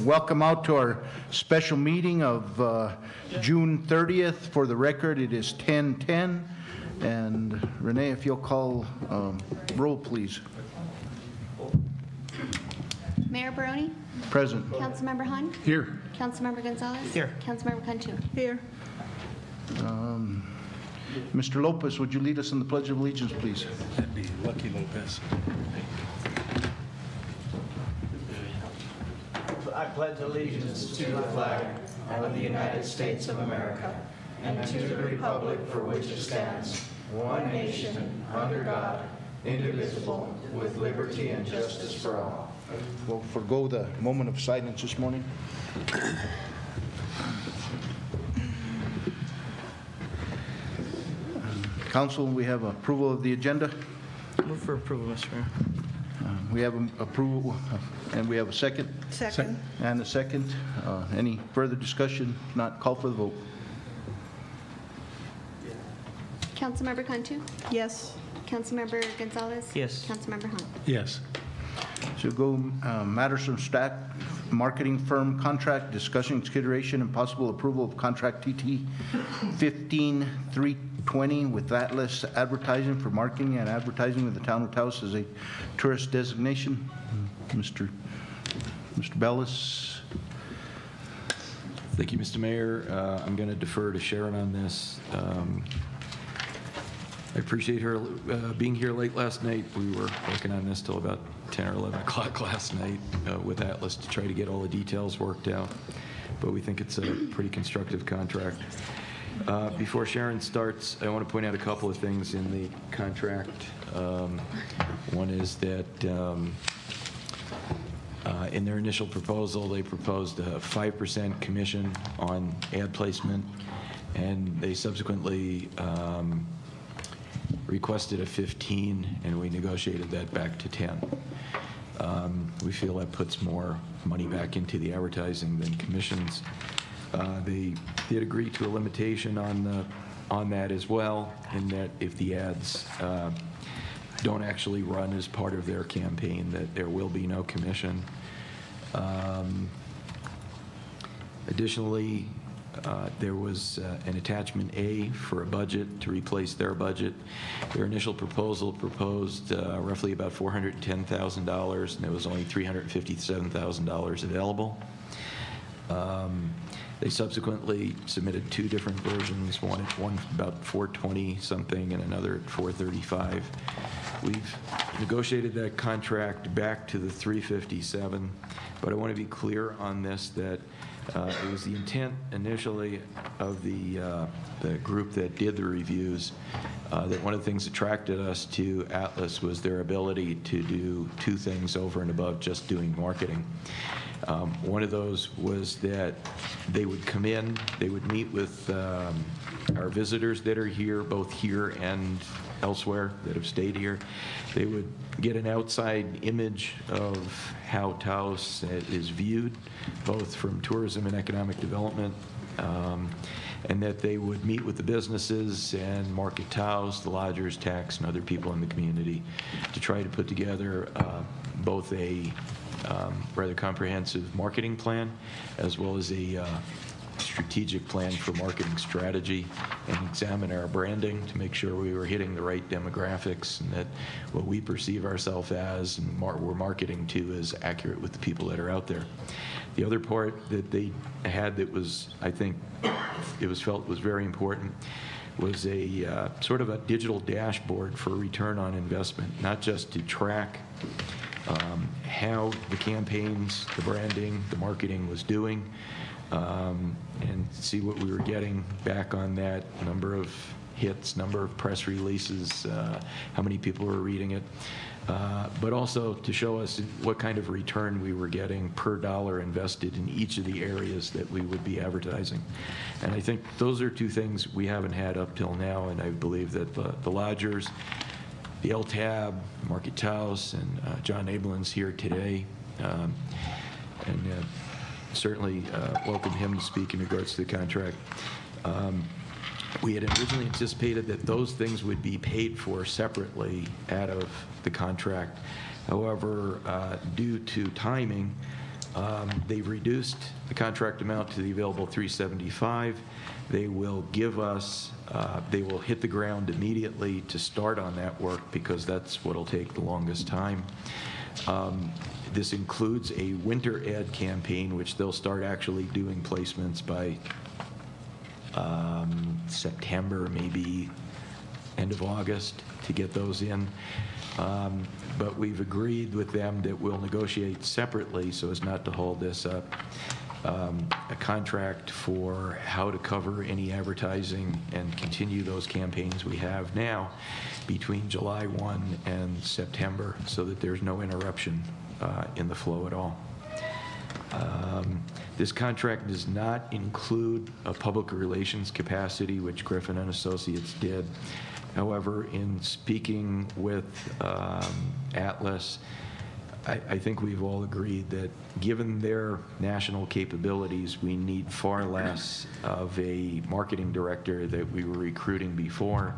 Welcome out to our special meeting of June 30th. For the record, it is 10:10. And Renee, if you'll call roll, please. Mayor Barrone? Present. Councilmember Hahn? Here. Councilmember Gonzalez? Here. Councilmember Cantu? Here. Mr. Lopez, would you lead us in the Pledge of Allegiance, please? That'd be Lucky Lopez. I pledge allegiance to the flag of the United States of America and to the republic for which it stands, one nation, under God, indivisible, with liberty and justice for all. We'll forego the moment of silence this morning. Council, we have approval of the agenda. Move for approval, Mr. Mayor. We have approval, and we have a second. Second. And a second. Any further discussion? If not, call for the vote. Councilmember Cantu? Yes. Councilmember Gonzalez? Yes. Councilmember Hahn? Yes. So go matters from staff, marketing firm contract, discussion, consideration, and possible approval of contract TT 15320 with Atlas Advertising for marketing and advertising with the Town of Taos as a tourist designation. Mr. Bellis. Thank you, Mr. Mayor. I'm going to defer to Sharon on this. I appreciate her being here late last night. We were working on this till about 10 or 11 o'clock last night with Atlas to try to get all the details worked out. But we think it's a pretty constructive contract. Before Sharon starts, I want to point out a couple of things in the contract. One is that in their initial proposal, they proposed a 5% commission on ad placement, and they subsequently requested a 15, and we negotiated that back to 10. We feel that puts more money back into the advertising than commissions. They did agree to a limitation on that as well, in that if the ads don't actually run as part of their campaign, that there will be no commission. Additionally, there was an attachment A for a budget to replace their budget. Their initial proposal proposed roughly about $410,000, and there was only $357,000 available. They subsequently submitted two different versions, one about 420 something and another at 435. We've negotiated that contract back to the 357, but I want to be clear on this that it was the intent initially of the group that did the reviews that one of the things that attracted us to Atlas was their ability to do two things over and above just doing marketing. One of those was that they would come in, they would meet with our visitors that are here, both here and elsewhere that have stayed here. They would get an outside image of how Taos is viewed, both from tourism and economic development, and that they would meet with the businesses and market Taos, the lodgers, tax, and other people in the community to try to put together both a rather comprehensive marketing plan as well as a strategic plan for marketing strategy, and examine our branding to make sure we were hitting the right demographics and that what we perceive ourselves as and we're marketing to is accurate with the people that are out there. The other part that they had that was, I think, it was felt was very important was a sort of a digital dashboard for return on investment, not just to track how the campaigns, the branding, the marketing was doing, and see what we were getting back on that, number of hits, number of press releases, how many people were reading it, but also to show us what kind of return we were getting per dollar invested in each of the areas that we would be advertising. And I think those are two things we haven't had up till now, and I believe that the lodgers, the LTAB, Market Taos, and John Ablin's here today, and certainly welcome him to speak in regards to the contract. We had originally anticipated that those things would be paid for separately out of the contract. However, due to timing, They've reduced the contract amount to the available $375. They will give us, they will hit the ground immediately to start on that work because that's what'll take the longest time. This includes a winter ad campaign, which they'll start actually doing placements by September, maybe end of August, to get those in. But we've agreed with them that we'll negotiate separately so as not to hold this up, a contract for how to cover any advertising and continue those campaigns we have now between July 1 and September so that there's no interruption in the flow at all. This contract does not include a public relations capacity, which Griffin and Associates did. However, in speaking with Atlas, I think we've all agreed that given their national capabilities, we need far less of a marketing director that we were recruiting before,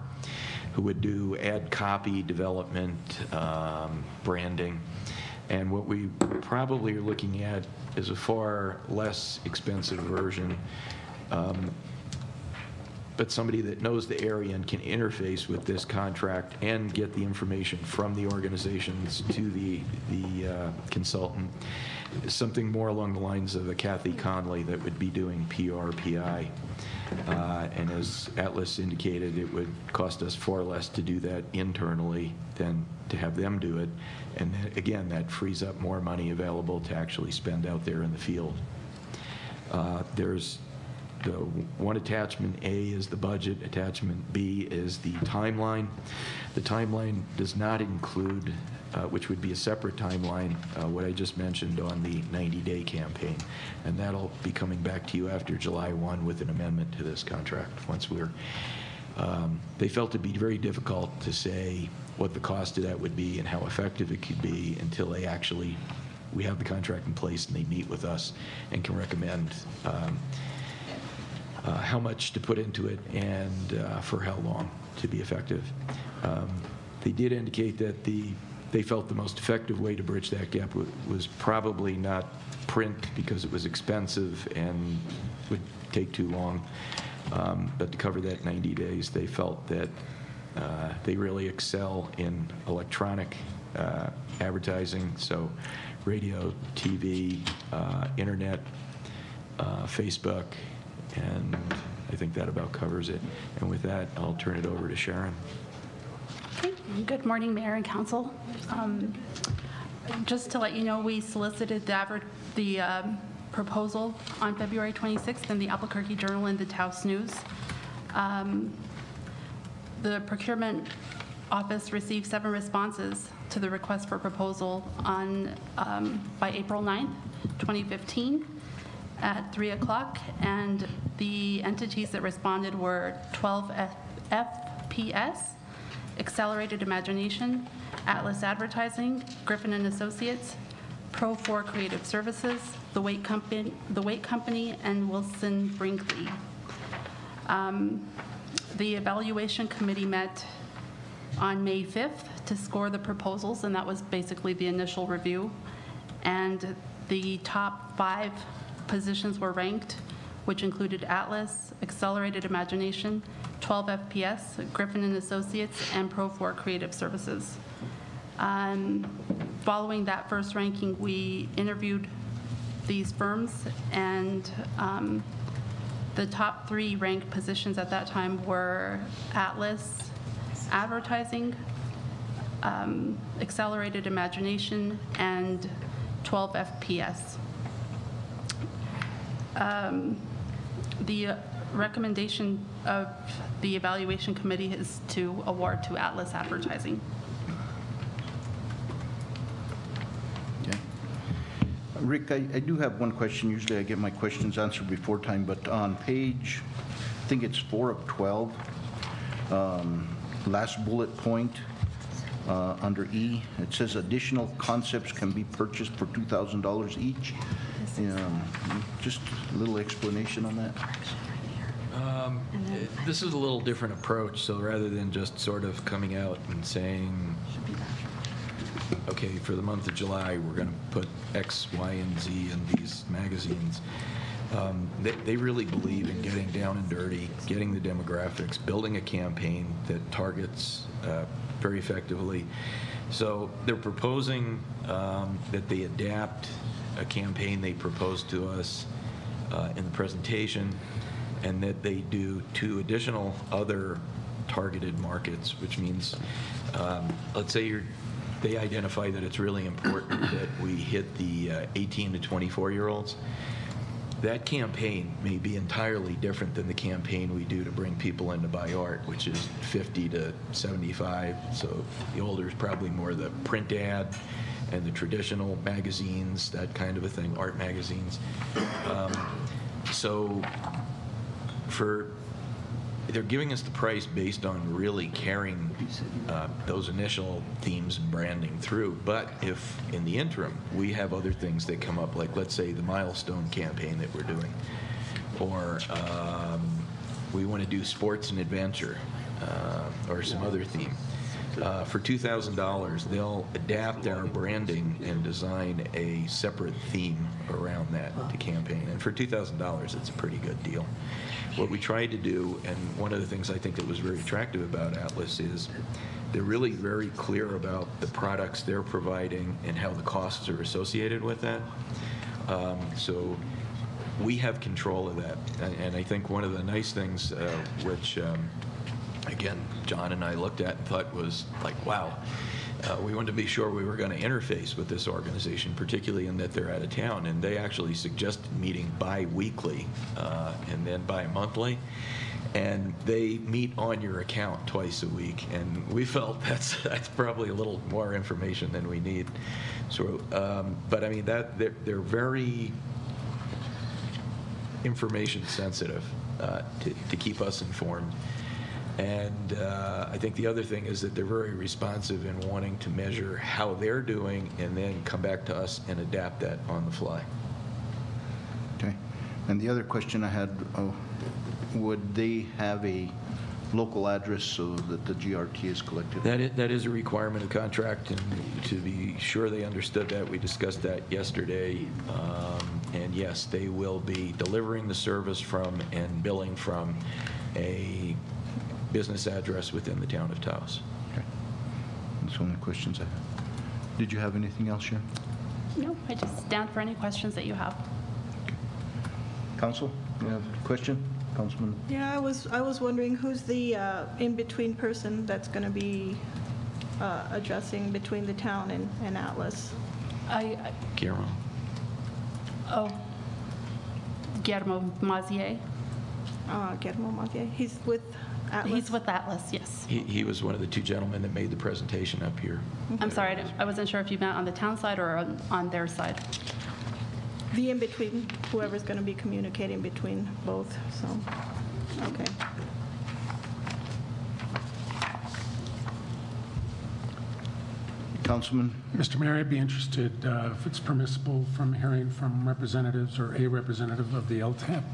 who would do ad copy development, branding. And what we probably are looking at is a far less expensive version, but somebody that knows the area and can interface with this contract and get the information from the organizations to the consultant. Something more along the lines of a Kathy Conley that would be doing PR, PI. And as Atlas indicated, it would cost us far less to do that internally than to have them do it. And then, again, that frees up more money available to actually spend out there in the field. There's the one attachment A is the budget, attachment B is the timeline. The timeline does not include, which would be a separate timeline, what I just mentioned on the 90-day campaign. And that'll be coming back to you after July 1 with an amendment to this contract once we're, they felt it'd be very difficult to say what the cost of that would be and how effective it could be until they actually, we have the contract in place and they meet with us and can recommend how much to put into it and for how long to be effective. They did indicate that they felt the most effective way to bridge that gap was probably not print because it was expensive and would take too long. But to cover that 90 days, they felt that they really excel in electronic advertising, so radio, TV, internet, Facebook, and I think that about covers it. And with that, I'll turn it over to Sharon. Okay. Good morning, Mayor and Council. Just to let you know, we solicited the proposal on February 26th in the Albuquerque Journal and the Taos News. The procurement office received 7 responses to the request for proposal on by April 9th, 2015 at 3 o'clock, and the entities that responded were 12 FPS, Accelerated Imagination, Atlas Advertising, Griffin and Associates, Pro4 Creative Services, The Wait Company, and Wilson Brinkley. The evaluation committee met on May 5th to score the proposals, and that was basically the initial review. And the top 5 positions were ranked, which included Atlas, Accelerated Imagination, 12 FPS, Griffin and Associates, and Pro4 Creative Services. Following that first ranking, we interviewed these firms, and the top 3 ranked positions at that time were Atlas Advertising, Accelerated Imagination, and 12 FPS. The recommendation of the evaluation committee is to award to Atlas Advertising. Okay. Rick, I do have one question. Usually I get my questions answered before time, but on page, I think it's 4 of 12, last bullet point, under E, it says additional concepts can be purchased for $2,000 each. Just a little explanation on that. This is a little different approach, so rather than just sort of coming out and saying, okay, for the month of July, we're going to put X, Y, and Z in these magazines. They really believe in getting down and dirty, getting the demographics, building a campaign that targets very effectively. So they're proposing that they adapt a campaign they proposed to us in the presentation, and that they do 2 additional other targeted markets, which means, let's say they identify that it's really important that we hit the 18 to 24-year-olds. That campaign may be entirely different than the campaign we do to bring people in to buy art, which is 50 to 75. So the older is probably more the print ad and the traditional magazines, that kind of a thing, art magazines. So they're giving us the price based on really carrying those initial themes and branding through. But if in the interim we have other things that come up, like let's say the milestone campaign that we're doing, or we want to do sports and adventure, or some other theme, for $2,000 they'll adapt our branding and design a separate theme around that to campaign. And for $2,000 it's a pretty good deal. What we tried to do, and one of the things I think that was very attractive about Atlas, is they're really very clear about the products they're providing and how the costs are associated with that. So we have control of that. And I think one of the nice things, which again, John and I looked at and thought was like, wow, we wanted to be sure we were going to interface with this organization, particularly in that they're out of town. And they actually suggested meeting bi-weekly and then bi-monthly. And they meet on your account twice a week. And we felt that's probably a little more information than we need. So, but I mean, they're very information sensitive to keep us informed. And I think the other thing is that they're very responsive in wanting to measure how they're doing and then come back to us and adapt that on the fly. Okay. And the other question I had, would they have a local address so that the GRT is collected? That is a requirement of contract, and to be sure they understood that, we discussed that yesterday. And yes, they will be delivering the service from and billing from a business address within the town of Taos. Okay. That's the only questions I have. Did you have anything else, Sharon? No, I just stand for any questions that you have. Okay. Council, you have a question? Councilman? Yeah, I was wondering who's the in-between person that's going to be addressing between the town and Atlas? Guillermo. Guillermo Mazier. Guillermo Mazier. He's with Atlas? He's with Atlas, yes. He was one of the 2 gentlemen that made the presentation up here. I'm sorry, I wasn't sure if you meant on the town side or on their side. The in-between, whoever's going to be communicating between both, so, okay. Councilman? Mr. Mayor, I'd be interested if it's permissible from hearing from representatives or a representative of the LTAP.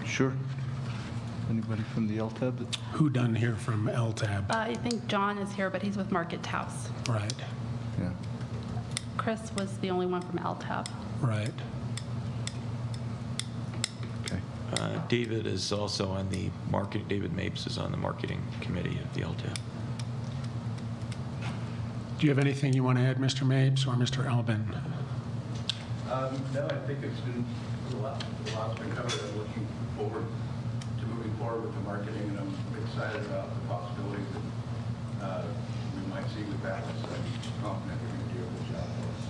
Sure. Anybody from the LTAB? Who done here from LTAB? I think John is here, but he's with Market Taos. Right, Yeah. Chris was the only one from LTAB. right. Okay. David is also on the market. David Mapes is on the marketing committee of the LTAP. Do you have anything you want to add, Mr. Mapes or Mr. Albin? No, I think it's been a lot's been covered. I'm looking forward to moving forward with the marketing, and I'm excited about the possibilities that we might see with that. So I'm confident we're going to do a good job for us.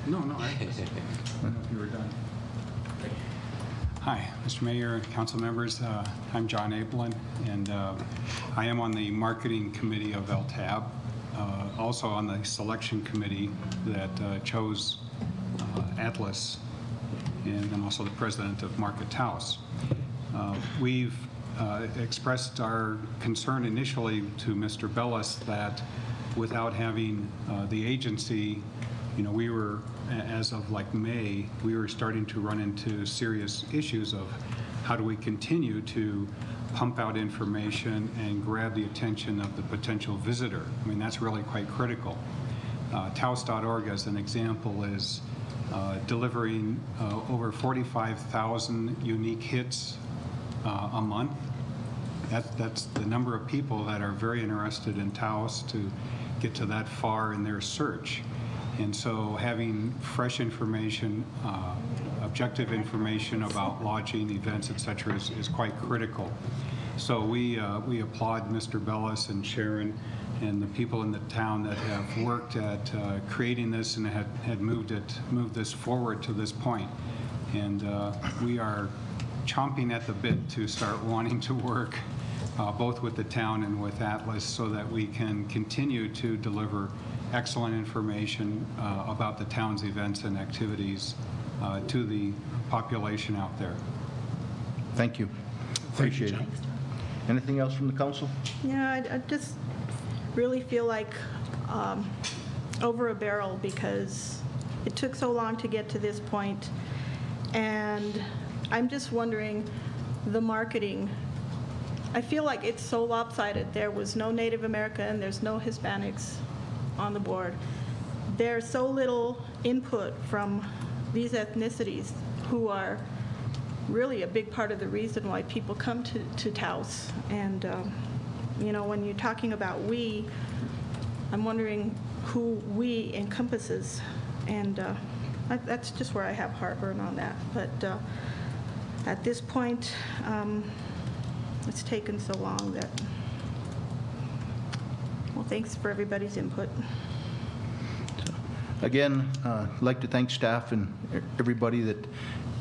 No, I don't know if you were done. Hi, Mr. Mayor, council members. I'm John Abelin, and I am on the marketing committee of LTAB, also on the selection committee that chose Atlas, and I'm also the president of Market Taos. We've expressed our concern initially to Mr. Bellis that without having the agency, we were, as of like May, we were starting to run into serious issues of how do we continue to pump out information and grab the attention of the potential visitor? I mean, that's really quite critical. Taos.org, as an example, is delivering over 45,000 unique hits a month. That's the number of people that are very interested in Taos to get to that far in their search. And so having fresh information, objective information about lodging, events, et cetera, is quite critical. So we applaud Mr. Bellis and Sharon and the people in the town that have worked at creating this and had moved this forward to this point. And we are chomping at the bit to start wanting to work both with the town and with Atlas so that we can continue to deliver excellent information about the town's events and activities to the population out there. Thank you. Appreciate it. Anything else from the council? Yeah, I just really feel like over a barrel because it took so long to get to this point. And I'm just wondering, the marketing, I feel like it's so lopsided. There was no Native American, there's no Hispanics on the board. There's so little input from these ethnicities who are really a big part of the reason why people come to Taos. And, you know, when you're talking about we, I'm wondering who we encompasses. And that's just where I have heartburn on that. But at this point, it's taken so long that, well, thanks for everybody's input. Again, I'd like to thank staff and everybody that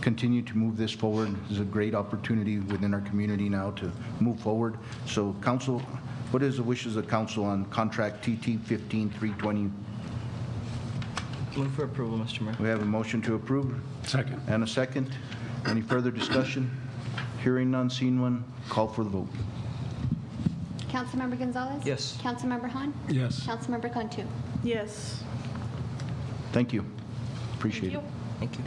continue to move this forward. This is a great opportunity within our community now to move forward. So council, what is the wishes of council on contract TT 15320? Move for approval, Mr. Mayor. We have a motion to approve. Second. And a second. Any further discussion? Hearing none, seeing one, call for the vote. Councilmember Gonzalez? Yes. Councilmember Han? Yes. Councilmember Cantu? Yes. Thank you. Appreciate it. Thank you.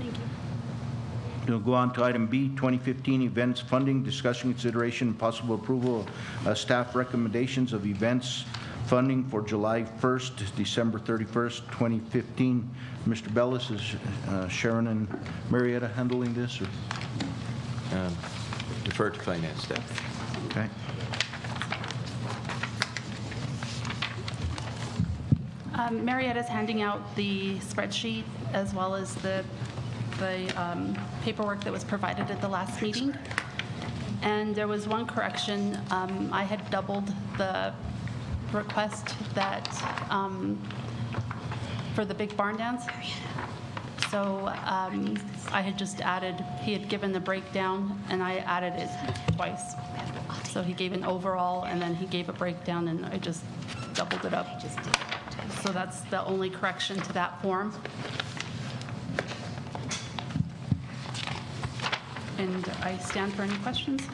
We'll go on to item B, 2015 events funding, discussion, consideration, and possible approval of staff recommendations of events funding for July 1st, December 31st, 2015. Mr. Bellis, is Sharon and Marietta handling this? Or? Defer to finance staff. Okay. Marietta's handing out the spreadsheet as well as the paperwork that was provided at the last meeting. And there was one correction. I had doubled the request that for the big barn dance. So I had just added, he had given the breakdown and I added it twice. So he gave an overall and then he gave a breakdown and I just doubled it up. So that's the only correction to that form. And I stand for any questions.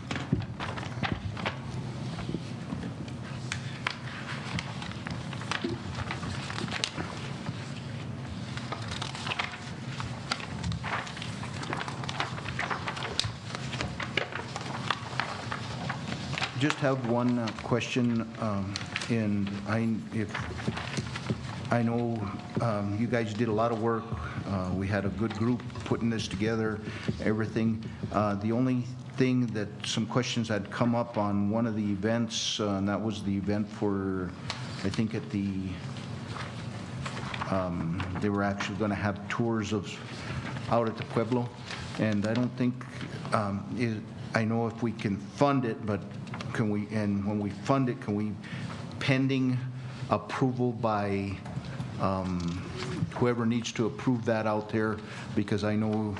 Just have one question, and I know you guys did a lot of work. We had a good group putting this together, everything. The only thing that some questions had come up on one of the events, and that was the event for, I think at the, they were actually going to have tours of out at the Pueblo, and I don't think, I know if we can fund it, but can we, and when we fund it, can we, pending approval by whoever needs to approve that out there, because I know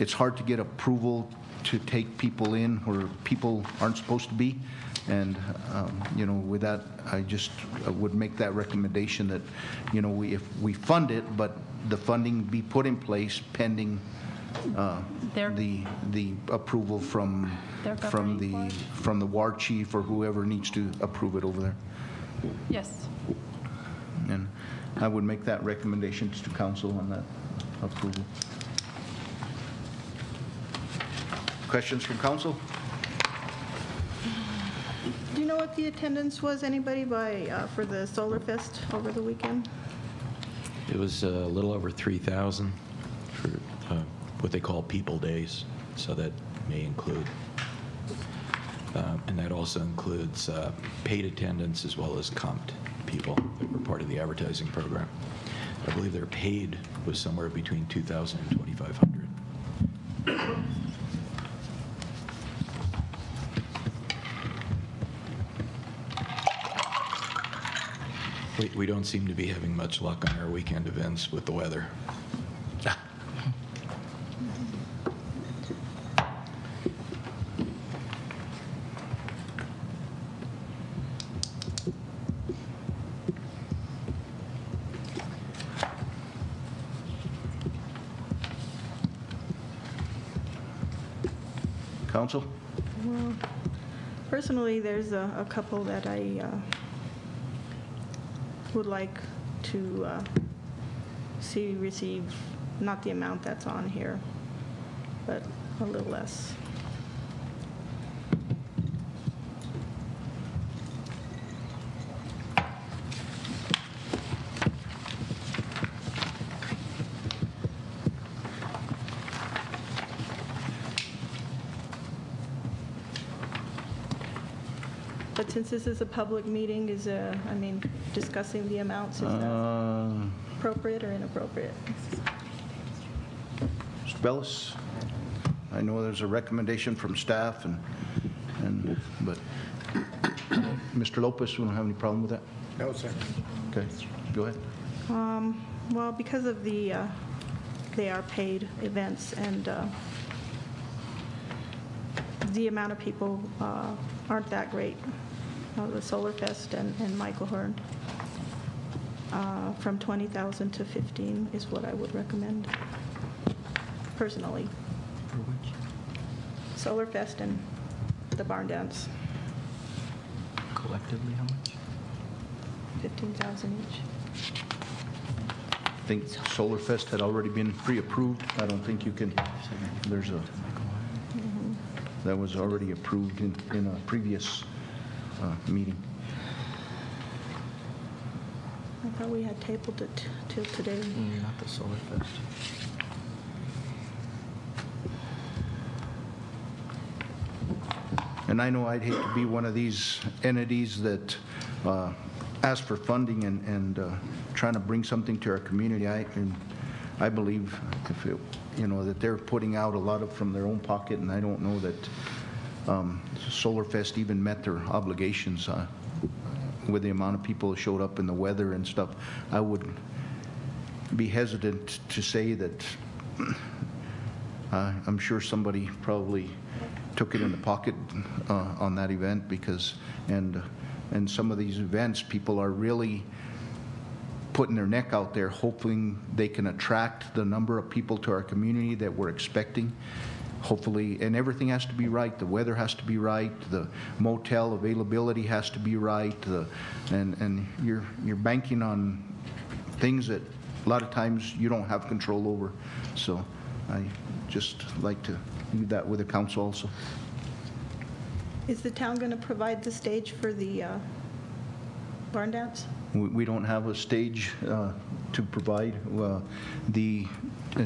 it's hard to get approval to take people in where people aren't supposed to be. And, you know, with that, I just would make that recommendation that, you know, if we fund it, but the funding be put in place pending the approval from the war chief or whoever needs to approve it over there. Yes. And I would make that recommendation to council on that approval. Questions from council? Do you know what the attendance was, anybody, for the Solar Fest over the weekend? It was a little over 3,000 for what they call people days, so that may include, and that also includes paid attendance as well as comped people that were part of the advertising program. I believe their paid was somewhere between 2,000 and 2,500. We don't seem to be having much luck on our weekend events with the weather. Council? Well, personally, there's a couple that I would like to see receive, not the amount that's on here, but a little less. But since this is a public meeting, discussing the amounts, is that appropriate or inappropriate? Mr. Bellis? I know there's a recommendation from staff, but Mr. Lopez, we don't have any problem with that? No, sir. Okay, go ahead. Well, because of they are paid events, and the amount of people aren't that great. The Solar Fest and Michael Hearn. From 20,000 to 15 is what I would recommend, personally. For which? Solar Fest and the barn dance, Collectively, how much? 15,000 each. I think Solar Fest had already been pre-approved. I don't think you can, there's a, that was already approved in a previous meeting. I thought we had tabled it till today. Not the Solar Fest. And I know I'd hate to be one of these entities that ask for funding and trying to bring something to our community. I believe if it, that they're putting out a lot from their own pocket, and I don't know that Solar Fest even met their obligations with the amount of people that showed up and the weather and stuff. I would be hesitant to say that. I'm sure somebody probably took it in the pocket on that event, because and some of these events, people are really putting their neck out there hoping they can attract the number of people to our community that we're expecting. Hopefully, and everything has to be right. The weather has to be right. The motel availability has to be right. And you're banking on things that a lot of times you don't have control over. So I just like to leave that with the council also. Is the town going to provide the stage for the barn dance? We don't have a stage to provide. The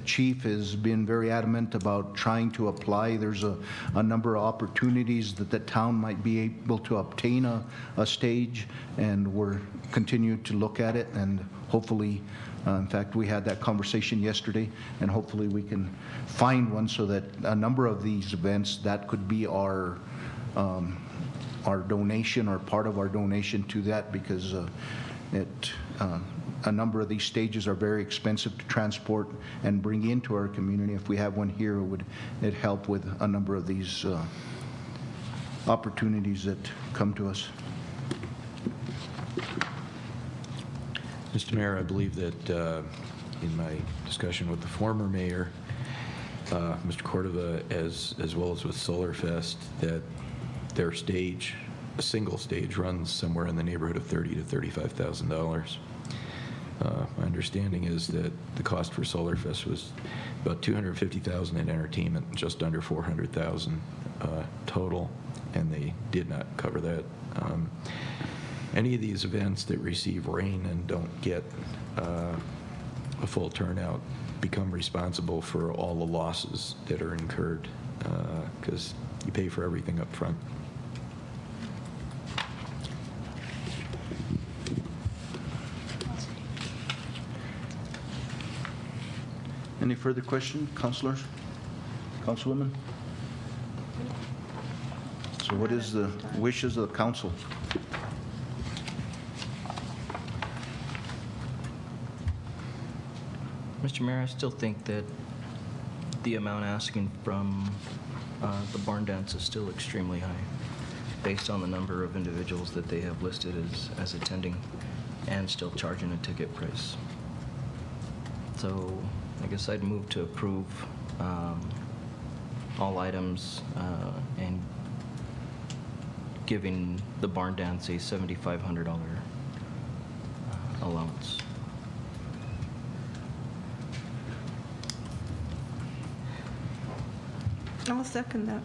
chief has been very adamant about trying to apply. There's a number of opportunities that the town might be able to obtain a stage, and we're continuing to look at it, and hopefully, in fact, we had that conversation yesterday, and hopefully we can find one so that a number of these events, that could be our donation or part of our donation to that, because a number of these stages are very expensive to transport and bring into our community. If we have one here, it'd help with a number of these opportunities that come to us. Mr. Mayor, I believe that in my discussion with the former mayor, Mr. Cordova, as well as with Solar Fest, that their stage, a single stage, runs somewhere in the neighborhood of $30,000 to $35,000. My understanding is that the cost for Solar Fest was about $250,000 in entertainment, just under $400,000 total, and they did not cover that. Any of these events that receive rain and don't get a full turnout become responsible for all the losses that are incurred, because you pay for everything up front. Any further questions, councilors, councilwoman? So what is the wishes of the council? Mr. Mayor, I still think that the amount asking from the barn dance is still extremely high, based on the number of individuals that they have listed as attending and still charging a ticket price. So I guess I'd move to approve all items and giving the barn dance a $7,500 allowance. I'll second that.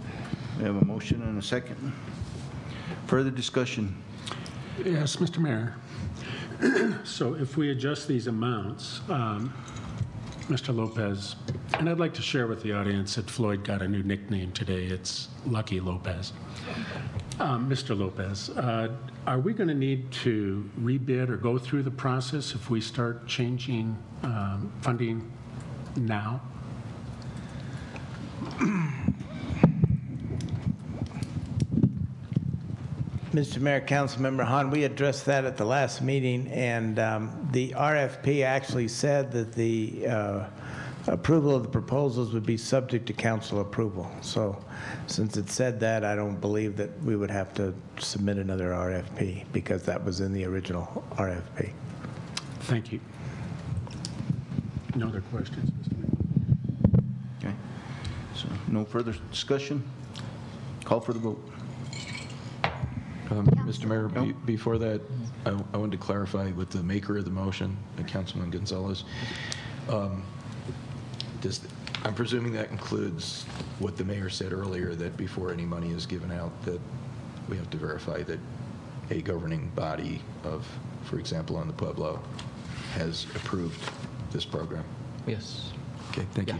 We have a motion and a second. Further discussion? Yes, Mr. Mayor. So if we adjust these amounts, Mr. Lopez, and I'd like to share with the audience that Floyd got a new nickname today. It's Lucky Lopez. Mr. Lopez, are we going to need to rebid or go through the process if we start changing funding now? Mr. Mayor, Councilmember Hahn, we addressed that at the last meeting, and the RFP actually said that the approval of the proposals would be subject to council approval. So since it said that, I don't believe that we would have to submit another RFP because that was in the original RFP. Thank you. No other questions, Mr. Mayor? Okay. So no further discussion? Call for the vote. Mr. Mayor, before that, I wanted to clarify with the maker of the motion, Councilman Gonzalez. I'm presuming that includes what the mayor said earlier, that before any money is given out, that we have to verify that a governing body of, for example, on the Pueblo, has approved this program. Yes. Okay, thank you.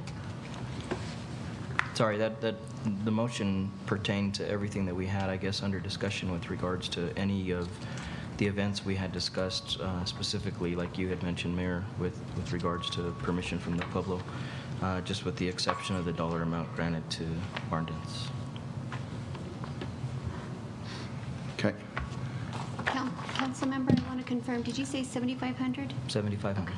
Sorry, that the motion pertained to everything that we had, I guess, under discussion with regards to any of the events we had discussed, specifically, like you had mentioned, Mayor, with regards to permission from the Pueblo, just with the exception of the dollar amount granted to barn dance. Okay. Councilmember, I want to confirm, did you say 7,500? 7,500.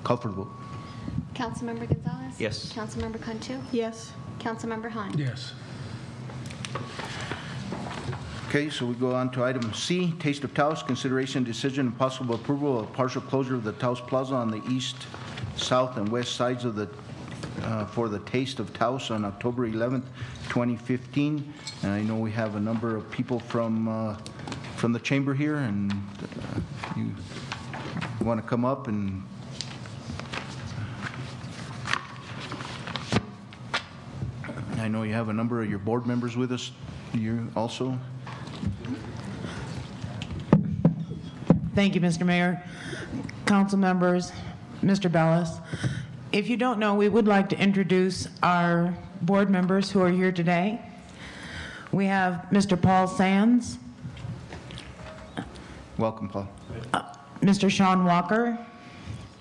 Call for the vote. Councilmember Gonzalez? Yes. Councilmember Cantu? Yes. Councilmember Hahn? Yes. Okay, so we go on to item C, Taste of Taos, consideration, decision, and possible approval of partial closure of the Taos Plaza on the east, south, and west sides of the for the Taste of Taos on October 11th, 2015. And I know we have a number of people from the chamber here, and you want to come up and I know you have a number of your board members with us here also. Thank you, Mr. Mayor. Council members, Mr. Bellis. If you don't know, we would like to introduce our board members who are here today. We have Mr. Paul Sands. Welcome, Paul. Mr. Sean Walker.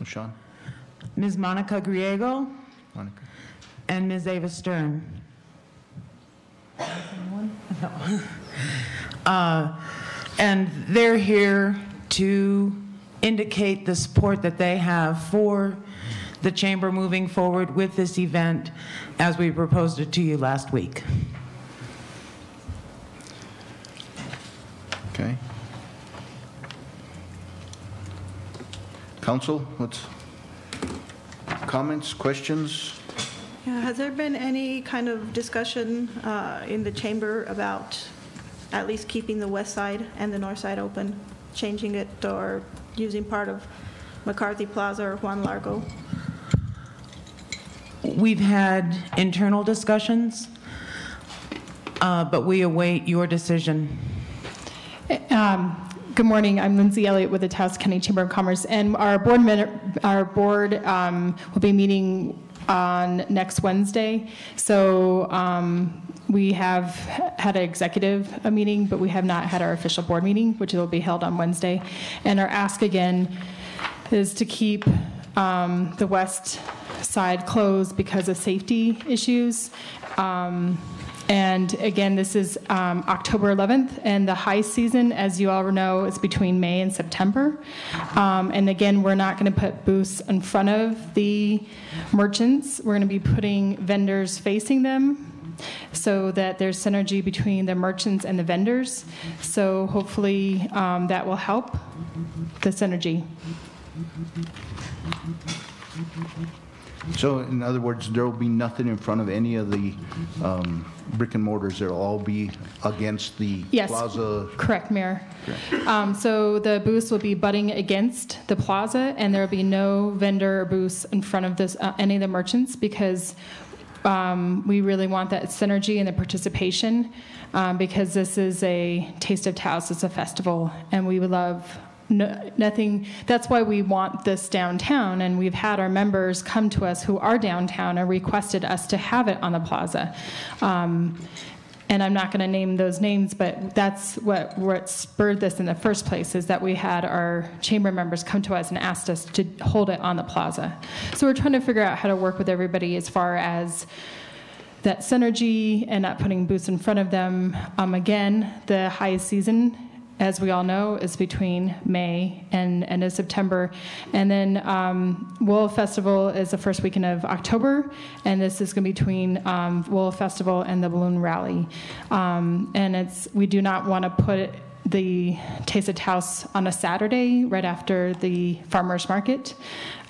Sean. Ms. Monica Griego. Monica. And Ms. Ava Stern. And they're here to indicate the support that they have for the chamber moving forward with this event as we proposed it to you last week. Okay. Council, what's comments, questions? Yeah, has there been any kind of discussion in the chamber about at least keeping the west side and the north side open, changing it or using part of McCarthy Plaza or Juan Largo? We've had internal discussions, but we await your decision. Good morning. I'm Lindsay Elliott with the Taos County Chamber of Commerce, and our board will be meeting on next Wednesday. So we have had an executive meeting, but we have not had our official board meeting, which will be held on Wednesday. And our ask again is to keep the west side closed because of safety issues. And again, this is October 11th, and the high season, as you all know, is between May and September. And again, we're not going to put booths in front of the merchants. We're going to be putting vendors facing them so that there's synergy between the merchants and the vendors. So hopefully that will help the synergy. So in other words, there will be nothing in front of any of the brick and mortars. They'll all be against the plaza? Yes, correct, Mayor. So the booths will be butting against the plaza, and there will be no vendor or booths in front of this any of the merchants, because we really want that synergy and the participation, because this is a Taste of Taos. It's a festival, and we would love nothing. That's why we want this downtown, and we've had our members come to us who are downtown and requested us to have it on the plaza. And I'm not going to name those names, but that's what spurred this in the first place, is that we had our chamber members come to us and asked us to hold it on the plaza. So we're trying to figure out how to work with everybody as far as that synergy and not putting booths in front of them. Again, the highest season, as we all know, is between May and end of September. And then Wolf Festival is the first weekend of October, and this is going to be between Wolf Festival and the Balloon Rally. And we do not want to put the Taste of Taos on a Saturday right after the farmers market.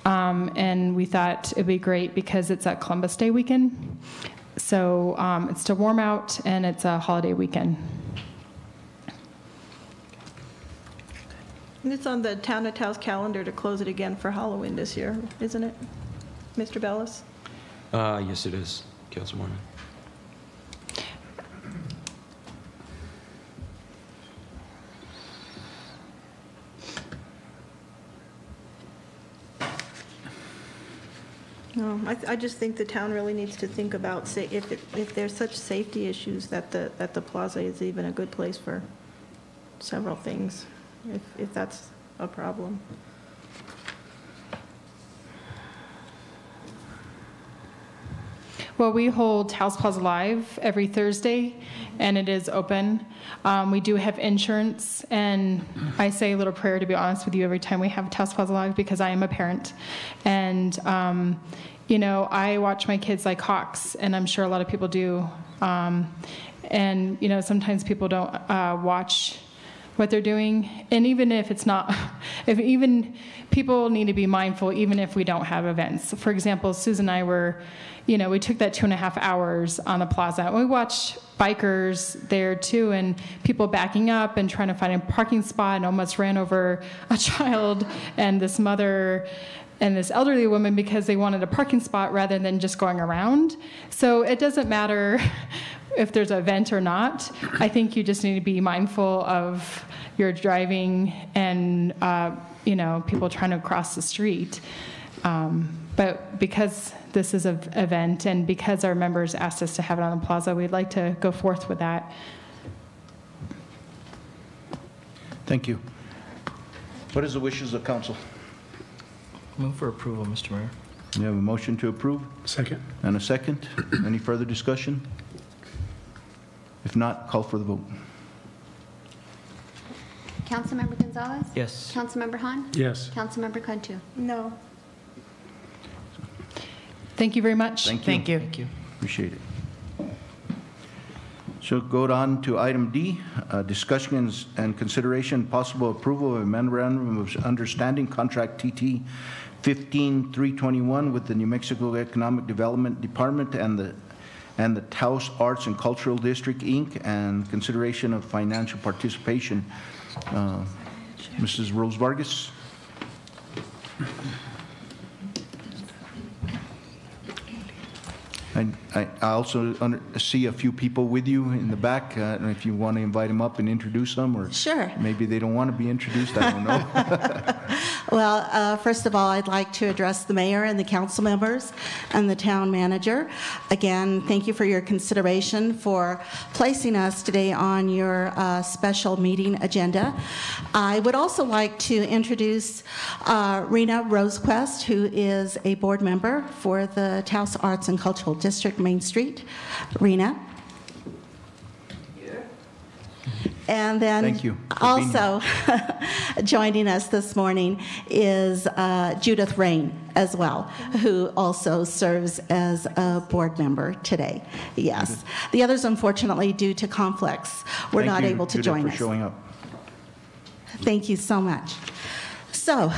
And we thought it'd be great because it's a Columbus Day weekend. So it's still warm out, and it's a holiday weekend. And it's on the Town of Taos calendar to close it again for Halloween this year, isn't it, Mr. Bellis? Yes, it is, Councilwoman. No, I just think the town really needs to think about if there's such safety issues that the plaza is even a good place for several things, if that's a problem. Well, we hold Taos Plaza Live every Thursday, and it is open. We do have insurance, and I say a little prayer, to be honest with you, every time we have Taos Plaza Live, because I am a parent. And, you know, I watch my kids like hawks, and I'm sure a lot of people do. And, you know, sometimes people don't watch what they're doing. And even if it's not, even people need to be mindful, even if we don't have events. For example, Susan and I were, you know, we took that 2.5 hours on the plaza. We watched bikers there too, and people backing up and trying to find a parking spot, and almost ran over a child and this mother and this elderly woman because they wanted a parking spot rather than just going around. So it doesn't matter if there's an event or not. I think you just need to be mindful of your driving and, you know, people trying to cross the street. But because this is an event and because our members asked us to have it on the plaza, we'd like to go forth with that. Thank you. What is the wishes of council? Move for approval, Mr. Mayor. We have a motion to approve Second. and a second. Any further discussion? If not, call for the vote. Councilmember Gonzalez? Yes. Councilmember Han? Yes. Councilmember Cantu? No. Thank you very much. Thank you. Thank you. Thank you. Appreciate it. So go on to item D, discussion and consideration, possible approval of a memorandum of understanding, contract TT 15321 with the New Mexico Economic Development Department and the Taos Arts and Cultural District, Inc., and consideration of financial participation. Mrs. Rose Vargas. I also see a few people with you in the back. I don't know if you want to invite them up and introduce them, or sure. Maybe they don't want to be introduced. I don't know. Well, first of all, I'd like to address the mayor and the council members and the town manager. Again, thank you for your consideration for placing us today on your special meeting agenda. I would also like to introduce Rena Rosequest, who is a board member for the Taos Arts and Cultural District, Main Street. Rena. And then also joining us this morning is Judith Rain as well, who also serves as a board member today. Yes. The others, unfortunately, due to conflicts, were not able to join us. Thank you, Judith, for showing up. Thank you so much. So,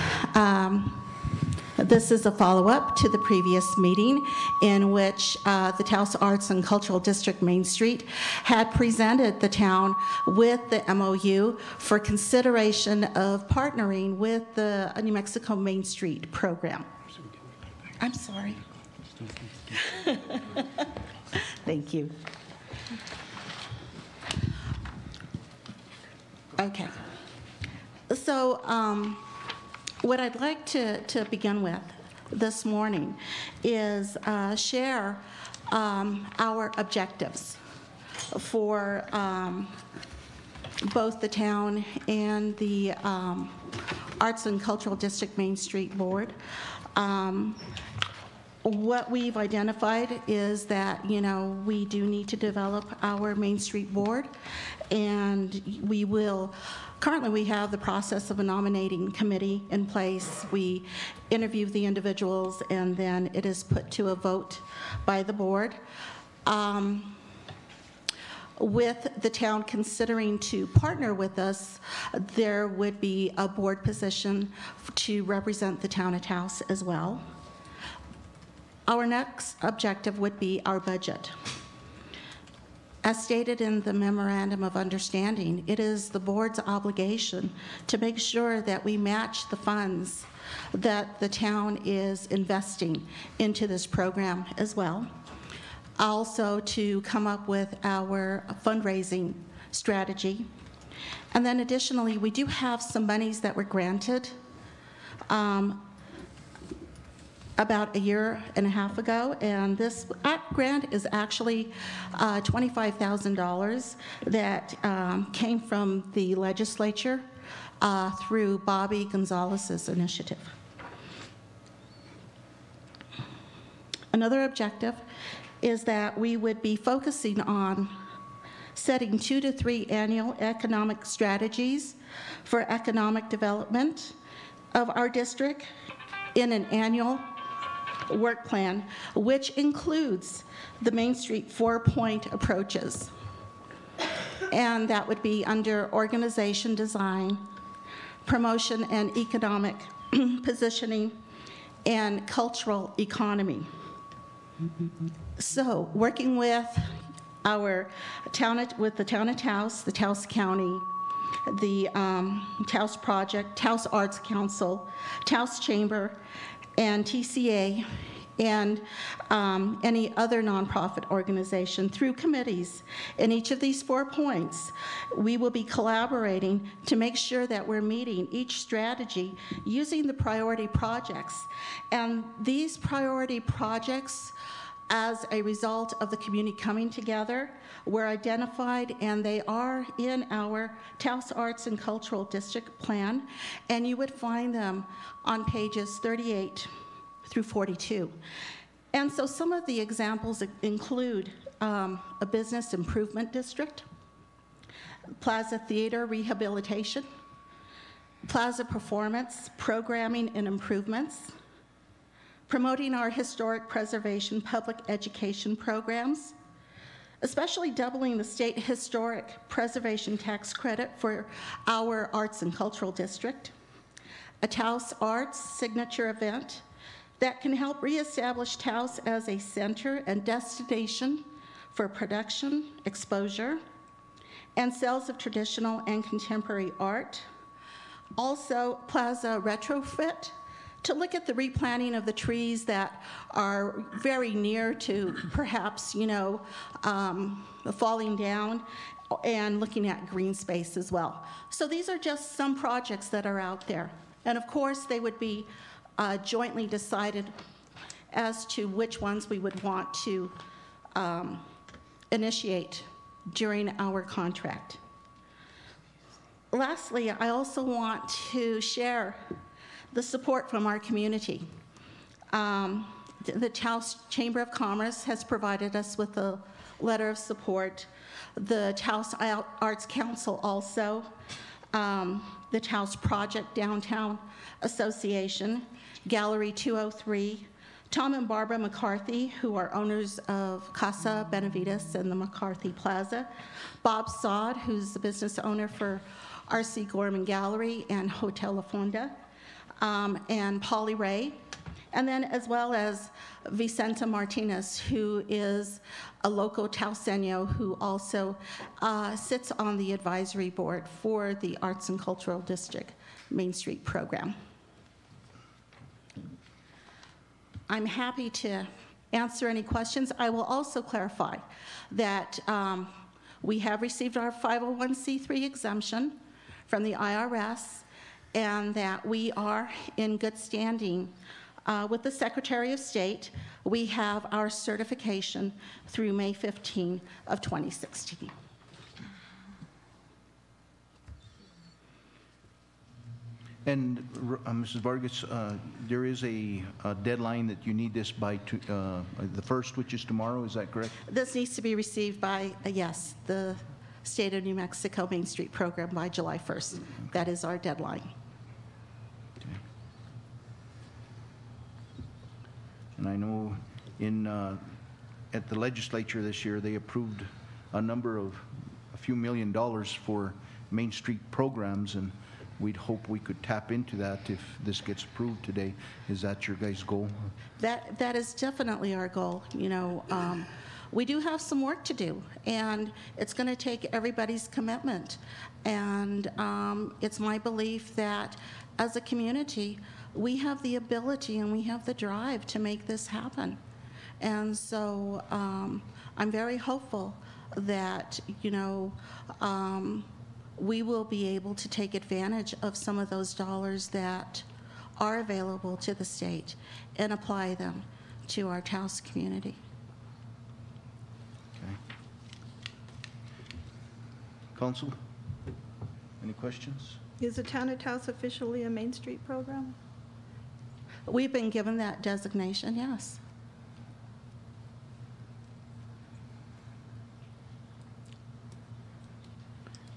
this is a follow-up to the previous meeting in which the Taos Arts and Cultural District, Main Street, had presented the town with the MOU for consideration of partnering with the New Mexico Main Street program. I'm sorry. Thank you. Okay. So, what I'd like to begin with this morning is share our objectives for both the town and the Arts and Cultural District Main Street Board. What we've identified is that, you know, we do need to develop our Main Street Board, and we will. Currently, we have the process of a nominating committee in place. We interview the individuals, and then it is put to a vote by the board. With the town considering to partner with us, there would be a board position to represent the town of Taos as well. Our next objective would be our budget. As stated in the Memorandum of Understanding, it is the board's obligation to make sure that we match the funds that the town is investing into this program as well. Also, to come up with our fundraising strategy. And then additionally, we do have some monies that were granted about a year and a half ago, and this grant is actually $25,000 that came from the legislature through Bobby Gonzalez's initiative. Another objective is that we would be focusing on setting 2 to 3 annual economic strategies for economic development of our district in an annual work plan, which includes the Main Street 4-point approaches. And that would be under organization design, promotion and economic positioning, and cultural economy. So, working with our town, with the Town of Taos, the Taos County, the Taos Project, Taos Arts Council, Taos Chamber, and TCA, and any other nonprofit organization through committees. In each of these 4 points, we will be collaborating to make sure that we're meeting each strategy using the priority projects. And these priority projects, as a result of the community coming together, were identified, and they are in our Taos Arts and Cultural District Plan, and you would find them on pages 38 through 42. And so some of the examples include a business improvement district, plaza theater rehabilitation, plaza performance, programming and improvements, promoting our historic preservation public education programs, especially doubling the state historic preservation tax credit for our arts and cultural district, a Taos Arts signature event that can help reestablish Taos as a center and destination for production, exposure, and sales of traditional and contemporary art. Also, Plaza retrofit to look at the replanting of the trees that are very near to perhaps, falling down, and looking at green space as well. So these are just some projects that are out there. And of course, they would be jointly decided as to which ones we would want to initiate during our contract. Lastly, I also want to share the support from our community. The Taos Chamber of Commerce has provided us with a letter of support. The Taos Arts Council also, the Taos Project Downtown Association, Gallery 203, Tom and Barbara McCarthy, who are owners of Casa Benavides and the McCarthy Plaza, Bob Sod, who's the business owner for R.C. Gorman Gallery and Hotel La Fonda, and Polly Ray, and then as well as Vicenta Martinez, who is a local Taoseño who also sits on the advisory board for the Arts and Cultural District MainStreet program. I'm happy to answer any questions. I will also clarify that we have received our 501c3 exemption from the IRS, and that we are in good standing with the Secretary of State. We have our certification through May 15 of 2016. And Mrs. Vargas, there is a deadline that you need this by the 1st, which is tomorrow, is that correct? This needs to be received by, yes, the State of New Mexico Main Street program by July 1st. That is our deadline. Okay. And I know at the legislature this year, they approved a few $1 million for Main Street programs, and we'd hope we could tap into that if this gets approved today. Is that your guys' goal? That is definitely our goal. We do have some work to do, and it's going to take everybody's commitment. And it's my belief that as a community, we have the ability and we have the drive to make this happen. And so I'm very hopeful that, we will be able to take advantage of some of those dollars that are available to the state and apply them to our Taos community. Okay. Council, any questions? Is the Town of Taos officially a Main Street program? We've been given that designation, yes.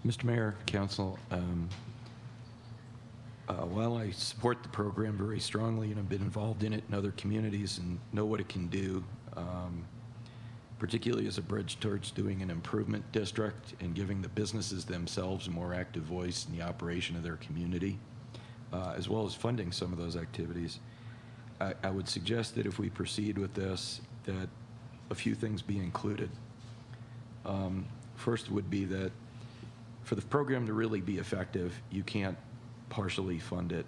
Mr. Mayor, Council, while I support the program very strongly and have been involved in it in other communities and know what it can do, particularly as a bridge towards doing an improvement district and giving the businesses themselves a more active voice in the operation of their community, as well as funding some of those activities, I would suggest that if we proceed with this, that a few things be included. First would be that for the program to really be effective, you can't partially fund it.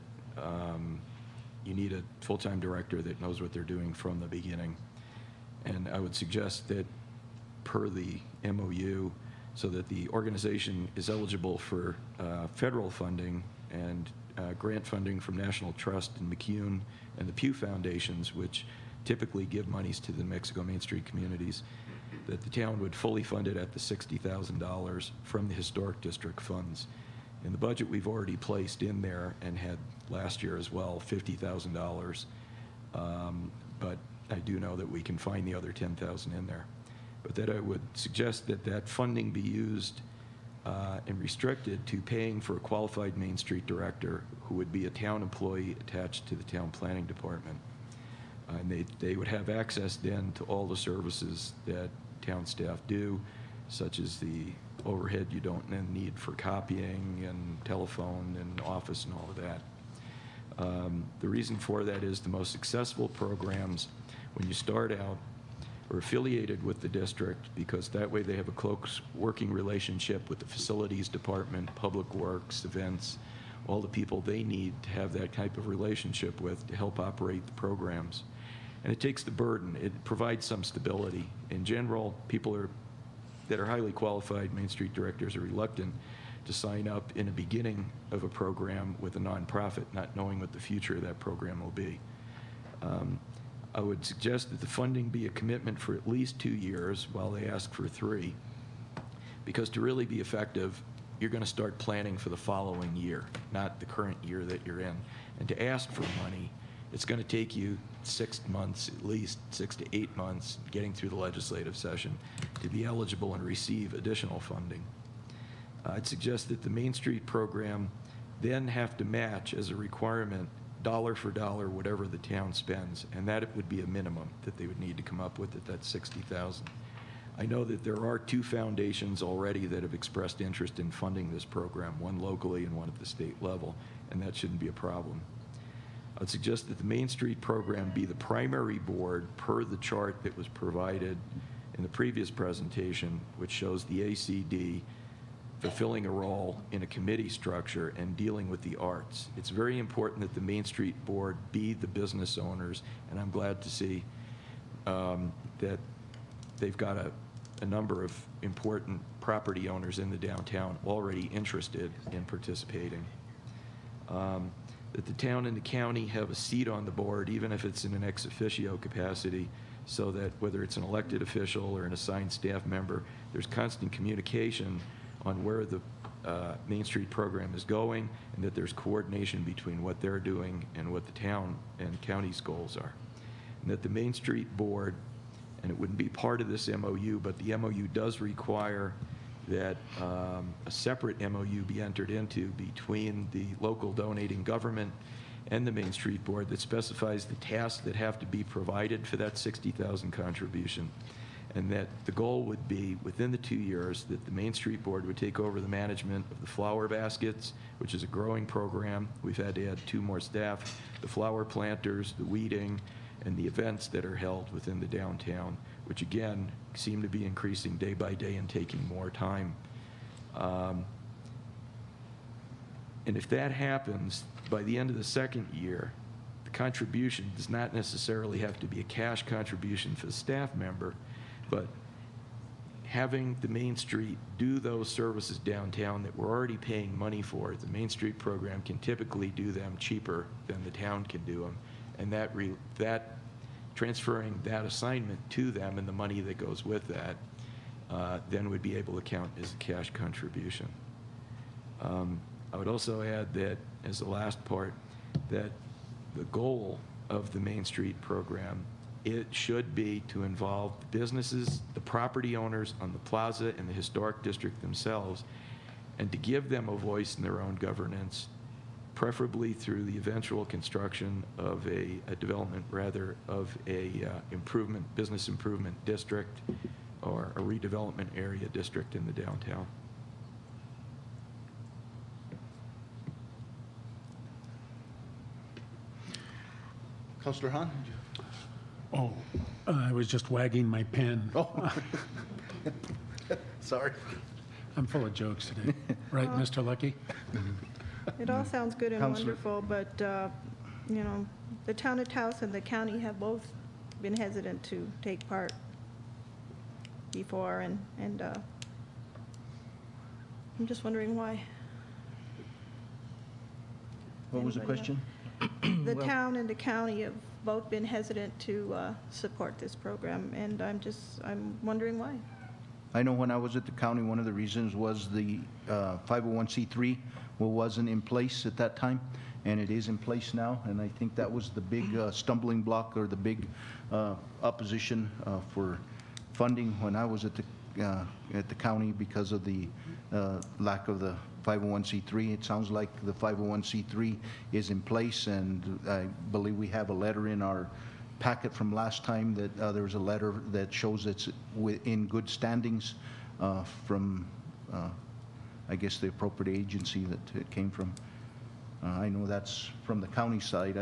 You need a full-time director that knows what they're doing from the beginning. And I would suggest that per the MOU, so that the organization is eligible for federal funding and grant funding from National Trust and McCune and the Pew Foundations, which typically give monies to the New Mexico Main Street communities, that the town would fully fund it at the $60,000 from the historic district funds. In the budget we've already placed in there and had last year as well, $50,000. But I do know that we can find the other $10,000 in there. But that I would suggest that that funding be used and restricted to paying for a qualified Main Street director who would be a town employee attached to the town planning department. And they would have access then to all the services that town staff do, such as the overhead you don't need for copying and telephone and office and all of that. The reason for that is the most successful programs, when you start out, are affiliated with the district, because that way they have a close working relationship with the facilities department, public works, events, all the people they need to have that type of relationship with to help operate the programs. And it takes the burden. It provides some stability. In general, people that are highly qualified Main Street directors are reluctant to sign up in the beginning of a program with a nonprofit, not knowing what the future of that program will be. I would suggest that the funding be a commitment for at least 2 years while they ask for 3, because to really be effective, you're going to start planning for the following year, not the current year that you're in. And to ask for money, it's going to take you 6 months, at least 6 to 8 months, getting through the legislative session to be eligible and receive additional funding. I'd suggest that the Main Street program then have to match as a requirement dollar for dollar whatever the town spends, and that it would be a minimum that they would need to come up with at that $60,000. I know that there are 2 foundations already that have expressed interest in funding this program, one locally and one at the state level, and that shouldn't be a problem. I'd suggest that the Main Street program be the primary board per the chart that was provided in the previous presentation, which shows the ACD fulfilling a role in a committee structure and dealing with the arts. It's very important that the Main Street board be the business owners, and I'm glad to see that they've got a number of important property owners in the downtown already interested in participating. That the town and the county have a seat on the board, even if it's in an ex officio capacity, so that whether it's an elected official or an assigned staff member, there's constant communication on where the Main Street program is going, and that there's coordination between what they're doing and what the town and county's goals are. And that the Main Street board, and it wouldn't be part of this MOU, but the MOU does require that a separate MOU be entered into between the local donating government and the Main Street board that specifies the tasks that have to be provided for that $60,000 contribution. And that the goal would be, within the 2 years, that the Main Street board would take over the management of the flower baskets, which is a growing program. We've had to add 2 more staff, the flower planters, the weeding, and the events that are held within the downtown, which again seem to be increasing day by day and taking more time. And if that happens, by the end of the 2nd year, the contribution does not necessarily have to be a cash contribution for the staff member, but having the Main Street do those services downtown that we're already paying money for, the Main Street program can typically do them cheaper than the town can do them, and that transferring that assignment to them and the money that goes with that then would be able to count as a cash contribution. I would also add that, as the last part, that the goal of the Main Street program, it should be to involve the businesses, the property owners on the plaza and the historic district themselves, and to give them a voice in their own governance, preferably through the eventual construction of a development, rather, of a business improvement district or a redevelopment area district in the downtown. Councilor Hahn? Oh, I was just wagging my pen. Oh, sorry. I'm full of jokes today. Right, Mr. Lucky? It all sounds good and Counselor. wonderful, but, you know, the town of Taos and the county have both been hesitant to take part before, and I'm just wondering why. What was the Anybody question? The town and the county have both been hesitant to support this program, and I'm wondering why. I know when I was at the county, one of the reasons was the 501c3 wasn't in place at that time, and it is in place now, and I think that was the big stumbling block, or the big opposition for funding when I was at the county, because of the lack of the 501c3. It sounds like the 501c3 is in place, and I believe we have a letter in our packet from last time that there was a letter that shows it's in good standings from, I guess, the appropriate agency that it came from. I know that's from the county side.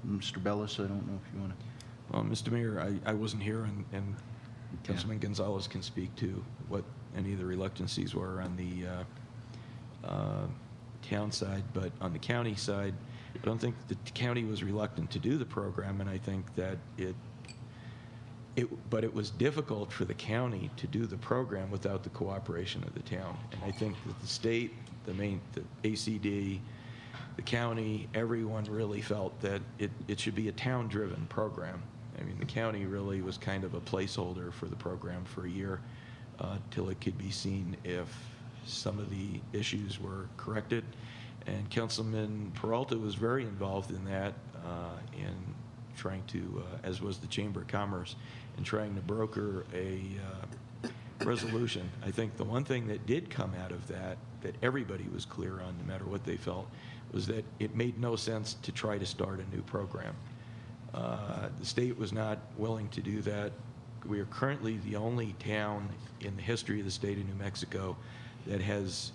Mr. Bellis, I don't know if you want to. Well, Mr. Mayor, I wasn't here, and Councilman Gonzalez can speak to what any of the reluctancies were on the town side, but on the county side, I don't think the county was reluctant to do the program, and I think that but it was difficult for the county to do the program without the cooperation of the town. And I think that the state, the ACD, the county, everyone really felt that it should be a town-driven program. I mean, the county really was kind of a placeholder for the program for a year till it could be seen if some of the issues were corrected. And Councilman Peralta was very involved in that, in trying to, as was the Chamber of Commerce, in trying to broker a resolution. I think the one thing that did come out of that everybody was clear on, no matter what they felt, was that it made no sense to try to start a new program. The state was not willing to do that. We are currently the only town in the history of the state of New Mexico that has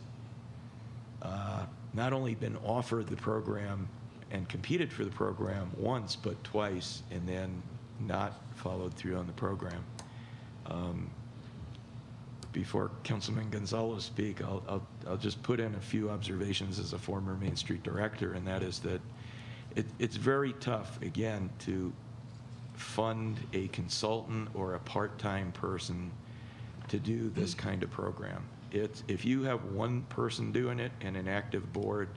not only been offered the program and competed for the program once, but twice, and then not followed through on the program. Before Councilman Gonzalez speak, I'll just put in a few observations as a former Main Street director, and that is that it's very tough, again, to fund a consultant or a part-time person to do this kind of program. If you have one person doing it and an active board,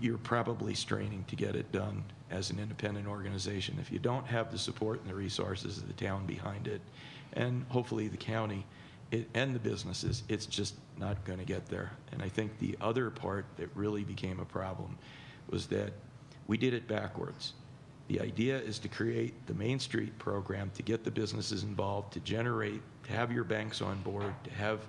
you're probably straining to get it done as an independent organization. If you don't have the support and the resources of the town behind it, and hopefully the county and the businesses, it's just not going to get there. And I think the other part that really became a problem was that we did it backwards. The idea is to create the Main Street program to get the businesses involved, to generate, to have your banks on board, to have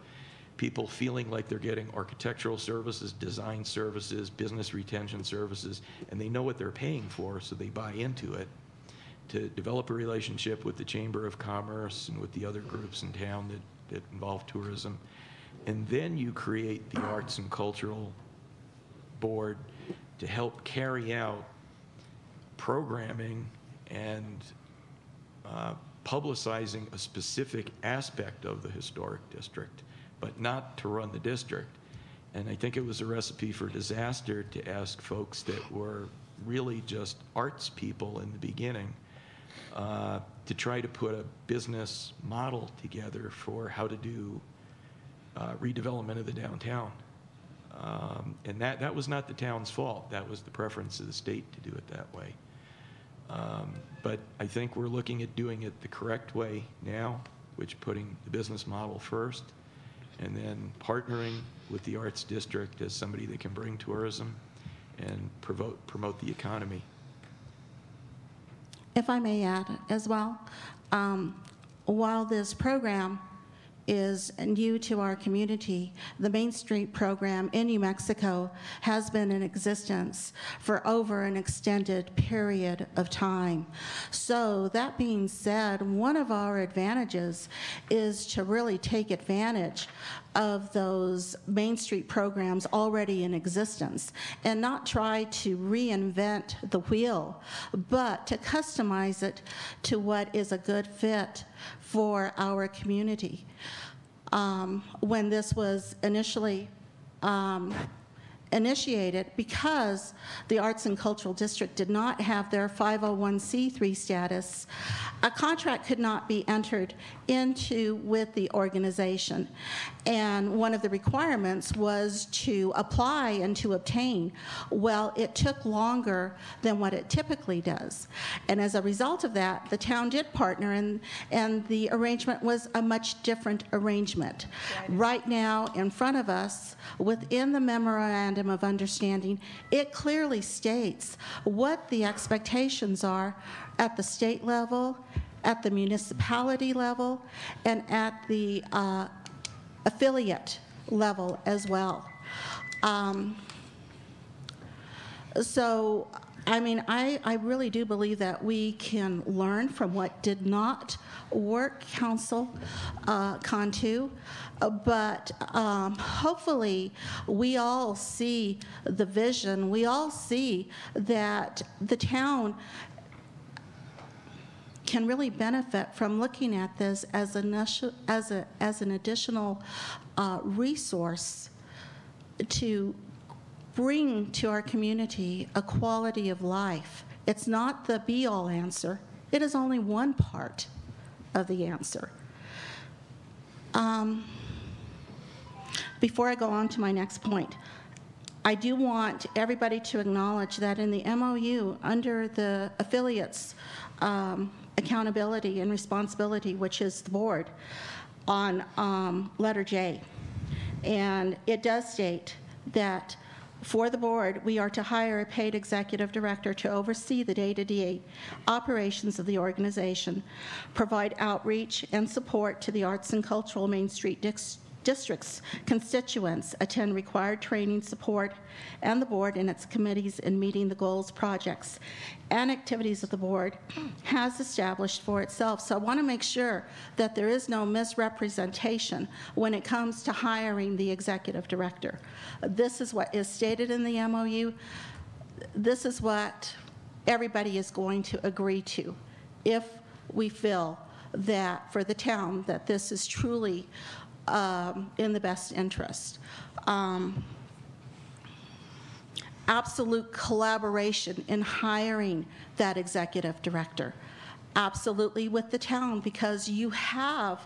people feeling like they're getting architectural services, design services, business retention services, and they know what they're paying for, so they buy into it, to develop a relationship with the Chamber of Commerce and with the other groups in town that involve tourism. And then you create the Arts and Cultural Board to help carry out programming and publicizing a specific aspect of the historic district, but not to run the district. And I think it was a recipe for disaster to ask folks that were really just arts people in the beginning to try to put a business model together for how to do redevelopment of the downtown. And that was not the town's fault. That was the preference of the state to do it that way. But I think we're looking at doing it the correct way now, which putting the business model first, and then partnering with the Arts District as somebody that can bring tourism and promote the economy. If I may add as well, while this program is new to our community, the Main Street program in New Mexico has been in existence for over an extended period of time. So that being said, one of our advantages is to really take advantage of those Main Street programs already in existence and not try to reinvent the wheel, but to customize it to what is a good fit for our community. When this was initially initiated, because the Arts and Cultural District did not have their 501c3 status, a contract could not be entered into with the organization. And one of the requirements was to apply and to obtain. Well, it took longer than what it typically does. And as a result of that, the town did partner, and the arrangement was a much different arrangement. Right now, in front of us, within the Memorandum of Understanding, it clearly states what the expectations are at the state level, at the municipality level, and at the affiliate level as well. So I mean, I really do believe that we can learn from what did not work, Council Cantu, but hopefully we all see the vision. We all see that the town can really benefit from looking at this as an additional resource to bring to our community a quality of life. It's not the be-all answer. It is only one part of the answer. Before I go on to my next point, I do want everybody to acknowledge that in the MOU, under the affiliates' accountability and responsibility, which is the board, on letter J, and it does state that for the board, we are to hire a paid executive director to oversee the day-to-day operations of the organization, provide outreach and support to the arts and cultural Main Street district's constituents, attend required training, support, and the board and its committees in meeting the goals, projects, and activities of the board has established for itself. So I want to make sure that there is no misrepresentation when it comes to hiring the executive director. This is what is stated in the MOU. This is what everybody is going to agree to if we feel that for the town that this is truly in the best interest. Absolute collaboration in hiring that executive director. Absolutely with the town, because you have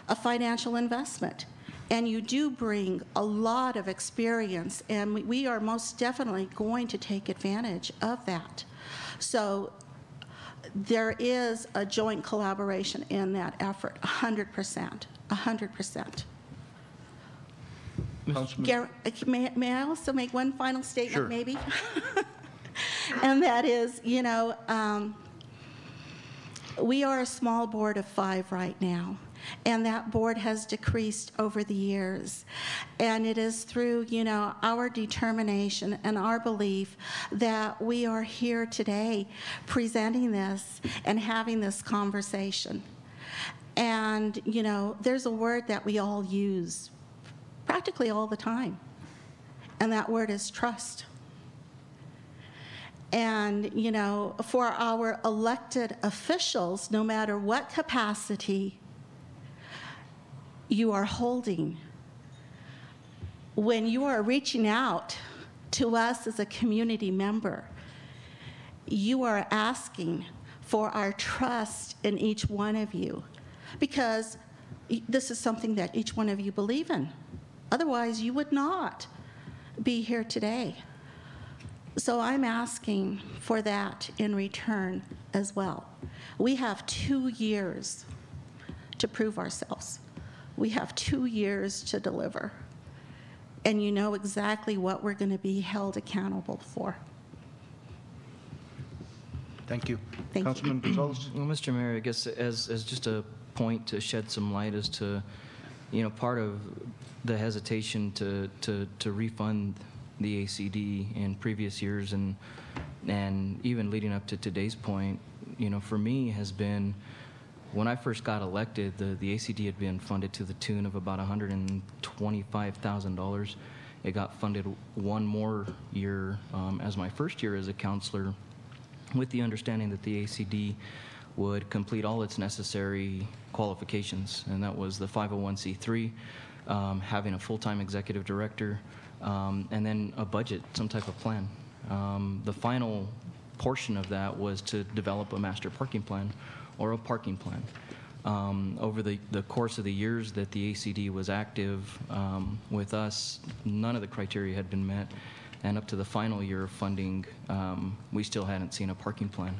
a financial investment and you do bring a lot of experience, and we are most definitely going to take advantage of that. So there is a joint collaboration in that effort, 100%. 100%. May I also make one final statement, Sure. maybe? And that is, you know, we are a small board of 5 right now, and that board has decreased over the years. And it is through, you know, our determination and our belief that we are here today presenting this and having this conversation. And, you know, there's a word that we all use practically all the time, and that word is trust. And, you know, for our elected officials, no matter what capacity you are holding, when you are reaching out to us as a community member, you are asking for our trust in each one of you, because this is something that each one of you believe in. Otherwise, you would not be here today. So I'm asking for that in return as well. We have 2 years to prove ourselves. We have 2 years to deliver. And you know exactly what we're going to be held accountable for. Thank you. Thank you. Councilman Gonzalez? Well, Mr. Mayor, I guess as just a point to shed some light as to, you know, part of the hesitation to refund the ACD in previous years and even leading up to today's point, you know, for me has been, when I first got elected, the ACD had been funded to the tune of about $125,000. It got funded one more year as my first year as a counselor, with the understanding that the ACD would complete all its necessary qualifications, and that was the 501c3, having a full-time executive director, and then a budget, some type of plan. The final portion of that was to develop a master parking plan or a parking plan. Over the course of the years that the ACD was active with us, none of the criteria had been met, and up to the final year of funding, we still hadn't seen a parking plan.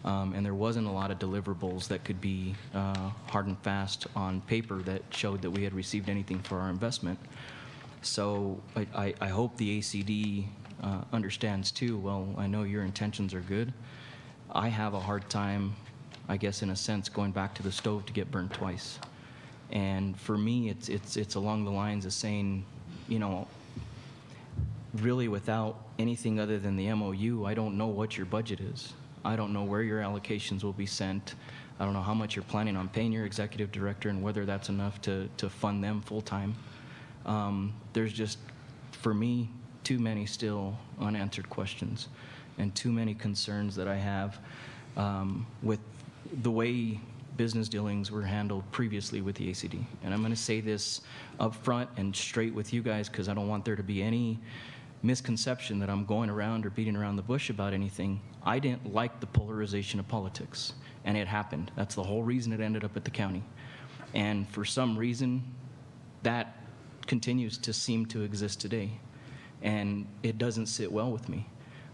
And there wasn't a lot of deliverables that could be hard and fast on paper that showed that we had received anything for our investment. So I hope the ACD understands too, well, I know your intentions are good. I have a hard time, I guess in a sense, going back to the stove to get burned twice. And for me, it's along the lines of saying, you know, really without anything other than the MOU, I don't know what your budget is. I don't know where your allocations will be sent. I don't know how much you're planning on paying your executive director and whether that's enough to fund them full-time. There's just, for me, too many still unanswered questions and too many concerns that I have with the way business dealings were handled previously with the ACD. And I'm going to say this up front and straight with you guys because I don't want there to be any misconception that I'm going around or beating around the bush about anything. I didn't like the polarization of politics, and it happened. That's the whole reason it ended up at the county. And for some reason, that continues to seem to exist today, and it doesn't sit well with me.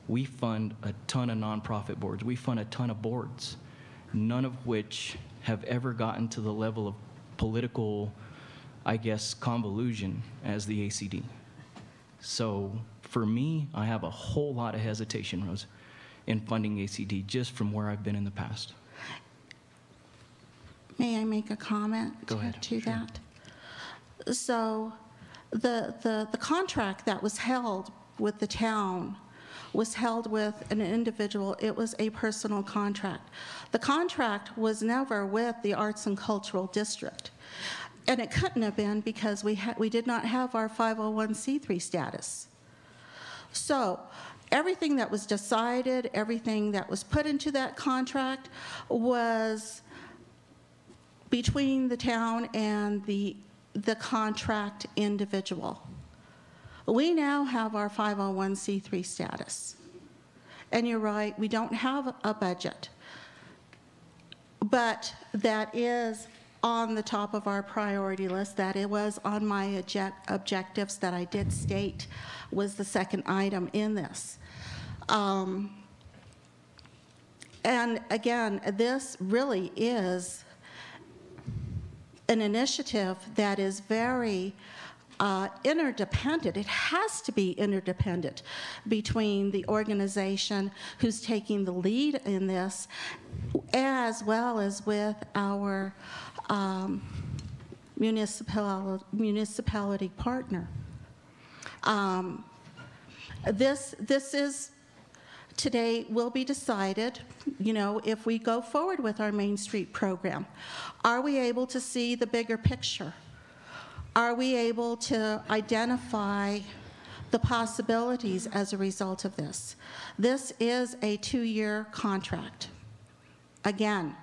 We fund a ton of nonprofit boards. We fund a ton of boards, none of which have ever gotten to the level of political, I guess, convolution as the ACD. So for me, I have a whole lot of hesitation, Rose, in funding ACD just from where I've been in the past. May I make a comment Go ahead. to Sure. that? So the contract that was held with the town was held with an individual. It was a personal contract. The contract was never with the Arts and Cultural District. And it couldn't have been because we did not have our 501c3 status. So everything that was decided, everything that was put into that contract was between the town and the contract individual. We now have our 501c3 status. And you're right, we don't have a budget. But that is on the top of our priority list. That it was on my objectives that I did state was the second item in this. And again, this really is an initiative that is very interdependent. It has to be interdependent between the organization who's taking the lead in this, as well as with our municipality partner. This is today will be decided, you know, if we go forward with our MainStreet program. Are we able to see the bigger picture? Are we able to identify the possibilities as a result of this? This is a 2-year contract. Again,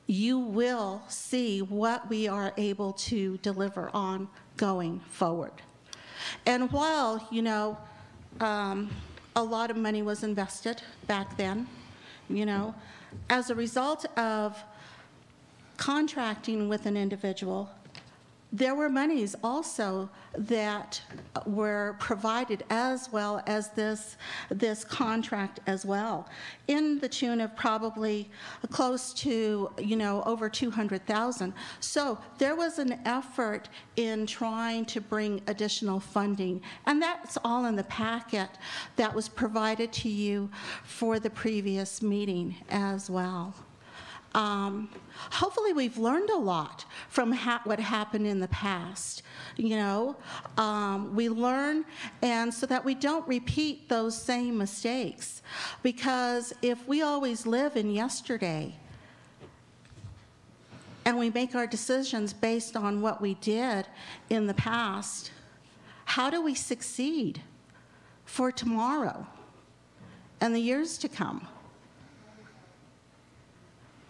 you will see what we are able to deliver on going forward. And while, you know, a lot of money was invested back then, you know, as a result of contracting with an individual, there were monies also that were provided as well as this contract as well, in the tune of probably close to, you know, over $200,000. So there was an effort in trying to bring additional funding, and that's all in the packet that was provided to you for the previous meeting as well. Hopefully we've learned a lot from what happened in the past. You know, we learn, and so that we don't repeat those same mistakes. Because if we always live in yesterday and we make our decisions based on what we did in the past, how do we succeed for tomorrow and the years to come?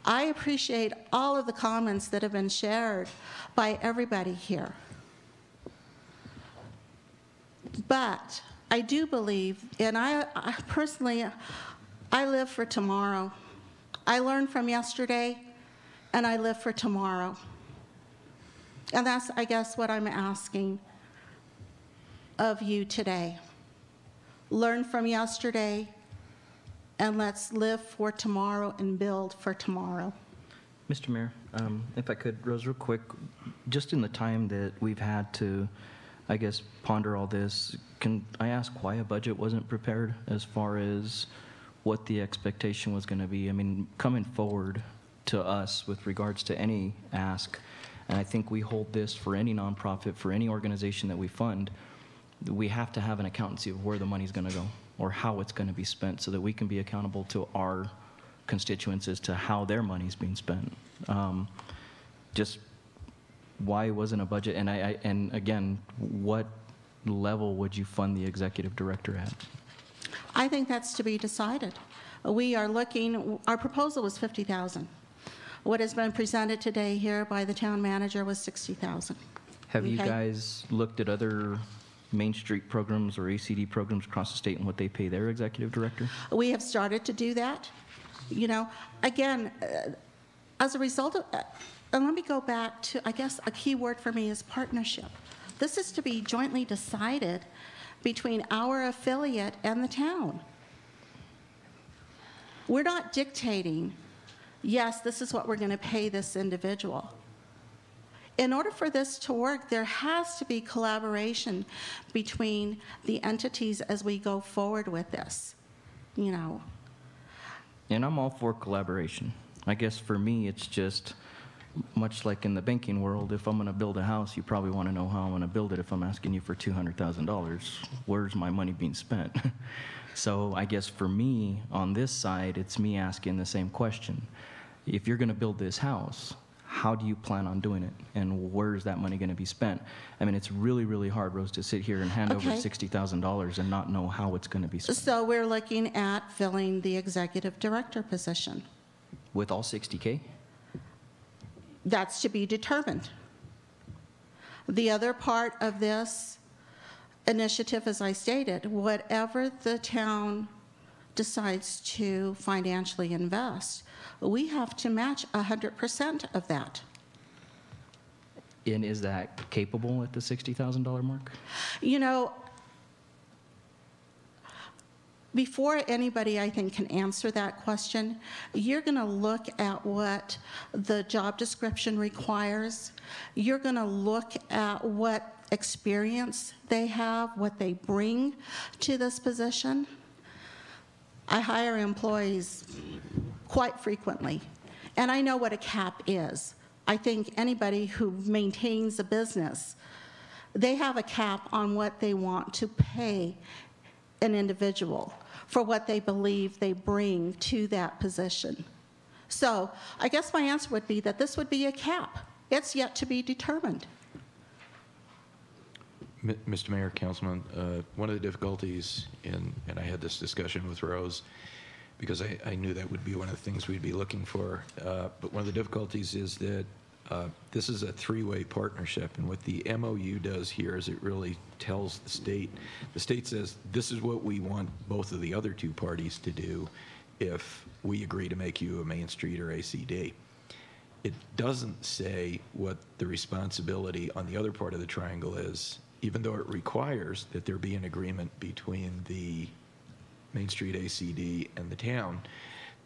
I appreciate all of the comments that have been shared by everybody here. But I do believe, and I personally, I live for tomorrow. I learned from yesterday, and I live for tomorrow. And that's, I guess, what I'm asking of you today. Learn from yesterday, and let's live for tomorrow and build for tomorrow. Mr. Mayor, if I could, Rose, real quick, just in the time that we've had to, I guess, ponder all this, can I ask why a budget wasn't prepared as far as what the expectation was going to be? I mean, coming forward to us with regards to any ask, and I think we hold this for any nonprofit, for any organization that we fund, we have to have an accountancy of where the money's going to go or how it's going to be spent so that we can be accountable to our constituents as to how their money's being spent. Just why wasn't a budget, and again, what level would you fund the executive director at? I think that's to be decided. We are looking, our proposal was $50,000. What has been presented today here by the town manager was $60,000. Have you Okay. guys looked at other MainStreet programs or ACD programs across the state and what they pay their executive director? We have started to do that. You know, again, as a result of, and let me go back to, I guess, a key word for me is partnership. This is to be jointly decided between our affiliate and the town. We're not dictating, yes, this is what we're going to pay this individual. In order for this to work, there has to be collaboration between the entities as we go forward with this, you know. And I'm all for collaboration. I guess for me, it's just much like in the banking world, if I'm going to build a house, you probably want to know how I'm going to build it. If I'm asking you for $200,000, where's my money being spent? So I guess for me, on this side, it's me asking the same question. If you're going to build this house, how do you plan on doing it? And where's that money going to be spent? I mean, it's really, really hard, Rose, to sit here and hand over Okay. $60,000 and not know how it's going to be spent. So we're looking at filling the executive director position. With all 60K? That's to be determined. The other part of this initiative, as I stated, whatever the town decides to financially invest, we have to match 100% of that. And is that capable at the $60,000 mark? You know, before anybody, I think, can answer that question, you're going to look at what the job description requires. You're going to look at what experience they have, what they bring to this position. I hire employees quite frequently, and I know what a cap is. I think anybody who maintains a business, they have a cap on what they want to pay an individual for what they believe they bring to that position. So I guess my answer would be that this would be a cap. It's yet to be determined. Mr. Mayor, Councilman, one of the difficulties, and I had this discussion with Rose, because I knew that would be one of the things we'd be looking for, but one of the difficulties is that this is a three-way partnership, and what the MOU does here is it really tells the state says, this is what we want both of the other two parties to do if we agree to make you a MainStreet or ACD. It doesn't say what the responsibility on the other part of the triangle is, even though it requires that there be an agreement between the MainStreet ACD and the town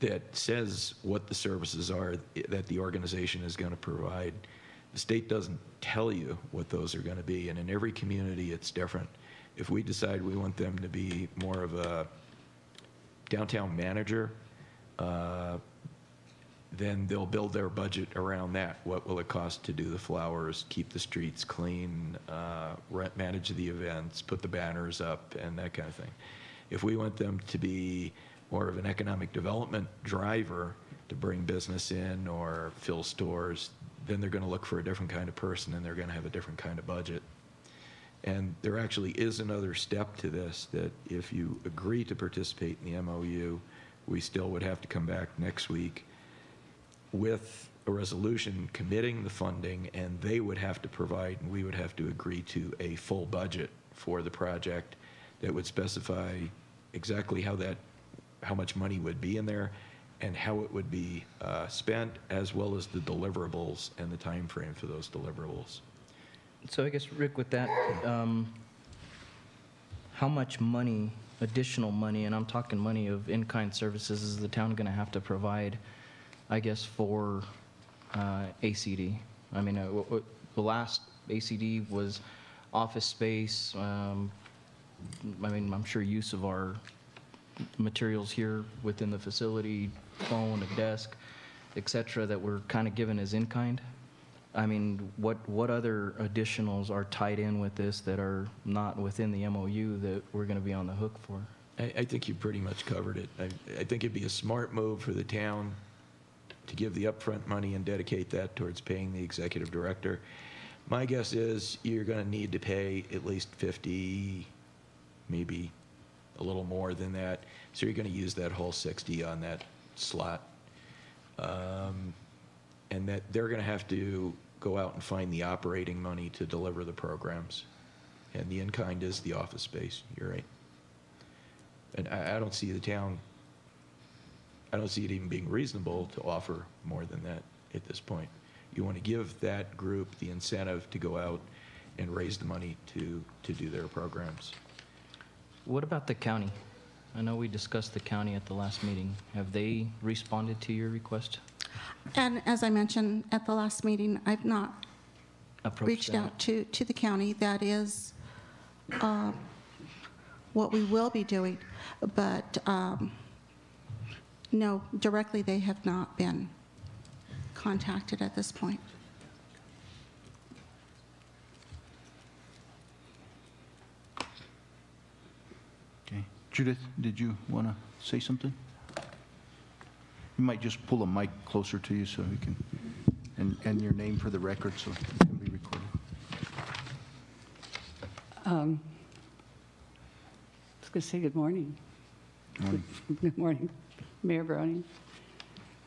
that says what the services are that the organization is going to provide. The state doesn't tell you what those are going to be, and in every community it's different. If we decide we want them to be more of a downtown manager, then they'll build their budget around that. What will it cost to do the flowers, keep the streets clean, manage the events, put the banners up, and that kind of thing. If we want them to be more of an economic development driver to bring business in or fill stores, then they're going to look for a different kind of person and they're going to have a different kind of budget. And there actually is another step to this, that if you agree to participate in the MOU, we still would have to come back next week with a resolution committing the funding, and they would have to provide, and we would have to agree to a full budget for the project that would specify exactly how much money would be in there and how it would be spent, as well as the deliverables and the time frame for those deliverables. So I guess, Rick, with that, how much money, additional money, and I'm talking money of in-kind services, is the town going to have to provide, I guess, for ACD? I mean, the last ACD was office space. I mean, I'm sure use of our materials here within the facility, phone, a desk, et cetera, that we're kind of given as in-kind. I mean, what other additionals are tied in with this that are not within the MOU that we're going to be on the hook for? I think you pretty much covered it. I think it'd be a smart move for the town to give the upfront money and dedicate that towards paying the executive director. My guess is you're going to need to pay at least 50, maybe a little more than that. So you're going to use that whole 60 on that slot. And that they're going to have to go out and find the operating money to deliver the programs. And the in-kind is the office space. You're right. And I don't see the town, I don't see it even being reasonable to offer more than that at this point. You want to give that group the incentive to go out and raise the money to do their programs. What about the county? I know we discussed the county at the last meeting. Have they responded to your request? And as I mentioned at the last meeting, I've not reached out to the county. That is what we will be doing. But no, directly they have not been contacted at this point. Okay. Judith, did you want to say something? You might just pull a mic closer to you so we can, and your name for the record so it can be recorded. I was going to say good morning. Morning. Good morning, Mayor BARRONE,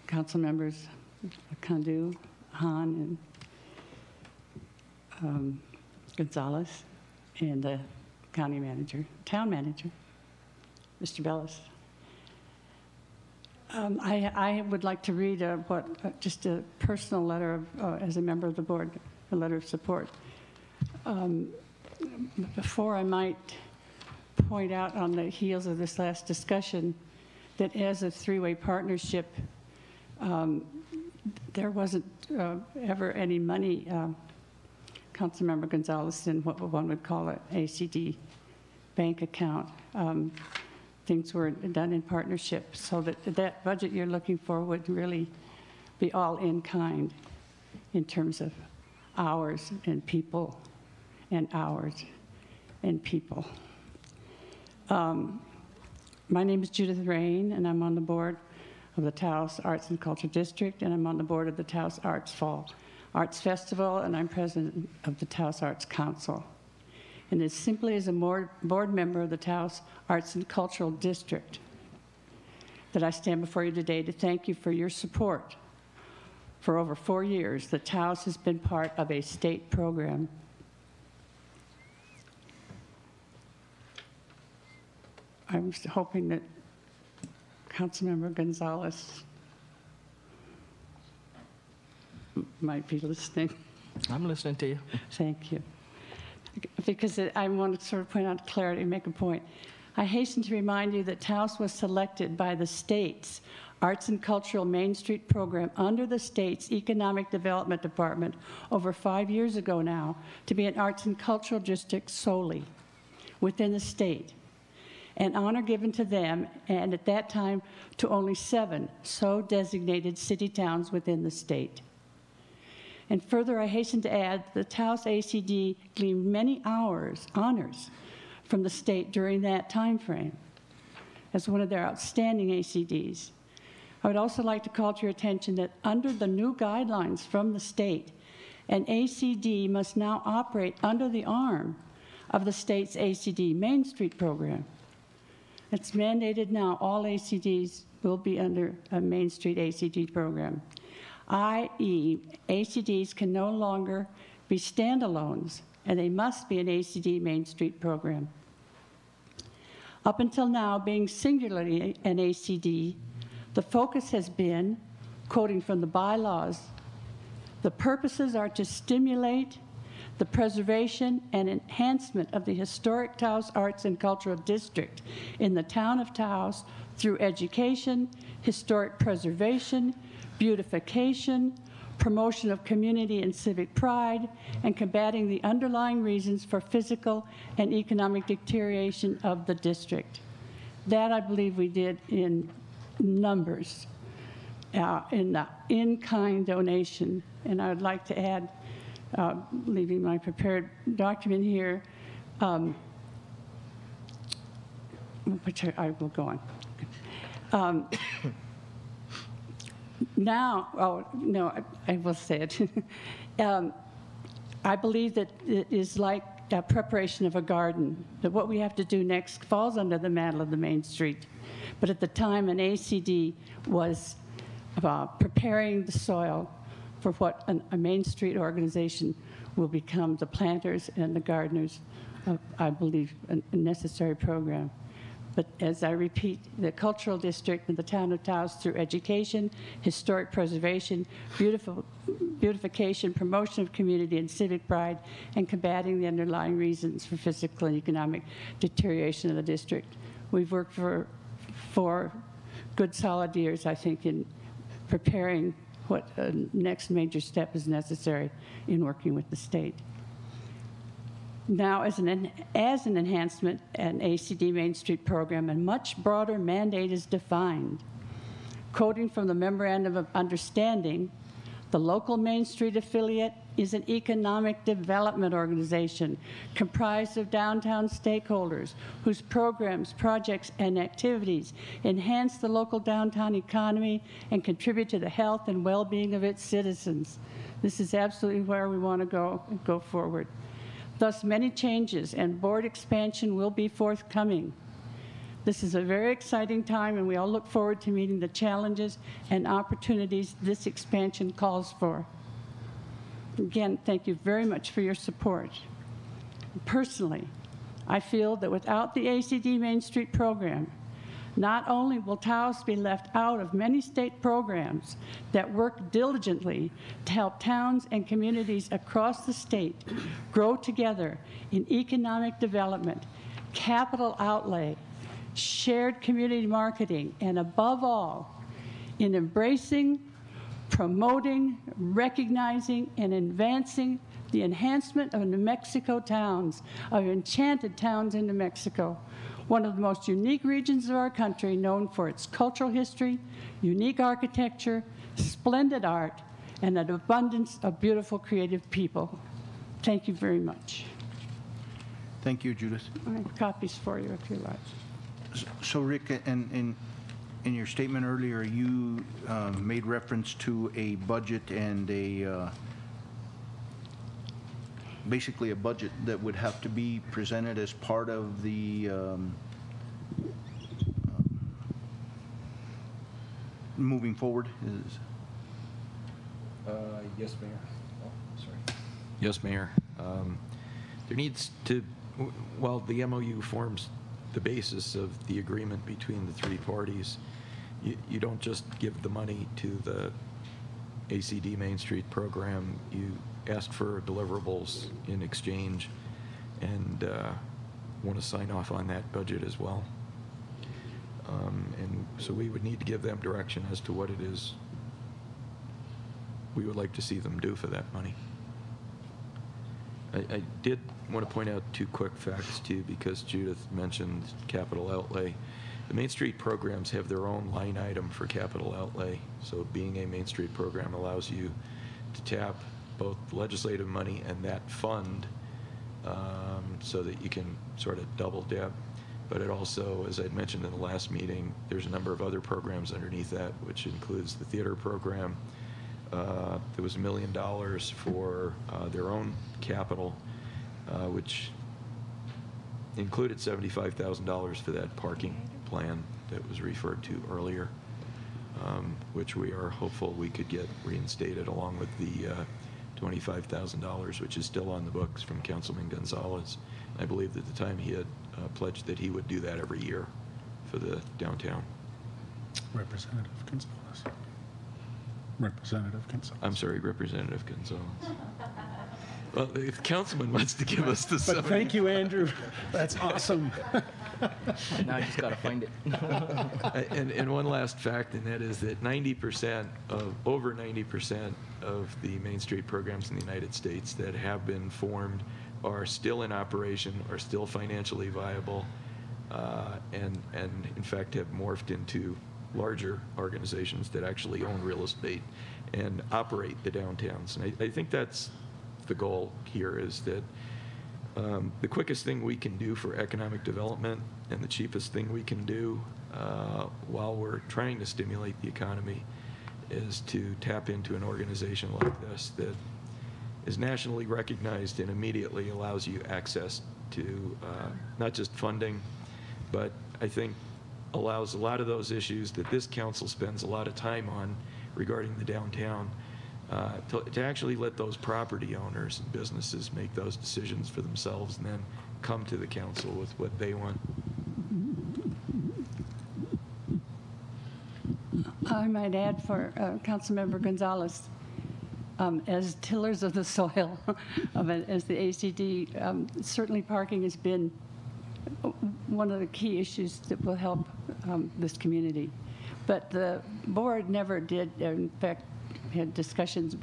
council members, Kandu, Han, and Gonzalez, and the county manager, town manager, Mr. Bellis. I would like to read just a personal letter of, as a member of the board, a letter of support. Before I might point out on the heels of this last discussion that as a three-way partnership, there wasn't ever any money, Councilmember Gonzalez, in what one would call an ACD bank account. Things were done in partnership, so that budget you're looking for would really be all in kind in terms of hours and people and hours and people. My name is Judith Rain, and I'm on the board of the Taos Arts and Culture District, and I'm on the board of the Taos Arts Fall Arts Festival, and I'm president of the Taos Arts Council. And it's simply as a board member of the Taos Arts and Cultural District that I stand before you today to thank you for your support. For over 4 years, the Taos has been part of a state program. I was hoping that Councilmember Gonzalez might be listening. I'm listening to you. Thank you. Because I want to sort of point out clarity and make a point. I hasten to remind you that Taos was selected by the state's Arts and Cultural Main Street program under the state's Economic Development Department over 5 years ago now to be an arts and cultural district solely within the state. An honor given to them, and at that time to only 7 so designated city towns within the state. And further, I hasten to add the Taos ACD gleaned many honors from the state during that time frame as one of their outstanding ACDs. I would also like to call to your attention that under the new guidelines from the state, an ACD must now operate under the arm of the state's ACD Main Street program. It's mandated now all ACDs will be under a Main Street ACD program, i.e. ACDs can no longer be standalones, and they must be an ACD Main Street program. Up until now, being singularly an ACD, the focus has been, quoting from the bylaws, the purposes are to stimulate the preservation and enhancement of the historic Taos Arts and Cultural District in the town of Taos through education, historic preservation, beautification, promotion of community and civic pride, and combating the underlying reasons for physical and economic deterioration of the district. That, I believe, we did in numbers in the in-kind donation. And I would like to add leaving my prepared document here, which I will go on. Now, oh, no, I will say it. I believe that it is like a preparation of a garden, that what we have to do next falls under the mantle of the Main Street. But at the time, an ACD was preparing the soil for what a Main Street organization will become, the planters and the gardeners of, I believe, a necessary program. But as I repeat, the cultural district in the town of Taos, through education, historic preservation, beautification, promotion of community and civic pride, and combating the underlying reasons for physical and economic deterioration of the district. We've worked for 4 good solid years, I think, in preparing what next major step is necessary in working with the state. Now, as an enhancement, an ACD Main Street program, a much broader mandate is defined. Quoting from the Memorandum of Understanding, the local Main Street affiliate is an economic development organization comprised of downtown stakeholders whose programs, projects, and activities enhance the local downtown economy and contribute to the health and well-being of its citizens. This is absolutely where we want to go forward. Thus, many changes and board expansion will be forthcoming. This is a very exciting time, and we all look forward to meeting the challenges and opportunities this expansion calls for. Again, thank you very much for your support. Personally, I feel that without the ACD Main Street program, not only will Taos be left out of many state programs that work diligently to help towns and communities across the state grow together in economic development, capital outlay, shared community marketing, and above all, in embracing, promoting, recognizing, and advancing the enhancement of New Mexico towns, of enchanted towns in New Mexico, one of the most unique regions of our country, known for its cultural history, unique architecture, splendid art, and an abundance of beautiful, creative people. Thank you very much. Thank you, Judith. I have copies for you if you like. So, Rick, in your statement earlier, you made reference to a budget and a basically a budget that would have to be presented as part of the moving forward. Yes, Mayor. Oh, sorry. Yes, Mayor. There needs to, while the MOU forms the basis of the agreement between the 3 parties, you don't just give the money to the ACD Main Street program. You ask for deliverables in exchange and want to sign off on that budget as well. And so we would need to give them direction as to what it is we would like to see them do for that money. I did want to point out 2 quick facts too, because Judith mentioned capital outlay. The Main Street programs have their own line item for capital outlay. So being a Main Street program allows you to tap both legislative money and that fund so that you can sort of double dip. But it also, as I mentioned in the last meeting, there's a number of other programs underneath that, which includes the theater program. There was $1 million for their own capital, which included $75,000 for that parking plan that was referred to earlier, which we are hopeful we could get reinstated, along with the $25,000, which is still on the books from Councilman Gonzalez. I believe at the time he had pledged that he would do that every year for the downtown. Representative Gonzalez. Representative Gonzalez. I'm sorry, Representative Gonzalez. Well, if the councilman wants to give us the But summary. thank you, Andrew. That's awesome. Now I just got to find it. And one last fact, and that is that 90% of, over 90% of the Main Street programs in the United States that have been formed are still in operation, are still financially viable, and in fact have morphed into larger organizations that actually own real estate and operate the downtowns. And I think that's the goal here is that the quickest thing we can do for economic development and the cheapest thing we can do while we're trying to stimulate the economy is to tap into an organization like this that is nationally recognized and immediately allows you access to not just funding, but I think allows a lot of those issues that this council spends a lot of time on regarding the downtown to actually let those property owners and businesses make those decisions for themselves and then come to the council with what they want. I might add for Councilmember Gonzalez, as tillers of the soil, as the ACD, certainly parking has been one of the key issues that will help this community. But the board never did, in fact, had discussions.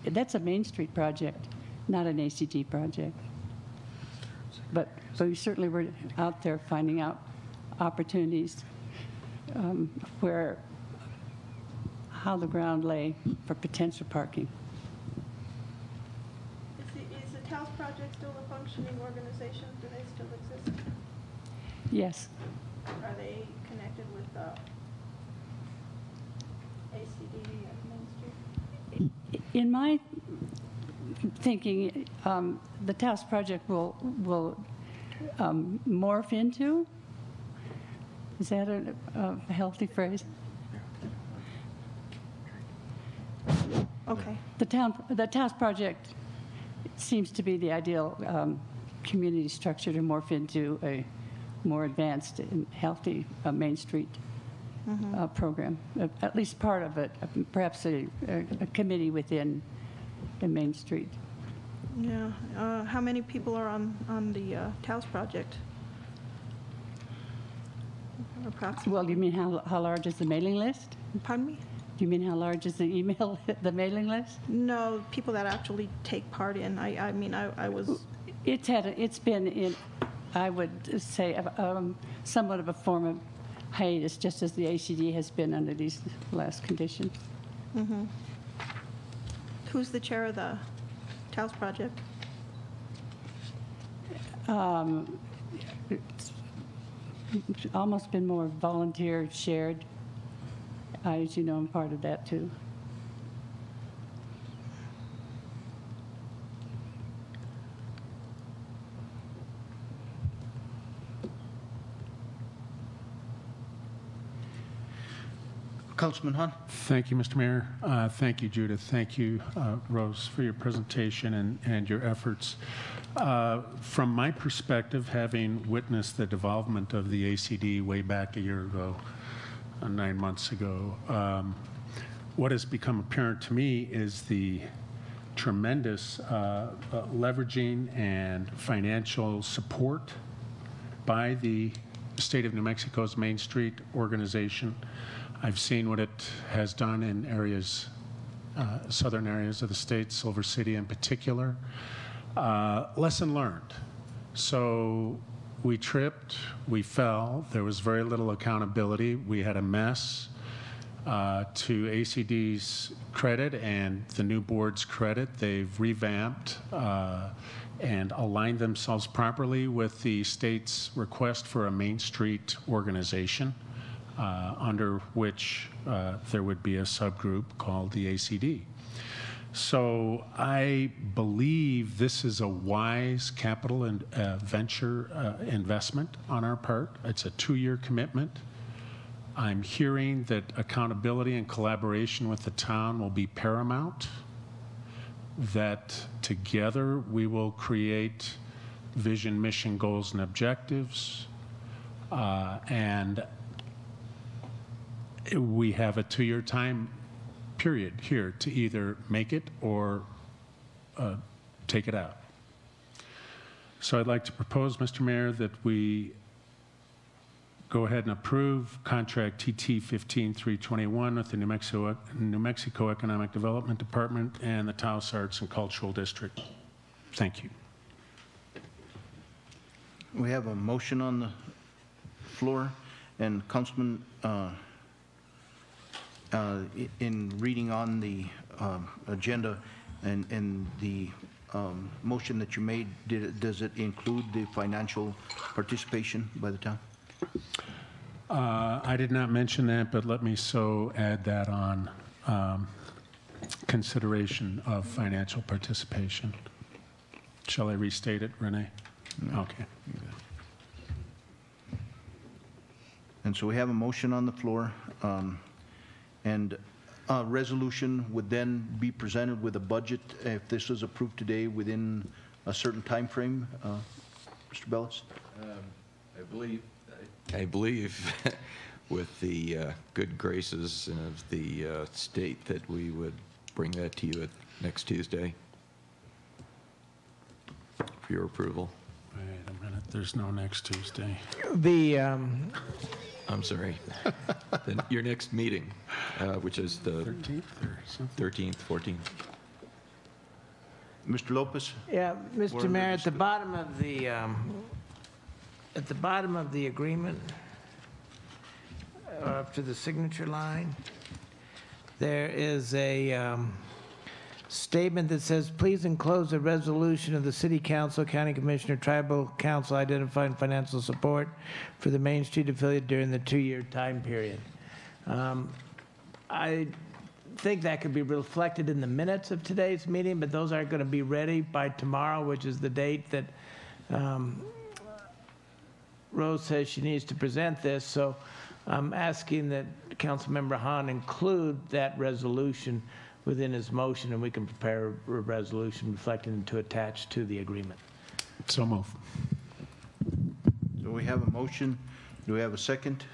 That's a Main Street project, not an ACD project. But we certainly were out there finding out opportunities how the ground lay for potential parking. Is the Taos project still a functioning organization? Do they still exist? Yes. Are they connected with ACD and Main Street? In my thinking, the Taos project will morph into, is that a healthy phrase? Okay. The Taos project seems to be the ideal community structure to morph into a more advanced and healthy Main Street program, at least part of it, perhaps a committee within the Main Street. Yeah. How many people are on the Taos project? Approximately. Well, you mean how large is the mailing list? Pardon me? You mean how large is the email, the mailing list? No, people that actually take part in. I mean, I was. It's been in, I would say, somewhat of a form of hiatus, just as the ACD has been under these last conditions. Mm-hmm. Who's the chair of the Taos project? It's almost been more volunteer shared. As you know, I'm part of that too. Councilman Hahn. Thank you, Mr. Mayor. Thank you, Judith. Thank you, Rose, for your presentation and your efforts. From my perspective, having witnessed the development of the ACD way back a year ago, 9 months ago, what has become apparent to me is the tremendous leveraging and financial support by the state of New Mexico's Main Street organization. I've seen what it has done in areas, southern areas of the state, Silver City in particular. Lesson learned. So we tripped, we fell, there was very little accountability, we had a mess. To ACD's credit and the new board's credit, they've revamped and aligned themselves properly with the state's request for a Main Street organization, under which there would be a subgroup called the ACD. So I believe this is a wise capital and venture investment on our part. It's a 2-year commitment. I'm hearing that accountability and collaboration with the town will be paramount, that together we will create vision, mission, goals, and objectives, and we have a 2-year time period here to either make it or take it out. So I'd like to propose, Mr. Mayor, that we go ahead and approve contract TT 15321 with the New Mexico Economic Development Department and the Taos Arts and Cultural District. Thank you. We have a motion on the floor, and Councilman, in reading on the agenda and the motion that you made, does it include the financial participation by the town? I did not mention that, but let me so add that on consideration of financial participation. Shall I restate it, Renee? Okay. And so we have a motion on the floor, and a resolution would then be presented with a budget if this is approved today within a certain time frame. Mr. Bellis? I believe with the good graces of the state that we would bring that to you at next Tuesday for your approval. Wait a minute, there's no next Tuesday. I'm sorry. Your next meeting, which is the 13th or something? 13th, 14th. Mr. Lopez? Yeah, Mr. Mayor, at the bottom of the agreement, up to the signature line, there is a statement that says, please enclose a resolution of the City Council, County Commissioner, Tribal Council identifying financial support for the Main Street affiliate during the 2-year time period. I think that could be reflected in the minutes of today's meeting, but those aren't going to be ready by tomorrow, which is the date that Rose says she needs to present this. So I'm asking that Councilmember Hahn include that resolution within his motion, and we can prepare a resolution reflecting to attach to the agreement. So move. So we have a motion. Do we have a second?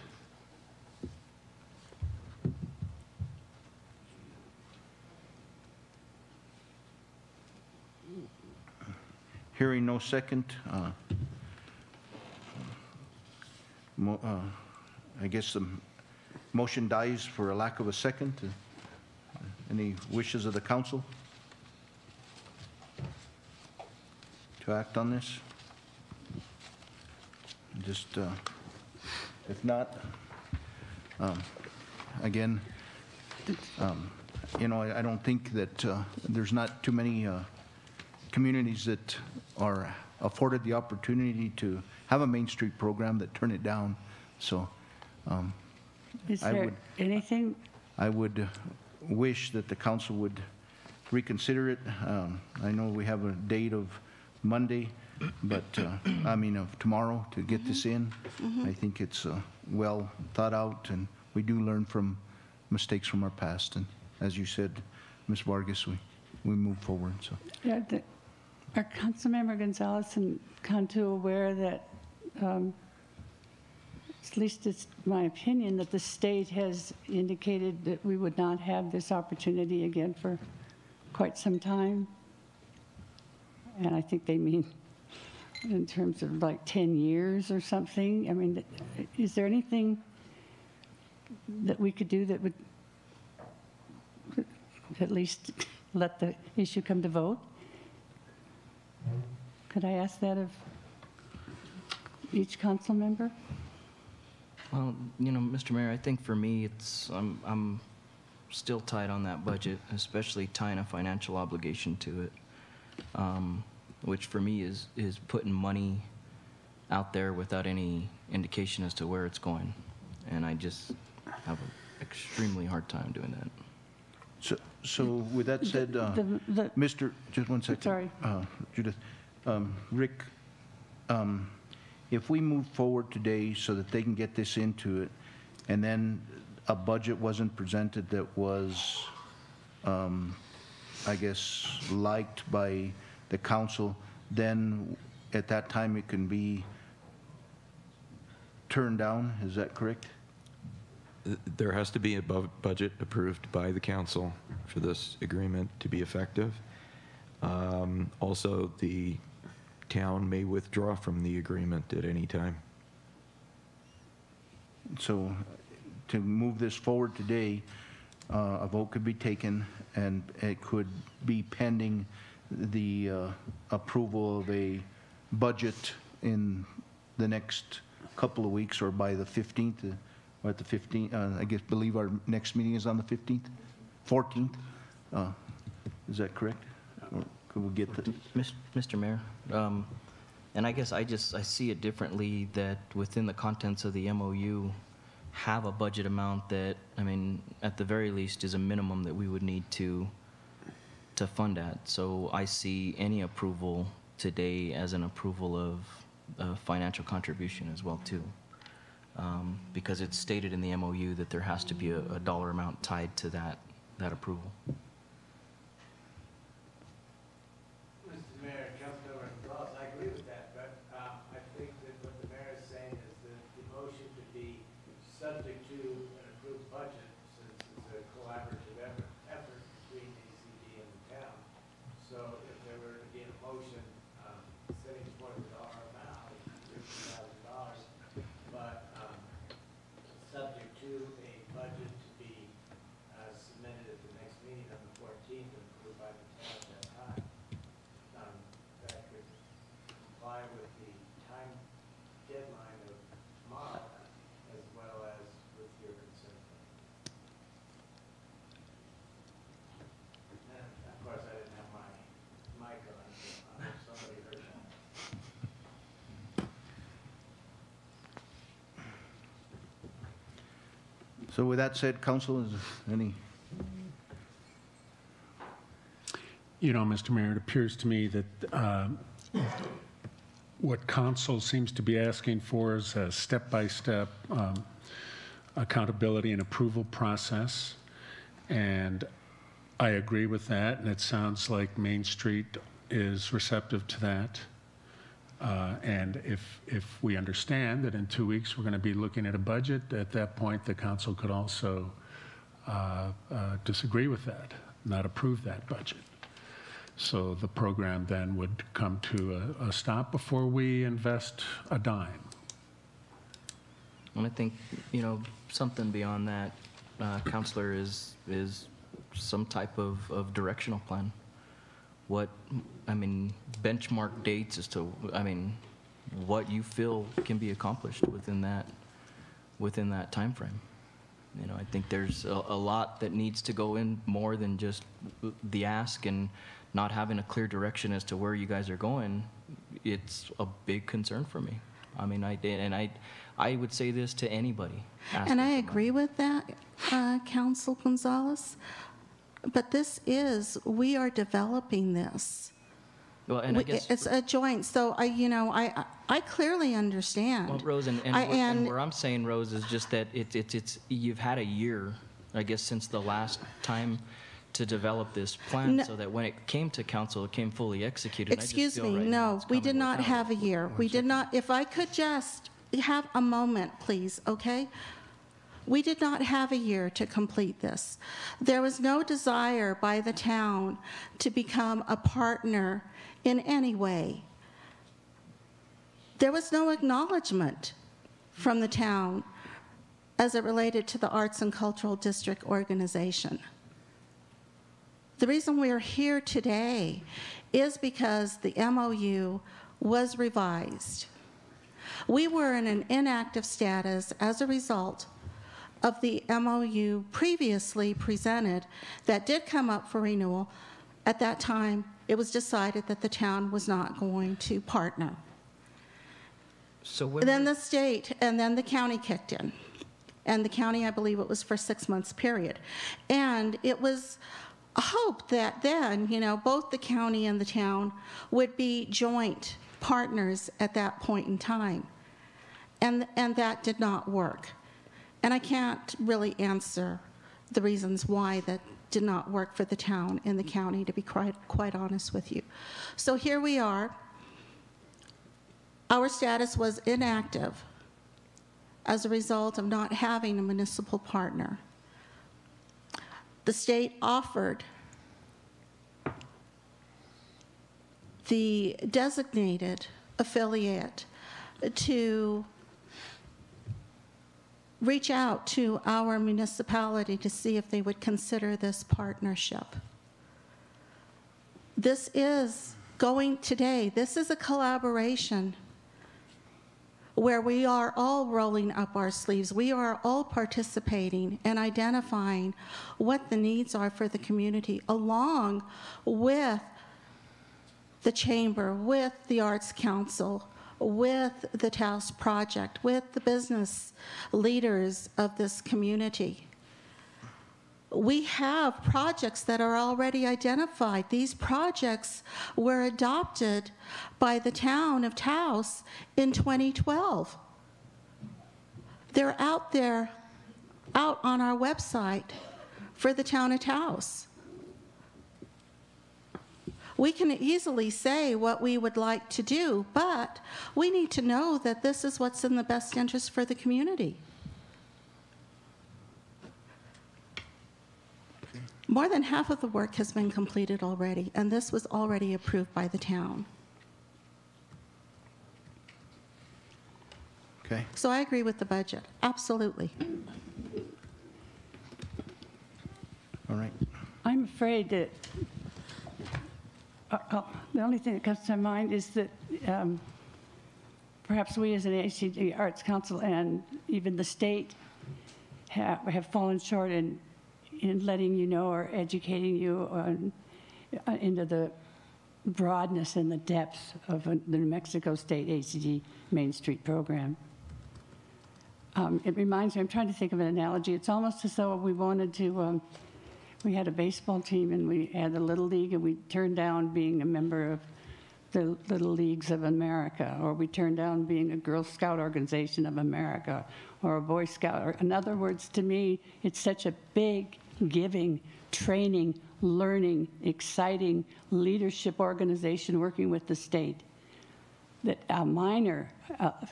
Hearing no second, I guess the motion dies for a lack of a second. Any wishes of the council to act on this? Just, if not, again, you know, I don't think that there's not too many communities that are afforded the opportunity to have a Main Street program that turn it down. So Is there anything? I would wish that the council would reconsider it. I know we have a date of Monday, but I mean of tomorrow to get this in. I think it's well thought out, and we do learn from mistakes from our past. And as you said, Ms. Vargas, we move forward. So Yeah, are Councilmember Gonzalez and Cantu aware that, at least it's my opinion, that the state has indicated that we would not have this opportunity again for quite some time? And I think they mean in terms of like 10 years or something. I mean, is there anything that we could do that would at least let the issue come to vote? Could I ask that of each council member? Well, you know, Mr. Mayor, I think for me, I'm still tight on that budget, especially tying a financial obligation to it, which for me is putting money out there without any indication as to where it's going. And I just have an extremely hard time doing that. So with that said, Mr. Just one second. Sorry. Judith, Rick, if we move forward today so that they can get this into it, and then a budget wasn't presented that was, I guess, liked by the council, then at that time it can be turned down, is that correct? There has to be a budget approved by the council for this agreement to be effective. Also, the town may withdraw from the agreement at any time. So to move this forward today, a vote could be taken, and it could be pending the approval of a budget in the next couple of weeks, or by the 15th, or at the 15th, I guess, believe our next meeting is on the 15th, 14th. Is that correct? Or Could we get the, Mr. Mayor, and I guess I see it differently, that within the contents of the MOU have a budget amount that, I mean, at the very least is a minimum that we would need to fund at. So I see any approval today as an approval of financial contribution as well too. Because it's stated in the MOU that there has to be a dollar amount tied to that approval. Mr. Mayor, Councilmember Taos, I agree with that, but I think that what the mayor is saying is that the motion to be subject to an approved budget, since it's a collaborative effort between ACD and the town. So if there were to be a motion setting forth a dollar amount, $50,000, but subject to a budget to be submitted at the next meeting on the 14th and approved by the town at that time, that could comply with the time deadline of tomorrow, as well as with your consent. And of course, I didn't have my mic on, so I hope somebody heard that. so with that said, council, is there any? You know, Mr. Mayor, it appears to me that what council seems to be asking for is a step-by-step accountability and approval process. And I agree with that, and it sounds like MainStreet is receptive to that. And if we understand that in 2 weeks we're going to be looking at a budget, at that point the council could also disagree with that, not approve that budget. So the program then would come to a stop before we invest a dime. And I think, you know, something beyond that, Counselor, is some type of directional plan. What, I mean, benchmark dates as to, I mean, what you feel can be accomplished within that time frame. You know, I think there's a lot that needs to go in more than just the ask, and not having a clear direction as to where you guys are going. It's a big concern for me. I mean, I would say this to anybody. And I agree with that, Council Gonzalez. But this is, we are developing this. Well, and I guess it's a joint. So I clearly understand. Well, Rose, and where I'm saying, Rose, is just that it's you've had a year, I guess, since the last time to develop this plan, so that when it came to council, it came fully executed. Excuse me, no, we did not have a year. We did not. If I could just have a moment, please, okay? We did not have a year to complete this. There was no desire by the town to become a partner in any way. There was no acknowledgement from the town as it related to the Arts and Cultural District organization. The reason we're here today is because the MOU was revised. We were in an inactive status as a result of the MOU previously presented that did come up for renewal. At that time, it was decided that the town was not going to partner. So then the state and then the county kicked in. And the county, I believe it was for 6 months period. And it was a hope that then, both the county and the town would be joint partners at that point in time. And that did not work. And I can't really answer the reasons why that did not work for the town and the county, to be quite honest with you. So here we are. Our status was inactive as a result of not having a municipal partner. The state offered the designated affiliate to reach out to our municipality to see if they would consider this partnership. This is going today, this is a collaboration where we are all rolling up our sleeves. We are all participating and identifying what the needs are for the community, along with the Chamber, with the Arts Council, with the Taos Project, with the business leaders of this community. We have projects that are already identified. These projects were adopted by the Town of Taos in 2012. They're out there, out on our website for the Town of Taos. We can easily say what we would like to do, but we need to know that this is what's in the best interest for the community. More than half of the work has been completed already, and this was already approved by the town. Okay. So I agree with the budget, absolutely. All right. I'm afraid that the only thing that comes to my mind is that perhaps we as an ACD Arts Council and even the state have fallen short in letting you know or educating you on, into the broadness and the depth of the New Mexico State ACD MainStreet program. It reminds me, I'm trying to think of an analogy. It's almost as though we wanted to, we had a baseball team and we had a Little League and we turned down being a member of the Little Leagues of America, or we turned down being a Girl Scout organization of America, or a Boy Scout. Or, in other words, to me, it's such a big, giving, training, learning, exciting leadership organization working with the state that a minor,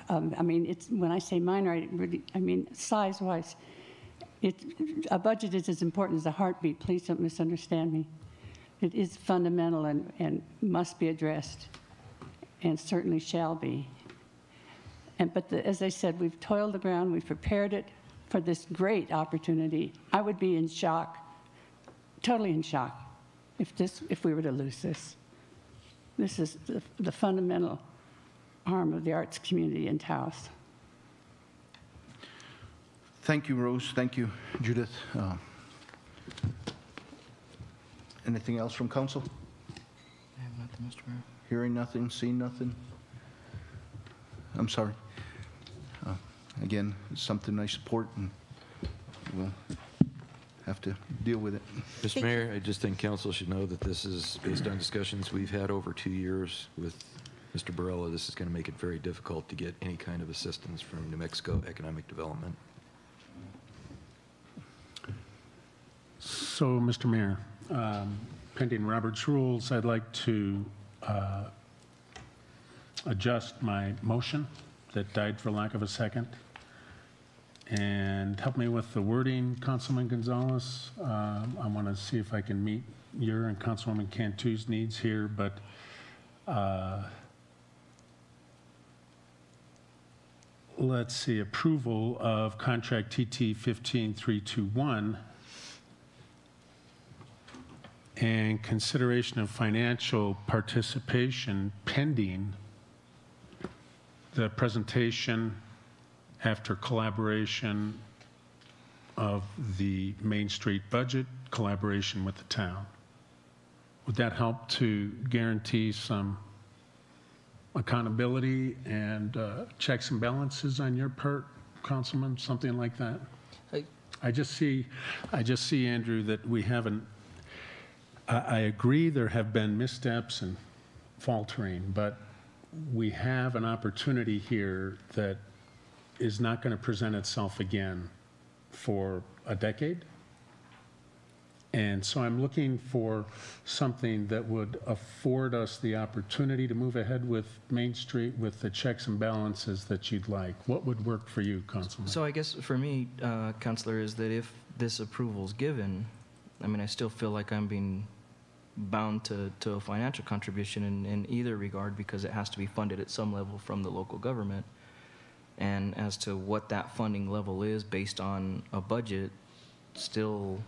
I mean, it's, when I say minor, I mean size-wise, a budget is as important as a heartbeat. Please don't misunderstand me. It is fundamental and must be addressed, and certainly shall be. But as I said, we've toiled the ground, we've prepared it for this great opportunity. I would be in shock, totally in shock, if we were to lose this. This is the fundamental arm of the arts community in Taos. Thank you, Rose. Thank you, Judith. Anything else from council? I have nothing, Mr. Mayor. Hearing nothing, seeing nothing? I'm sorry. Again, it's something I support, and we'll have to deal with it. Mr. Mayor, I just think council should know that this is based on discussions we've had over 2 years with Mr. Barella. This is going to make it very difficult to get any kind of assistance from New Mexico Economic Development. So, Mr. Mayor, pending Robert's rules, I'd like to adjust my motion that died for lack of a second, and help me with the wording, Councilman Gonzalez. I want to see if I can meet your and Councilwoman Cantu's needs here, but let's see, approval of contract TT 15321 and consideration of financial participation pending the presentation after collaboration of the MainStreet budget, collaboration with the town. Would that help to guarantee some accountability and checks and balances on your part, Councilman, something like that? I just see, Andrew, that we haven't, I agree there have been missteps and faltering, but we have an opportunity here that is not going to present itself again for a decade. And so I'm looking for something that would afford us the opportunity to move ahead with MainStreet with the checks and balances that you'd like. What would work for you, Councilman? So I guess for me, Councilor, is that if this approval is given, I mean, I still feel like I'm being bound to a financial contribution in either regard, because it has to be funded at some level from the local government. And as to what that funding level is based on a budget still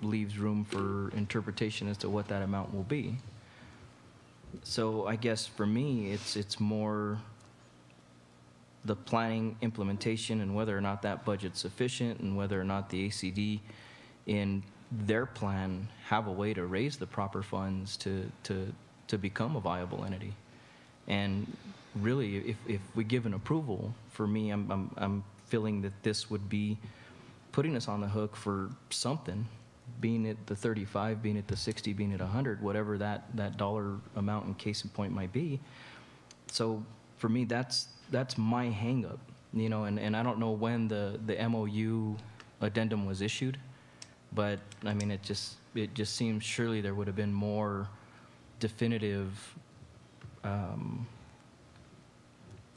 leaves room for interpretation as to what that amount will be. So I guess for me, it's more the planning, implementation, and whether or not that budget's sufficient, and whether or not the ACD in their plan have a way to raise the proper funds to to become a viable entity. And really, if we give an approval, for me, I'm feeling that this would be putting us on the hook for something, being it the 35, being it the 60, being it 100, whatever that dollar amount and case in point might be. So for me, that's my hang up, you know, and I don't know when the MOU addendum was issued, but I mean, it just seems surely there would have been more definitive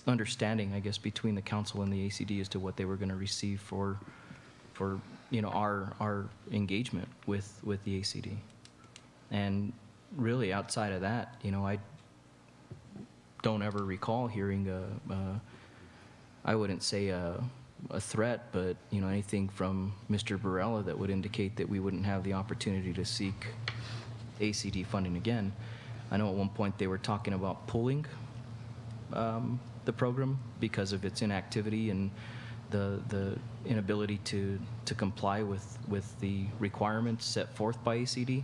understanding, I guess, between the council and the ACD as to what they were going to receive for you know, our engagement with the ACD. And really, outside of that, you know, I don't ever recall hearing I wouldn't say a threat, but you know, anything from Mr. Barella that would indicate that we wouldn't have the opportunity to seek ACD funding again. I know at one point they were talking about pulling the program because of its inactivity and the inability to comply with the requirements set forth by ACD.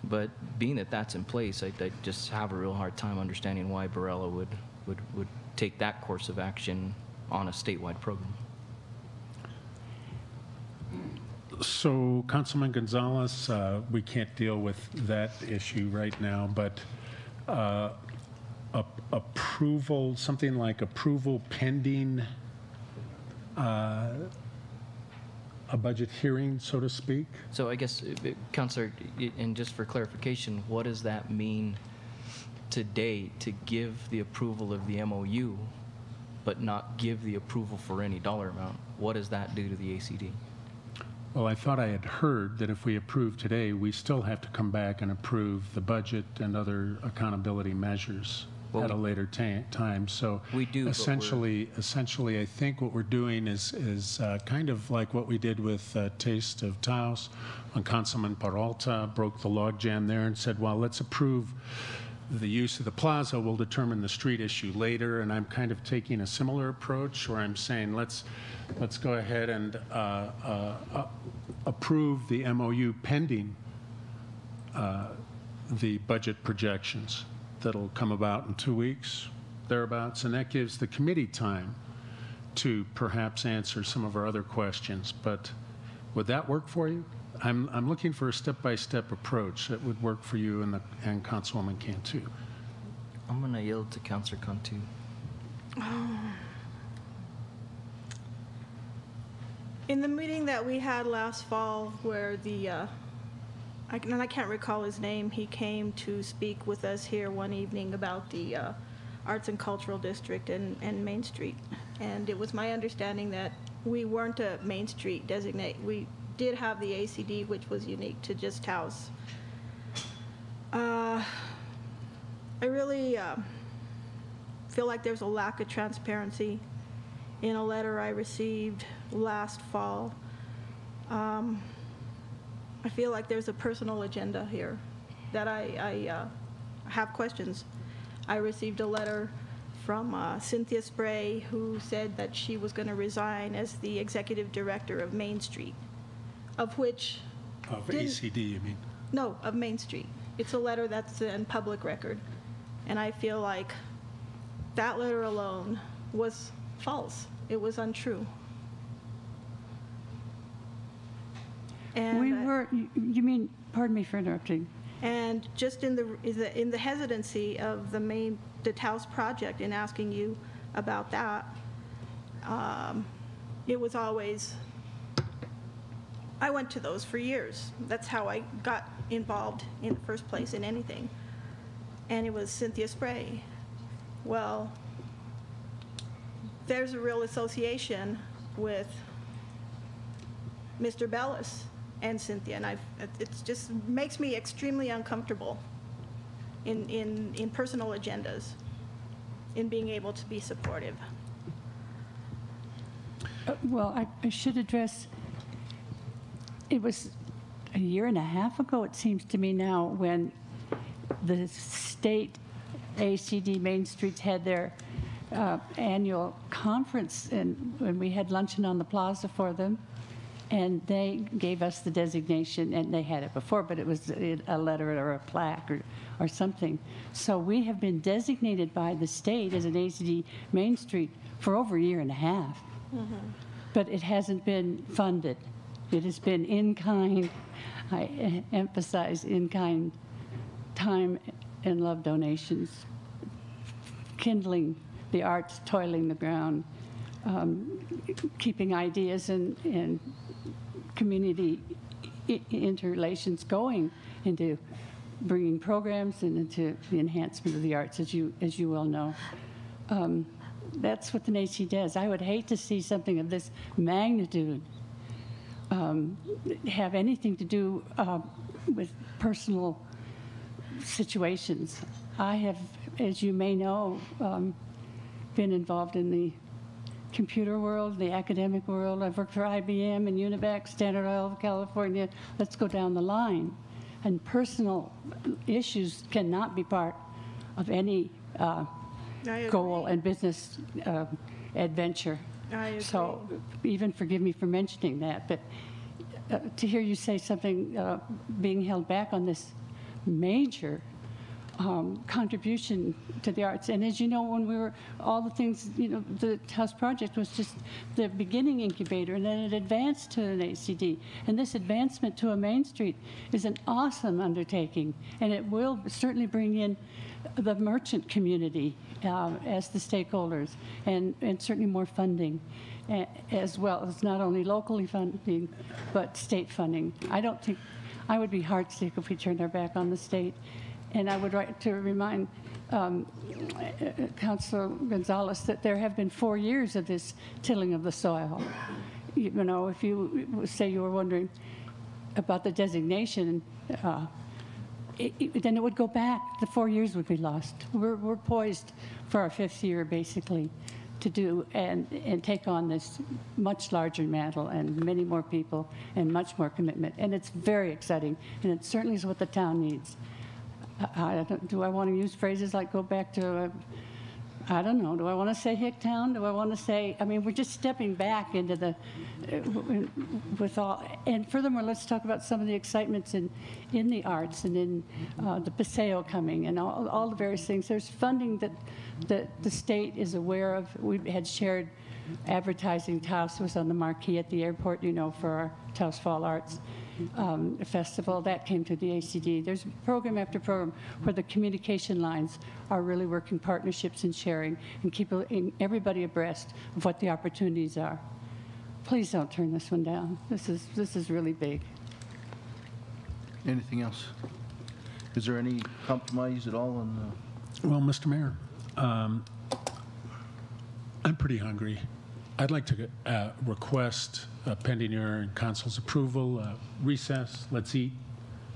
But being that that's in place, I just have a real hard time understanding why Barella would take that course of action on a statewide program. So, Councilman Gonzalez, we can't deal with that issue right now, but approval, something like approval pending a budget hearing, so to speak? So I guess, Councilor, and just for clarification, what does that mean today to give the approval of the MOU, but not give the approval for any dollar amount? What does that do to the ACD? Well, I thought I had heard that if we approve today, we still have to come back and approve the budget and other accountability measures at a later time. So we do. Essentially, I think what we're doing is kind of like what we did with Taste of Taos when Councilman Peralta broke the logjam there and said, well, let's approve the use of the plaza. We'll determine the street issue later. And I'm kind of taking a similar approach where I'm saying let's go ahead and approve the MOU pending the budget projections that'll come about in 2 weeks, thereabouts, and that gives the committee time to perhaps answer some of our other questions. But would that work for you? I'm looking for a step-by-step approach that would work for you and Councilwoman Cantu. I'm going to yield to Councilor Cantu. In the meeting that we had last fall where I can't recall his name, he came to speak with us here one evening about the Arts and Cultural District and Main Street. And it was my understanding that we weren't a Main Street designate. We did have the ACD, which was unique to just Taos. I really feel like there's a lack of transparency in a letter I received last fall. I feel like there's a personal agenda here that I have questions. I received a letter from Cynthia Spray, who said that she was going to resign as the executive director of Main Street, of which... Of ACD, you mean? No, of Main Street. It's a letter that's in public record. And I feel like that letter alone was false. It was untrue. And you mean, pardon me for interrupting. And just in the hesitancy of the Taos project in asking you about that, it was always, I went to those for years. That's how I got involved in the first place in anything. And it was Cynthia Spray. Well, there's a real association with Mr. Bellis and Cynthia, and it just makes me extremely uncomfortable in personal agendas, in being able to be supportive. Well, I should address, it was a year and a half ago, it seems to me now, when the state ACD Main Streets had their annual conference, and when we had luncheon on the plaza for them. And they gave us the designation, and they had it before, but it was a letter or a plaque or something. So we have been designated by the state as an ACD Main Street for over a year and a half. But it hasn't been funded. It has been in-kind, I emphasize in-kind, time and love donations, kindling the arts, toiling the ground, keeping ideas and community interrelations going into bringing programs and into the enhancement of the arts, as you well know. That's what the NACI does. I would hate to see something of this magnitude have anything to do with personal situations. I have, as you may know, been involved in the computer world, the academic world. I've worked for IBM and Univac, Standard Oil of California. Let's go down the line. And personal issues cannot be part of any goal and business adventure. I agree. So even forgive me for mentioning that, but to hear you say something being held back on this major contribution to the arts. And as you know, when we were, all the things, you know, the Taos Project was just the beginning incubator, and then it advanced to an ACD. And this advancement to a Main Street is an awesome undertaking, and it will certainly bring in the merchant community as the stakeholders, and certainly more funding, as well as not only locally funding, but state funding. I don't think, I would be heartsick if we turned our back on the state. And I would like to remind Councilor Gonzalez that there have been 4 years of this tilling of the soil. You know, if you say you were wondering about the designation, then it would go back. The 4 years would be lost. We're poised for our 5th year, basically, to do and take on this much larger mantle and many more people and much more commitment. And it's very exciting, and it certainly is what the town needs. Do I want to use phrases like go back to, I don't know, do I want to say Hicktown? Do I want to say, I mean, we're just stepping back into the, with all, and furthermore, let's talk about some of the excitements in the arts and in the Paseo coming and all the various things. There's funding that the state is aware of. We had shared advertising. Taos was on the marquee at the airport, you know, for our Taos Fall Arts Festival. That came to the ACD. There's program after program where the communication lines are really working partnerships and sharing and keeping everybody abreast of what the opportunities are. Please don't turn this one down. This is really big. Anything else? Is there any compromise at all on Well, Mr. Mayor, I'm pretty hungry. I'd like to request, pending your and council's approval, recess, let's eat,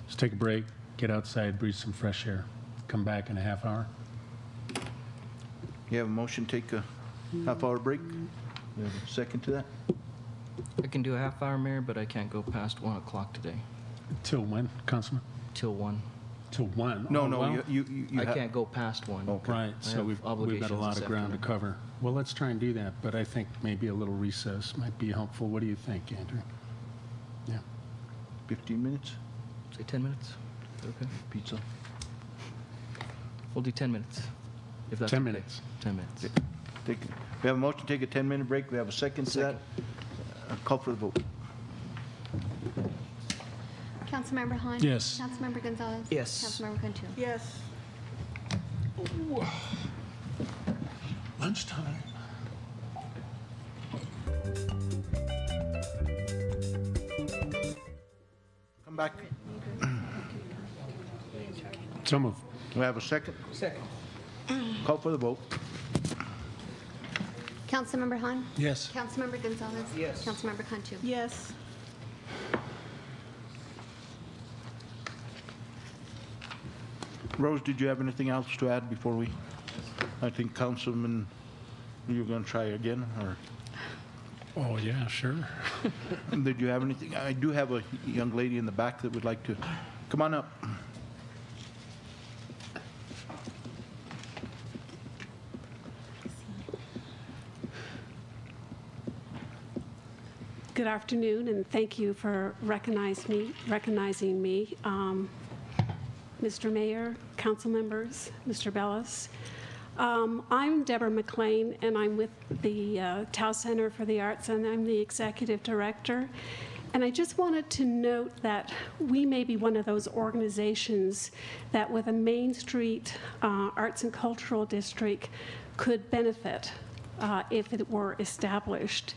let's take a break, get outside, breathe some fresh air, come back in a half hour. You have a motion, take a half-hour break? You have a second to that? I can do a half hour, Mayor, but I can't go past 1 o'clock today. Till when, Councilman? Till 1. Till 1? No, Oh, no, well, you I can't go past 1. Okay. Right, so have we've got a obligations lot this of ground to afternoon. cover. Well, let's try and do that, but I think maybe a little recess might be helpful. What do you think, Andrew? Yeah. 15 minutes? Say 10 minutes. Okay. Pizza? We'll do 10 minutes. If that's 10 okay. minutes. 10 minutes. We have a motion, take a 10-minute break. We have a second to that. Call for the vote. Councilmember Han? Yes. Councilmember Gonzalez? Yes. Councilmember Cantu? Yes. Lunchtime. Come back. So move. We have a second? Second. Call for the vote. Councilmember Han? Yes. Councilmember Gonzalez? Yes. Councilmember Cantu? Yes. Rose, did you have anything else to add before we, I think Councilman, you're going to try again, or Oh, yeah, sure. did you have anything? I do have a young lady in the back that would like to, come on up. Good afternoon, and thank you for recognizing me. Mr. Mayor, council members, Mr. Bellis. I'm Deborah McLean, and I'm with the Taos Center for the Arts, and I'm the executive director. And I just wanted to note that we may be one of those organizations that with a Main Street Arts and Cultural District could benefit if it were established.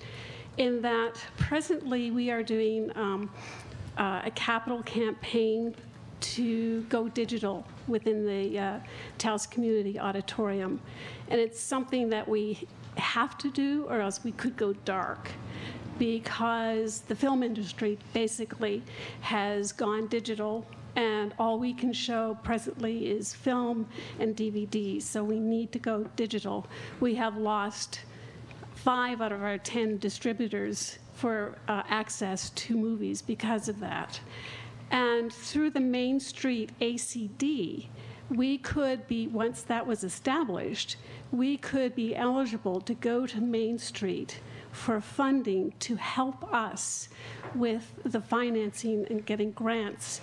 In that presently we are doing a capital campaign to go digital within the Taos Community Auditorium. And it's something that we have to do, or else we could go dark, because the film industry basically has gone digital, and all we can show presently is film and DVDs, so we need to go digital. We have lost 5 out of our 10 distributors for access to movies because of that. And through the Main Street ACD, we could be, once that was established, we could be eligible to go to Main Street for funding to help us with the financing and getting grants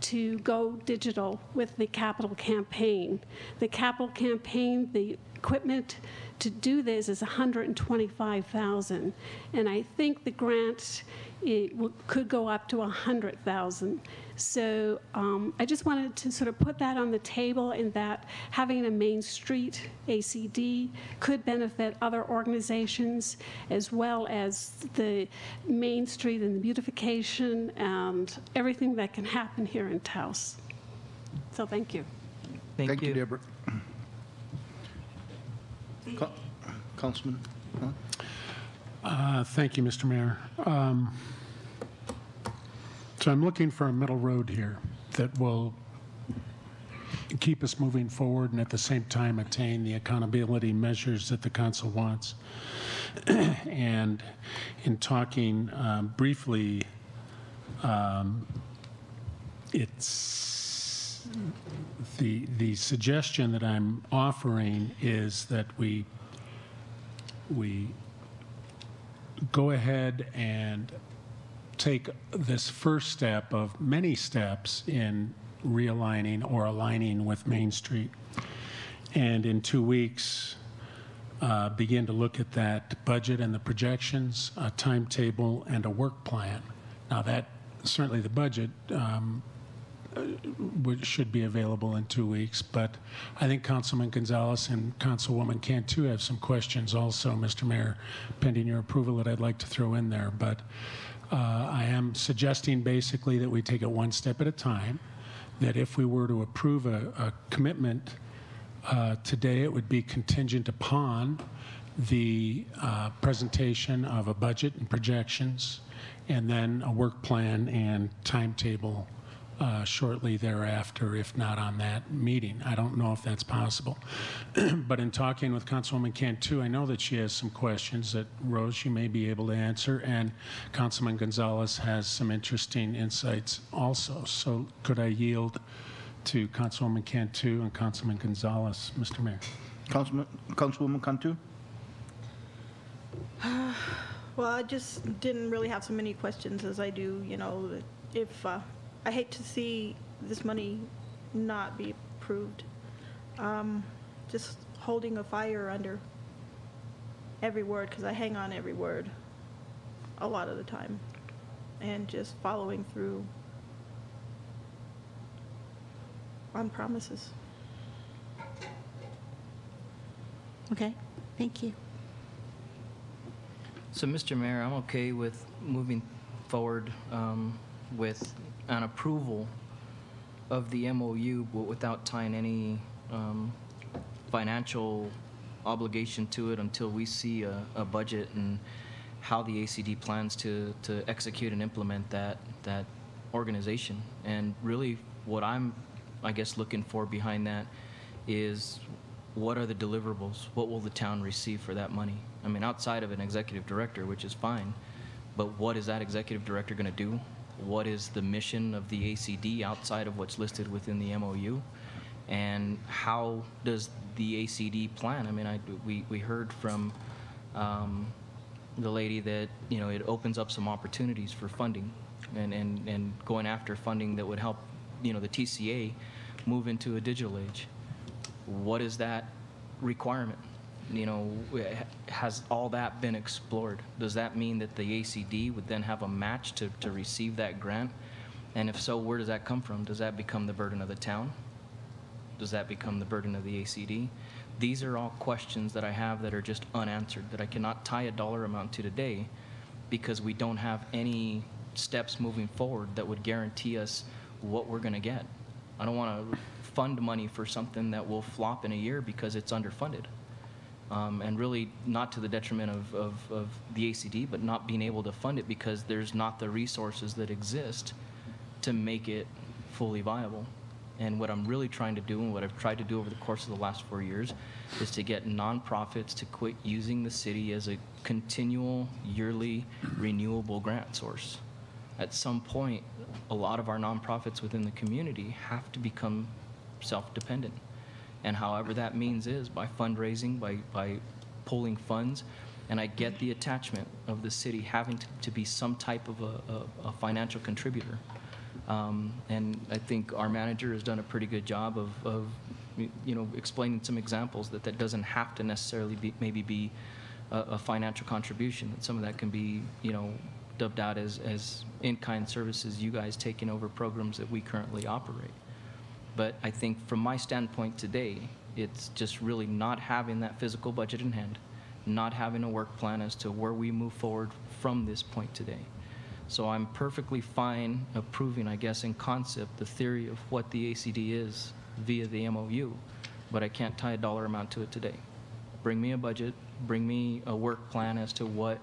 to go digital with the capital campaign. The capital campaign, the equipment to do this is $125,000, and I think the grant could go up to $100,000. So I just wanted to sort of put that on the table, in that having a Main Street ACD could benefit other organizations, as well as the Main Street and the beautification and everything that can happen here in Taos. So thank you. Thank you, Deborah. Councilman? Thank you, Mr. Mayor. So I'm looking for a middle road here that will keep us moving forward and at the same time attain the accountability measures that the council wants. And in talking briefly, it's the suggestion that I'm offering is that we go ahead and take this first step of many steps in realigning or aligning with Main Street, and in 2 weeks begin to look at that budget and the projections, a timetable, and a work plan. Now that certainly the budget should be available in 2 weeks, but I think Councilman Gonzalez and Councilwoman Cantu have some questions also, Mr. Mayor, pending your approval, that I'd like to throw in there. But I am suggesting basically that we take it one step at a time, that if we were to approve a commitment today, it would be contingent upon the presentation of a budget and projections, and then a work plan and timetable shortly thereafter, if not on that meeting. I don't know if that's possible. But in talking with Councilwoman Cantu, I know that she has some questions that, Rose, you may be able to answer, and Councilman Gonzalez has some interesting insights also. So could I yield to Councilwoman Cantu and Councilman Gonzalez, Mr. Mayor? Councilwoman Cantu? Well, I just didn't really have so many questions as I do, you know, if I hate to see this money not be approved. Just holding a fire under every word, because I hang on every word a lot of the time, and just following through on promises. Okay, thank you. So, Mr. Mayor, I'm okay with moving forward with an approval of the MOU, but without tying any financial obligation to it until we see a budget and how the ACD plans to execute and implement that organization. And really what I'm, I guess, looking for behind that is, what are the deliverables? What will the town receive for that money? I mean, outside of an executive director, which is fine, but what is that executive director going to do? What is the mission of the ACD outside of what's listed within the MOU? And how does the ACD plan? I mean, we heard from the lady that, you know, it opens up some opportunities for funding and going after funding that would help, you know, the TCA move into a digital age. What is that requirement? You know, has all that been explored? Does that mean that the ACD would then have a match to receive that grant? And if so, where does that come from? Does that become the burden of the town? Does that become the burden of the ACD? These are all questions that I have that are just unanswered, that I cannot tie a dollar amount to today because we don't have any steps moving forward that would guarantee us what we're going to get. I don't want to fund money for something that will flop in a year because it's underfunded. And really not to the detriment of the ACD, but not being able to fund it because there's not the resources that exist to make it fully viable. And what I'm really trying to do, and what I've tried to do over the course of the last 4 years, is to get nonprofits to quit using the city as a continual, yearly, renewable grant source. At some point, a lot of our nonprofits within the community have to become self-dependent. And however that means is by fundraising, by pulling funds, and I get the attachment of the city having to be some type of a financial contributor. And I think our manager has done a pretty good job of you know, explaining some examples that doesn't have to necessarily maybe be a financial contribution. That some of that can be, you know, dubbed out as in-kind services, you guys taking over programs that we currently operate. But I think from my standpoint today, it's just really not having that physical budget in hand, not having a work plan as to where we move forward from this point today. So I'm perfectly fine approving, I guess, in concept, the theory of what the ACD is via the MOU, but I can't tie a dollar amount to it today. Bring me a budget, bring me a work plan as to what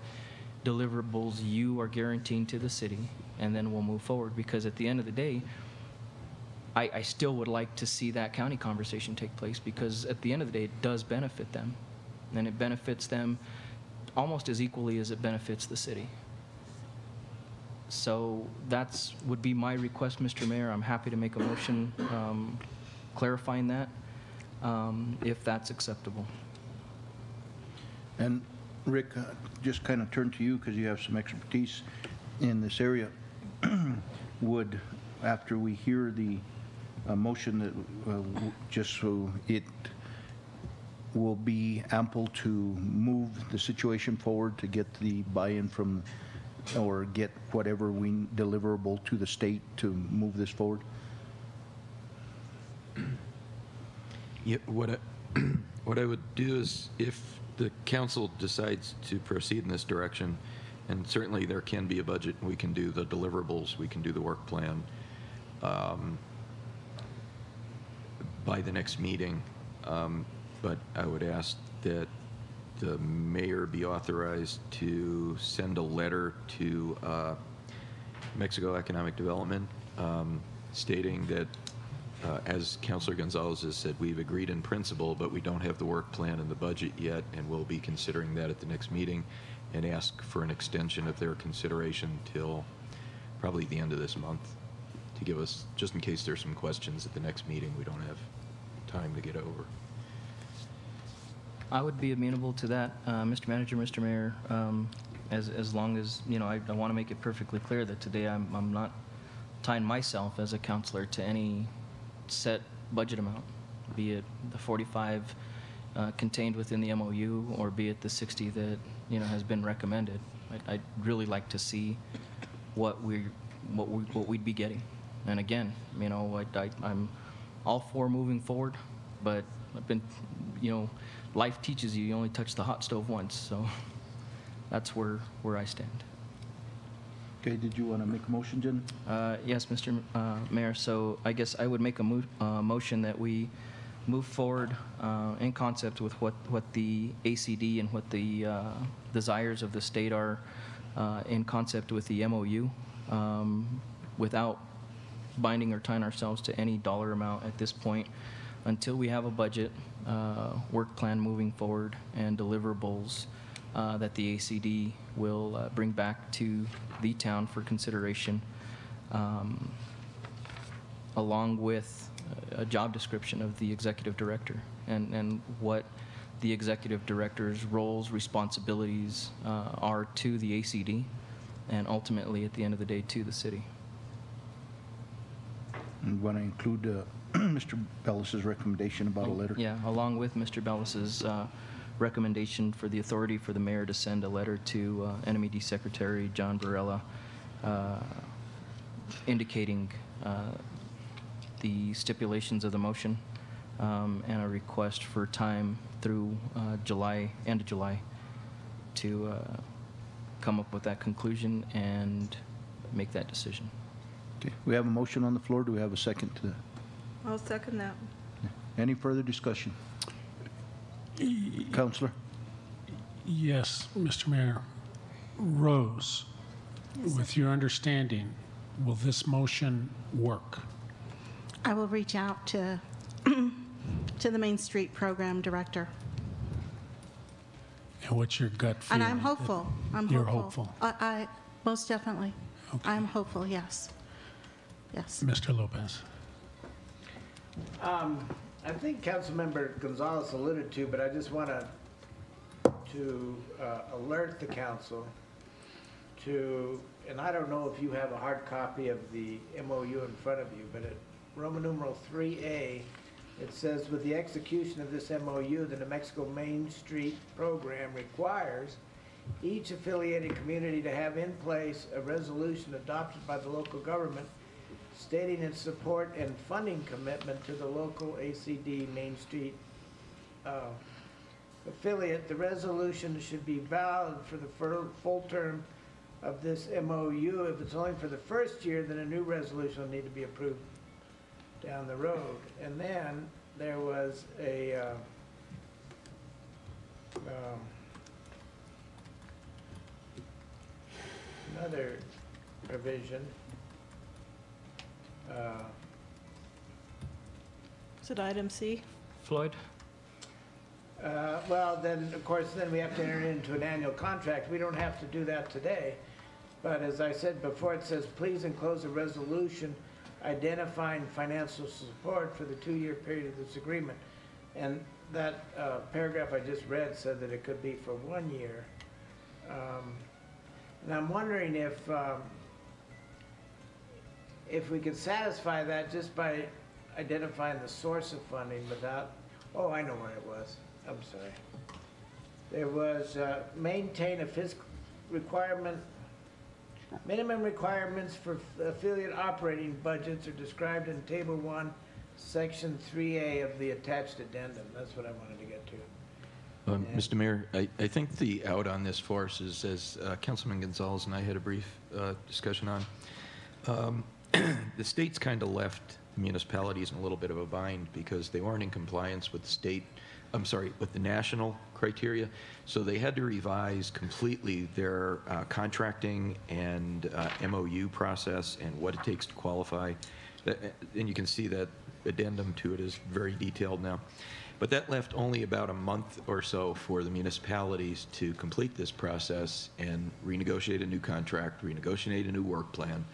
deliverables you are guaranteeing to the city, and then we'll move forward. Because at the end of the day, I still would like to see that county conversation take place, because at the end of the day, it does benefit them. And it benefits them almost as equally as it benefits the city. So that's would be my request, Mr. Mayor. I'm happy to make a motion clarifying that, if that's acceptable. And Rick, just kind of turn to you because you have some expertise in this area. Would, after we hear the motion, that just so it will be ample to move the situation forward to get the buy-in from, or get whatever we deliverable to the state to move this forward? Yeah, what I would do is, if the council decides to proceed in this direction, and certainly there can be a budget, we can do the deliverables, we can do the work plan by the next meeting, but I would ask that the mayor be authorized to send a letter to Mexico Economic Development stating that, as Councilor Gonzalez has said, we've agreed in principle, but we don't have the work plan and the budget yet, and we'll be considering that at the next meeting, and ask for an extension of their consideration till probably the end of this month, to give us, just in case there's some questions at the next meeting we don't have time to get over. I would be amenable to that, Mr. Manager, Mr. Mayor, as long as, you know, I want to make it perfectly clear that today I'm not tying myself as a counselor to any set budget amount, be it the 45 contained within the MOU, or be it the 60 that, you know, has been recommended. I'd really like to see what we'd be getting. And again, you know, I'm all for moving forward, but I've been, you know, life teaches you only touch the hot stove once, so that's where I stand. Okay, did you want to make a motion, Jen? Yes, Mr. Mayor, so I guess I would make a motion that we move forward in concept with what the ACD and what the desires of the state are in concept with the MOU, without binding or tying ourselves to any dollar amount at this point, until we have a budget, work plan moving forward, and deliverables that the ACD will bring back to the town for consideration, along with a job description of the executive director and what the executive director's roles, responsibilities are to the ACD, and ultimately, at the end of the day, to the city. And want to include Mr. Bellis's recommendation about a letter? Yeah, along with Mr. Bellis's recommendation for the authority for the mayor to send a letter to NMED Secretary John Barella indicating the stipulations of the motion and a request for time through end of July to come up with that conclusion and make that decision. Okay, we have a motion on the floor. Do we have a second to that? I'll second that. Any further discussion? Councillor? Yes, Mr. Mayor. Rose, with your understanding, will this motion work? I will reach out to to the Main Street Program Director. And what's your gut feeling? And I'm hopeful. You're hopeful? I most definitely. Okay. I'm hopeful, yes. Yes. Mr. Lopez. I think Councilmember Gonzalez alluded to, but I just want to alert the council to, and I don't know if you have a hard copy of the MOU in front of you, but at Roman numeral 3A, it says, with the execution of this MOU, the New Mexico Main Street program requires each affiliated community to have in place a resolution adopted by the local government stating its support and funding commitment to the local ACD Main Street affiliate. The resolution should be valid for the full term of this MOU. If it's only for the first year, then a new resolution will need to be approved down the road. And then there was another provision. Is it item C? Floyd? Well, then, of course, then we have to enter into an annual contract. We don't have to do that today. But as I said before, it says, please enclose a resolution identifying financial support for the 2-year period of this agreement. And that paragraph I just read said that it could be for 1 year. And I'm wondering if we could satisfy that just by identifying the source of funding without, oh, I know where it was. I'm sorry. There was maintain a fiscal requirement. Minimum requirements for affiliate operating budgets are described in Table 1, Section 3A of the attached addendum. That's what I wanted to get to. Mr. Mayor, I think the out on this for us is, as Councilman Gonzalez and I had a brief discussion on, the state's kind of left municipalities in a little bit of a bind because they weren't in compliance with with the national criteria. So they had to revise completely their contracting and MOU process and what it takes to qualify. And you can see that addendum to it is very detailed now. But that left only about a month or so for the municipalities to complete this process and renegotiate a new contract, renegotiate a new work plan,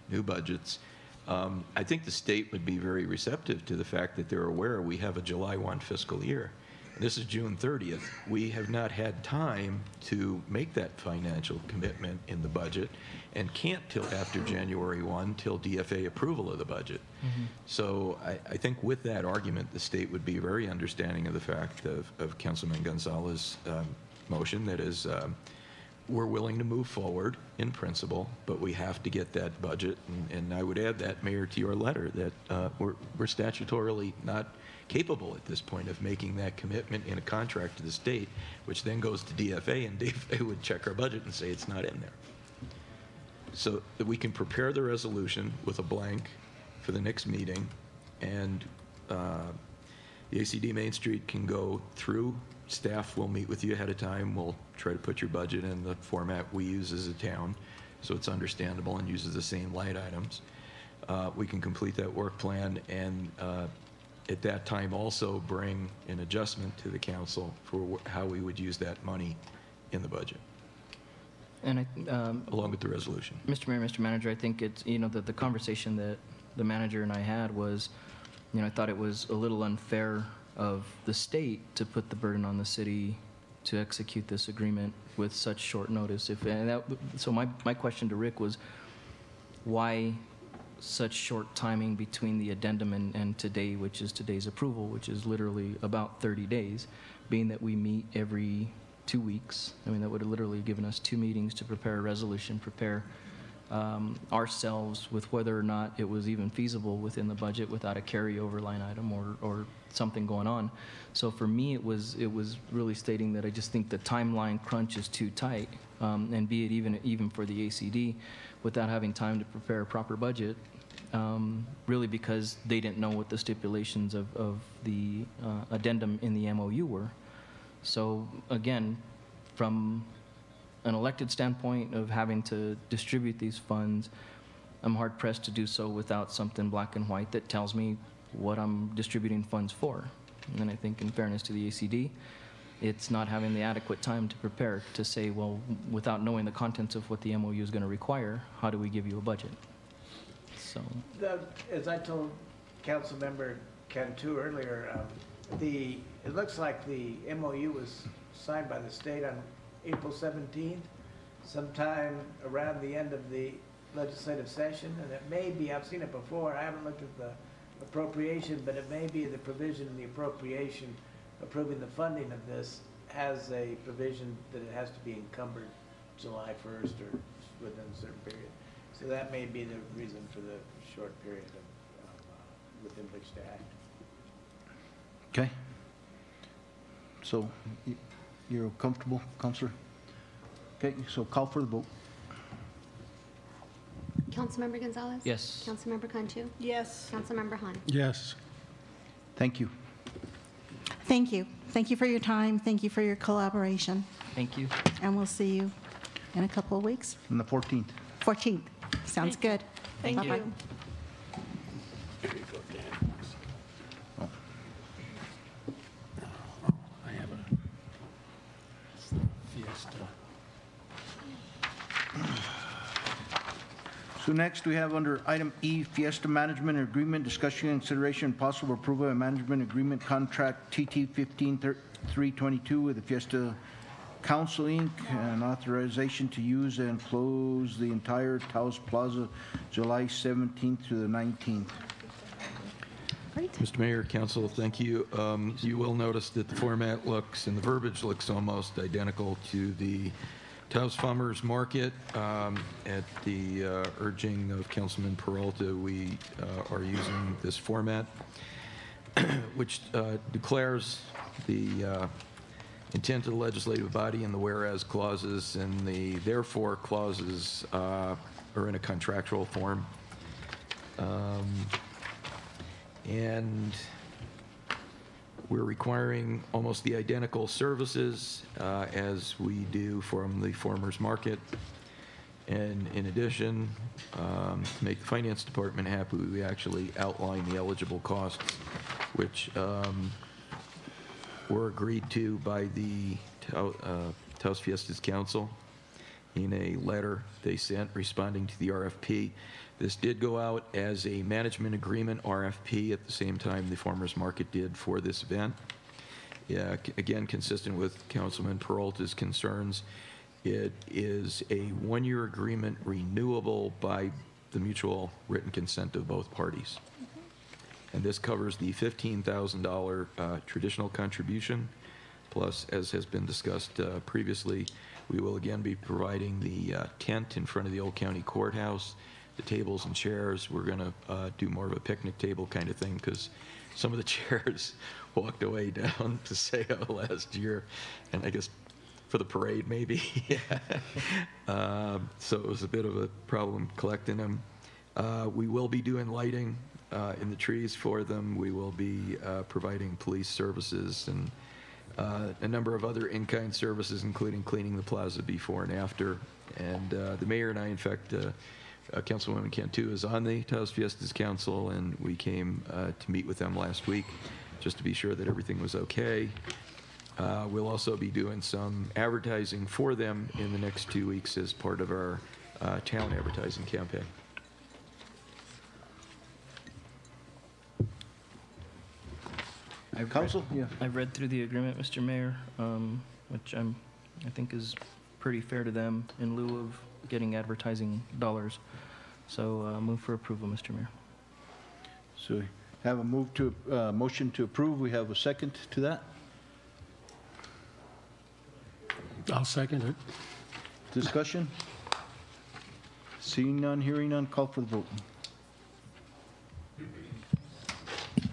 new budgets. I think the state would be very receptive to the fact that they're aware we have a July 1 fiscal year. This is June 30th. We have not had time to make that financial commitment in the budget and can't till after January 1 till DFA approval of the budget. Mm-hmm. So I think with that argument, the state would be very understanding of the fact of Councilman Gonzalez's motion, that is, we're willing to move forward in principle, but we have to get that budget. And I would add that, Mayor, to your letter, that we're statutorily not capable at this point of making that commitment in a contract to the state, which then goes to DFA, and DFA would check our budget and say it's not in there. So that we can prepare the resolution with a blank for the next meeting, and the ACD Main Street can go through. Staff will meet with you ahead of time. We'll try to put your budget in the format we use as a town, so it's understandable and uses the same line items. We can complete that work plan, and at that time also bring an adjustment to the council for how we would use that money in the budget. And along with the resolution. Mr. Mayor, Mr. Manager, I think it's, the conversation that the manager and I had was, I thought it was a little unfair of the state to put the burden on the city to execute this agreement with such short notice. So my question to Rick was, why such short timing between the addendum and today, which is today's approval, which is literally about 30 days, being that we meet every 2 weeks? I mean, that would have literally given us 2 meetings to prepare a resolution, prepare ourselves with whether or not it was even feasible within the budget without a carryover line item or something going on. So for me, it was really stating that I just think the timeline crunch is too tight, and be it even for the ACD, without having time to prepare a proper budget, really because they didn't know what the stipulations of the addendum in the MOU were. So again, from an elected standpoint of having to distribute these funds, I'm hard pressed to do so without something black and white that tells me what I'm distributing funds for. And I think in fairness to the ACD, it's not having the adequate time to prepare to say, well, without knowing the contents of what the MOU is going to require, how do we give you a budget? So, as I told Councilmember Cantu earlier, it looks like the MOU was signed by the state on April 17th, sometime around the end of the legislative session, and it may be, I've seen it before, I haven't looked at the appropriation, but it may be the provision in the appropriation approving the funding of this has a provision that it has to be encumbered July 1st or within a certain period. So that may be the reason for the short period within which to act. Okay. So you're comfortable, Councillor? Okay, so call for the vote. Councilmember Gonzalez? yes. Councilmember Cantu? Yes. Councilmember Han? Yes. Thank you. Thank you. Thank you for your time. Thank you for your collaboration. Thank you. And we'll see you in a couple of weeks. On the 14th. 14th. Sounds good. Thank Bye-bye. you. Oh. I have a Fiesta. So next, we have under item E, Fiesta Management Agreement, discussion, consideration, and possible approval of management agreement contract TT 15322 with the Fiesta Council, Inc., and authorization to use and close the entire Taos Plaza July 17th to the 19th. Mr. Mayor, Council, thank you. You will notice that the format looks and the verbiage looks almost identical to the Taos Farmers Market. At the urging of Councilman Peralta, we are using this format, which declares the intent of the legislative body and the whereas clauses and the therefore clauses are in a contractual form. And we're requiring almost the identical services as we do from the farmers market. And in addition, to make the finance department happy, we actually outline the eligible costs, which were agreed to by the Taos Fiestas Council in a letter they sent responding to the RFP. This did go out as a management agreement RFP at the same time the farmers market did for this event. Yeah, again, consistent with Councilman Peralta's concerns, it is a one-year agreement renewable by the mutual written consent of both parties. And this covers the $15,000 traditional contribution, plus, as has been discussed previously, we will again be providing the tent in front of the Old County Courthouse, the tables and chairs. We're going to do more of a picnic table kind of thing because some of the chairs walked away down to Paseo last year, and I guess for the parade maybe. So it was a bit of a problem collecting them. We will be doing lighting in the trees for them. We will be providing police services and a number of other in-kind services, including cleaning the plaza before and after. And the mayor and I, in fact, Councilwoman Cantu is on the Taos Fiestas Council, and we came to meet with them last week just to be sure that everything was okay. We'll also be doing some advertising for them in the next 2 weeks as part of our town advertising campaign. Council? Yeah. I've read through the agreement, Mr. Mayor, which I think is pretty fair to them in lieu of getting advertising dollars. So move for approval, Mr. Mayor. So we have a motion to approve. We have a second to that. I'll second it. Discussion? Seeing none, hearing none, call for the vote.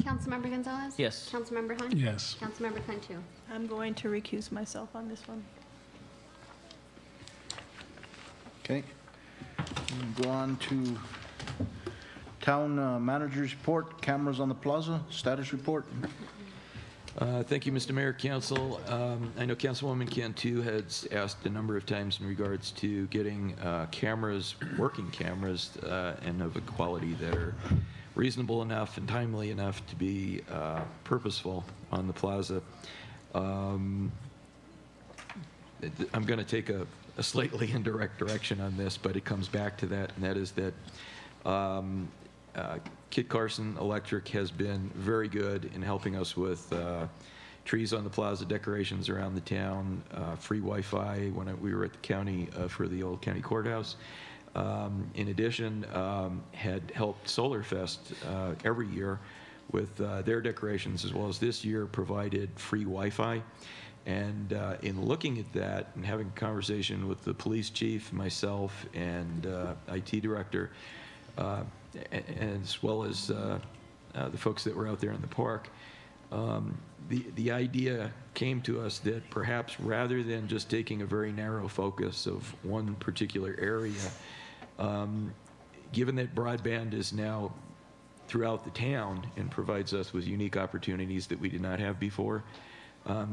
Councilmember Gonzalez? Yes. Councilmember Hunt? Yes. Councilmember Cantu? I'm going to recuse myself on this one. Okay. We'll go on to Town Manager's Report, cameras on the plaza, status report. Thank you, Mr. Mayor, Council. I know Councilwoman Cantu has asked a number of times in regards to getting cameras, working cameras, and of a quality that are reasonable enough and timely enough to be purposeful on the plaza. I'm going to take a slightly indirect direction on this, but it comes back to that, and that is that Kit Carson Electric has been very good in helping us with trees on the plaza, decorations around the town, free Wi-Fi when we were at the county for the old county courthouse. In addition, had helped Solar Fest every year with their decorations, as well as this year provided free Wi-Fi. And in looking at that and having a conversation with the police chief, myself, and IT director, as well as the folks that were out there in the park, the idea came to us that perhaps rather than just taking a very narrow focus of one particular area, given that broadband is now throughout the town and provides us with unique opportunities that we did not have before,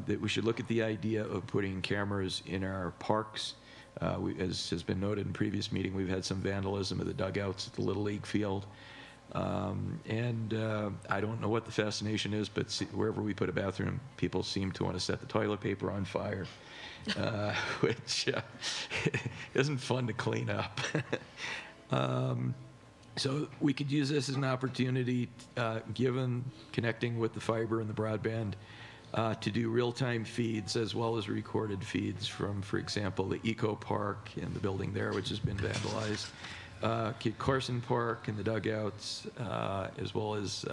that we should look at the idea of putting cameras in our parks. As has been noted in previous meeting, we've had some vandalism of the dugouts at the Little League field. I don't know what the fascination is, but wherever we put a bathroom, people seem to want to set the toilet paper on fire, which isn't fun to clean up. So we could use this as an opportunity, given connecting with the fiber and the broadband, to do real-time feeds as well as recorded feeds from, for example, the Eco Park and the building there, which has been vandalized, Kit Carson Park and the dugouts, as well as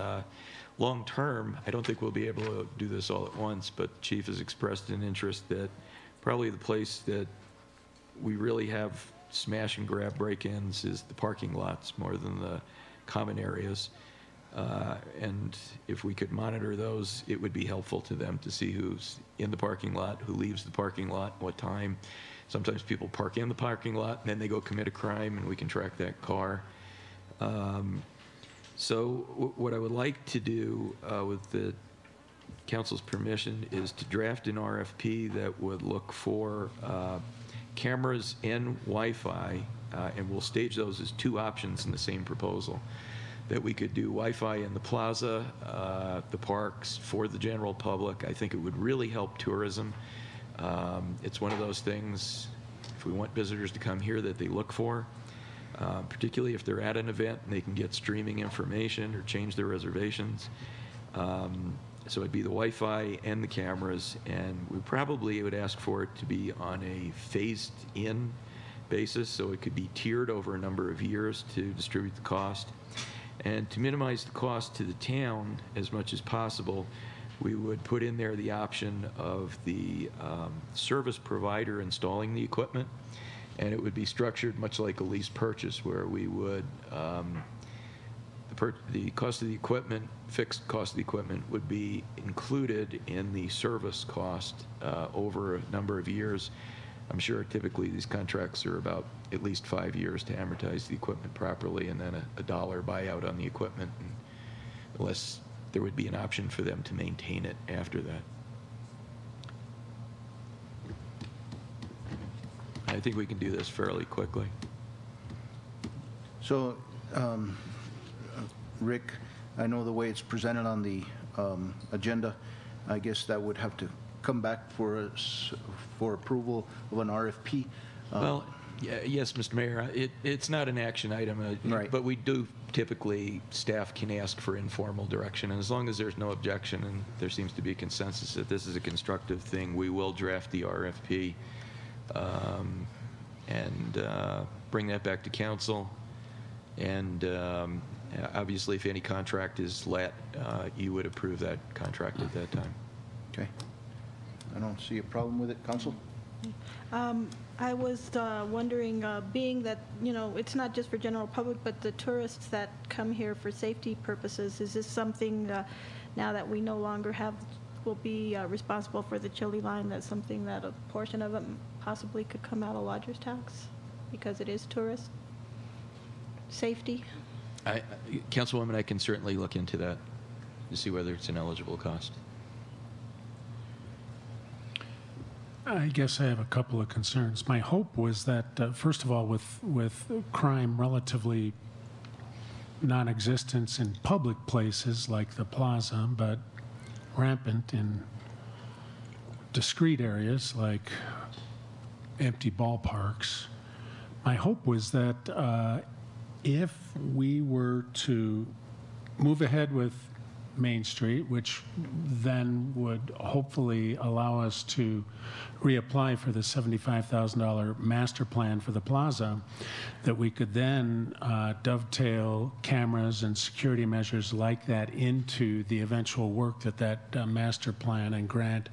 long-term. I don't think we'll be able to do this all at once, but Chief has expressed an interest that probably the place that we really have smash and grab break-ins is the parking lots more than the common areas. And if we could monitor those, it would be helpful to them to see who's in the parking lot, who leaves the parking lot, what time. Sometimes people park in the parking lot and then they go commit a crime, and we can track that car. So what I would like to do with the council's permission is to draft an RFP that would look for cameras and Wi-Fi, and we'll stage those as two options in the same proposal. That we could do Wi-Fi in the plaza, the parks, for the general public. I think it would really help tourism. It's one of those things, if we want visitors to come here, that they look for, particularly if they're at an event and they can get streaming information or change their reservations. So it'd be the Wi-Fi and the cameras, and we probably would ask for it to be on a phased-in basis, so it could be tiered over a number of years to distribute the cost. And to minimize the cost to the town as much as possible, we would put in there the option of the service provider installing the equipment, and it would be structured much like a lease purchase, where we would, the cost of the equipment, fixed cost of the equipment, would be included in the service cost over a number of years. I'm sure typically these contracts are about at least 5 years to amortize the equipment properly, and then a dollar buyout on the equipment, unless there would be an option for them to maintain it after that. I think we can do this fairly quickly. So, Rick, I know the way it's presented on the agenda, I guess that would have to come back for approval of an RFP. Well, Yes, Mr. Mayor. It's not an action item, Right. but we do typically, staff can ask for informal direction, and as long as there's no objection and there seems to be a consensus that this is a constructive thing, we will draft the RFP and bring that back to council. And obviously, if any contract is let, you would approve that contract at that time. Okay. I don't see a problem with it. Council? I was wondering, being that, you know, it's not just for general public, but the tourists that come here for safety purposes, is this something, now that we no longer will be responsible for the chili line, that's something that a portion of it possibly could come out of lodger's tax because it is tourist safety? Councilwoman, I can certainly look into that to see whether it's an eligible cost. I guess I have a couple of concerns. My hope was that, first of all, with crime relatively non-existent in public places like the plaza, but rampant in discrete areas like empty ballparks, my hope was that if we were to move ahead with Main Street, which then would hopefully allow us to reapply for the $75,000 master plan for the plaza, that we could then dovetail cameras and security measures like that into the eventual work that master plan and grant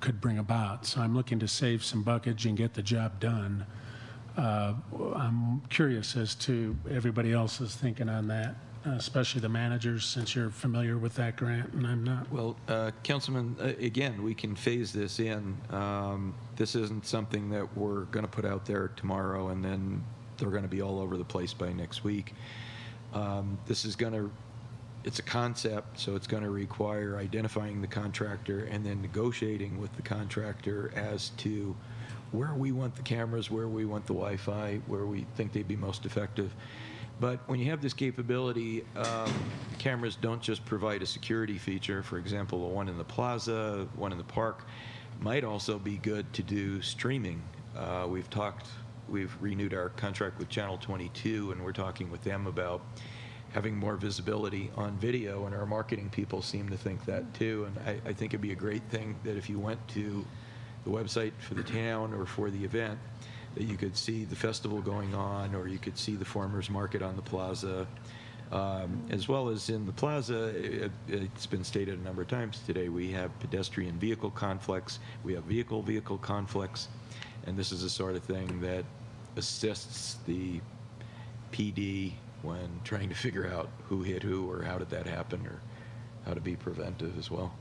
could bring about. So I'm looking to save some buckage and get the job done. I'm curious as to everybody else's thinking on that. Especially the managers, since you're familiar with that grant and I'm not. Well, Councilman, again, we can phase this in. This isn't something that we're going to put out there tomorrow and then they're going to be all over the place by next week. This is going to, it's a concept, so it's going to require identifying the contractor and then negotiating with the contractor as to where we want the cameras, where we want the Wi-Fi, where we think they'd be most effective. But when you have this capability, cameras don't just provide a security feature. For example, the one in the plaza, one in the park, might also be good to do streaming. We've renewed our contract with Channel 22, and we're talking with them about having more visibility on video, and our marketing people seem to think that too. And I think it'd be a great thing that if you went to the website for the town or for the event, that you could see the festival going on, or you could see the farmers market on the plaza, as well as in the plaza. It's been stated a number of times today, we have pedestrian vehicle conflicts, we have vehicle conflicts, and this is the sort of thing that assists the PD when trying to figure out who hit who, or how did that happen, or how to be preventive as well.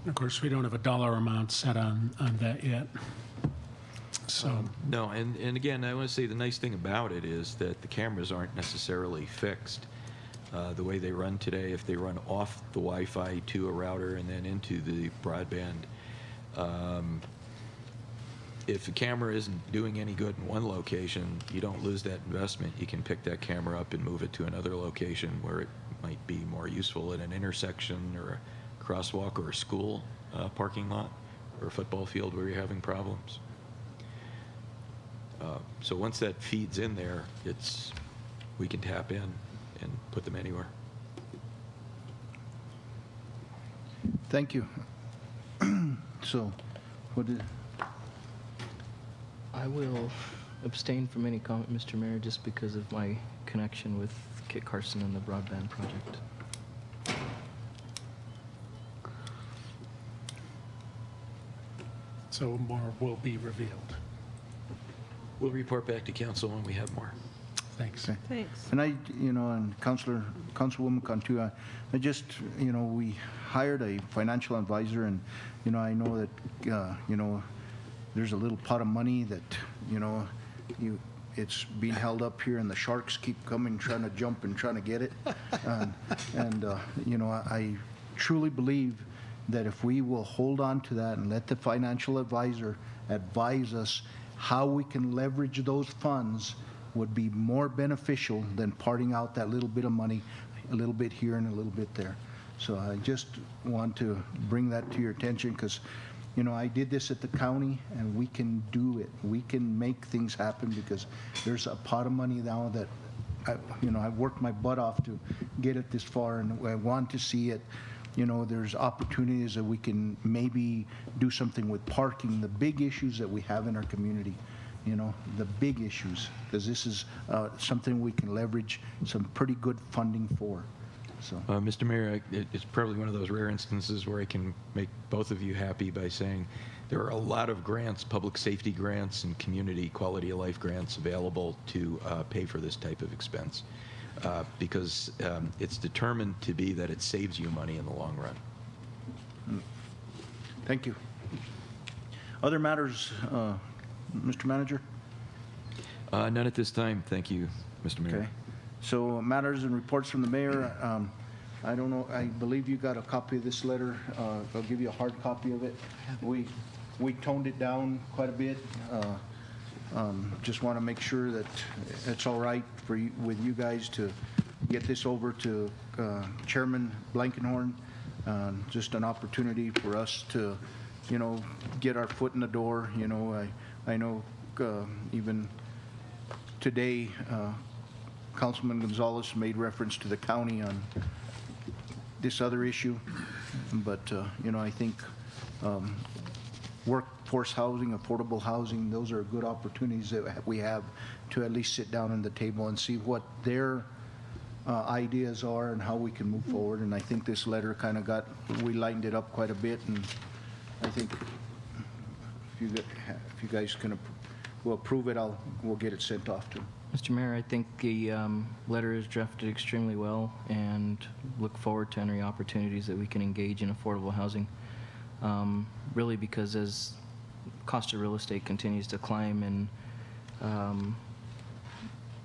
Of course, we don't have a dollar amount set on that yet. So no, and again, I want to say the nice thing about it is that the cameras aren't necessarily fixed. The way they run today, if they run off the Wi-Fi to a router and then into the broadband, if the camera isn't doing any good in one location, you don't lose that investment. You can pick that camera up and move it to another location where it might be more useful at an intersection or a crosswalk or a school parking lot or a football field where you're having problems. So once that feeds in there, we can tap in and put them anywhere. Thank you. So, what did? I will abstain from any comment, Mr. Mayor, just because of my connection with Kit Carson and the broadband project. So more will be revealed. We'll report back to council when we have more. Thanks. Okay. Thanks. And and Councilwoman Cantu, I just, we hired a financial advisor, and, I know that, there's a little pot of money that, it's being held up here, and the sharks keep coming, trying to jump and trying to get it. I truly believe that if we will hold on to that and let the financial advisor advise us how we can leverage those funds, would be more beneficial than parting out that little bit of money, a little bit here and a little bit there. So I just want to bring that to your attention, because you know, I did this at the county, and we can do it. We can make things happen because there's a pot of money now that, you know, I've worked my butt off to get it this far, and I want to see it. You know, there's opportunities that we can maybe do something with parking, the big issues that we have in our community, you know, the big issues, because this is something we can leverage some pretty good funding for. So, Mr. Mayor, it's probably one of those rare instances where I can make both of you happy by saying there are a lot of grants, public safety grants and community quality of life grants available to pay for this type of expense because it's determined to be that it saves you money in the long run. thank you. Other matters, Mr. Manager? None at this time. Thank you, Mr. Mayor. Okay. So matters and reports from the mayor. I don't know, I believe you got a copy of this letter. I'll give you a hard copy of it. We toned it down quite a bit. Just want to make sure that it's all right for you, with you guys to get this over to Chairman Blankenhorn. Just an opportunity for us to, you know, get our foot in the door. You know, I know even today, Councilman Gonzalez made reference to the county on this other issue, but you know, I think workforce housing, affordable housing, those are good opportunities that we have to at least sit down at the table and see what their ideas are and how we can move forward. And I think this letter kind of we lightened it up quite a bit, and I think if you guys will approve it, we'll get it sent off to them. Mr. Mayor, I think the letter is drafted extremely well and look forward to any opportunities that we can engage in affordable housing. Really because as cost of real estate continues to climb and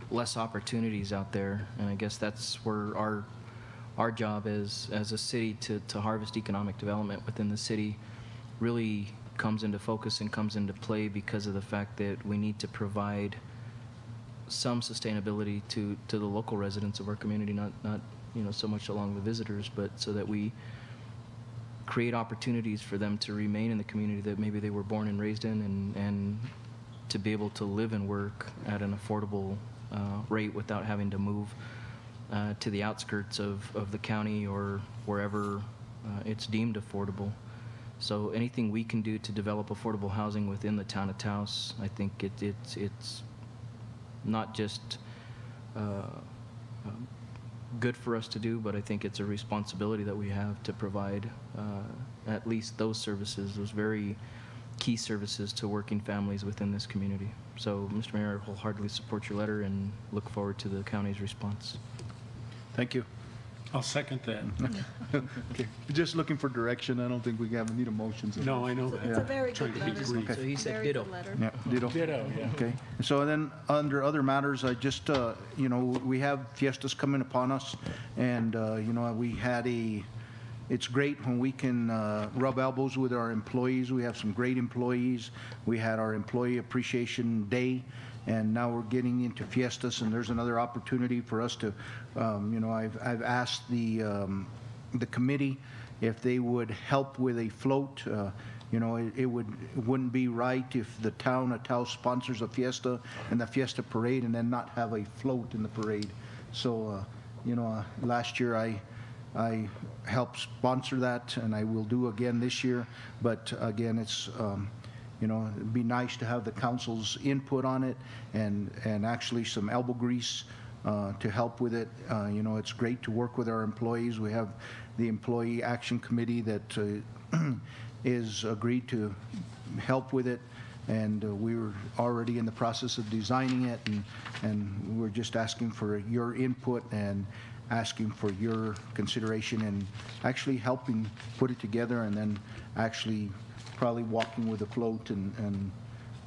less opportunities out there, and I guess that's where our job as a city to harvest economic development within the city really comes into focus and comes into play because of the fact that we need to provide some sustainability to the local residents of our community, not you know, so much along the visitors, but so that we create opportunities for them to remain in the community that maybe they were born and raised in, and to be able to live and work at an affordable rate without having to move to the outskirts of the county or wherever it's deemed affordable. So anything we can do to develop affordable housing within the town of Taos, I think it's not just good for us to do, but I think it's a responsibility that we have to provide at least those services, those very key services to working families within this community. So, Mr. Mayor, I wholeheartedly support your letter and look forward to the county's response. Thank you. I'll second that. Okay. Just looking for direction. I don't think we need a motion. So. No, I know that. It's a very good Trying to be letter. brief. So he said Very ditto. good letter. Yeah, ditto. Ditto, yeah. Okay. So then, under other matters, I just, you know, we have fiestas coming upon us, and, you know, it's great when we can rub elbows with our employees. We have some great employees. We had our Employee Appreciation Day, and now we're getting into fiestas, and there's another opportunity for us to, you know, I've asked the committee if they would help with a float. You know, it wouldn't be right if the town of Taos sponsors a fiesta and the fiesta parade and then not have a float in the parade. So, you know, last year I helped sponsor that, and I will do again this year. But again, it's you know, it'd be nice to have the council's input on it and actually some elbow grease to help with it. You know, it's great to work with our employees. We have the Employee Action Committee that is agreed to help with it, and we were already in the process of designing it, and we're just asking for your input and asking for your consideration and actually helping put it together, and then actually probably walking with a float, and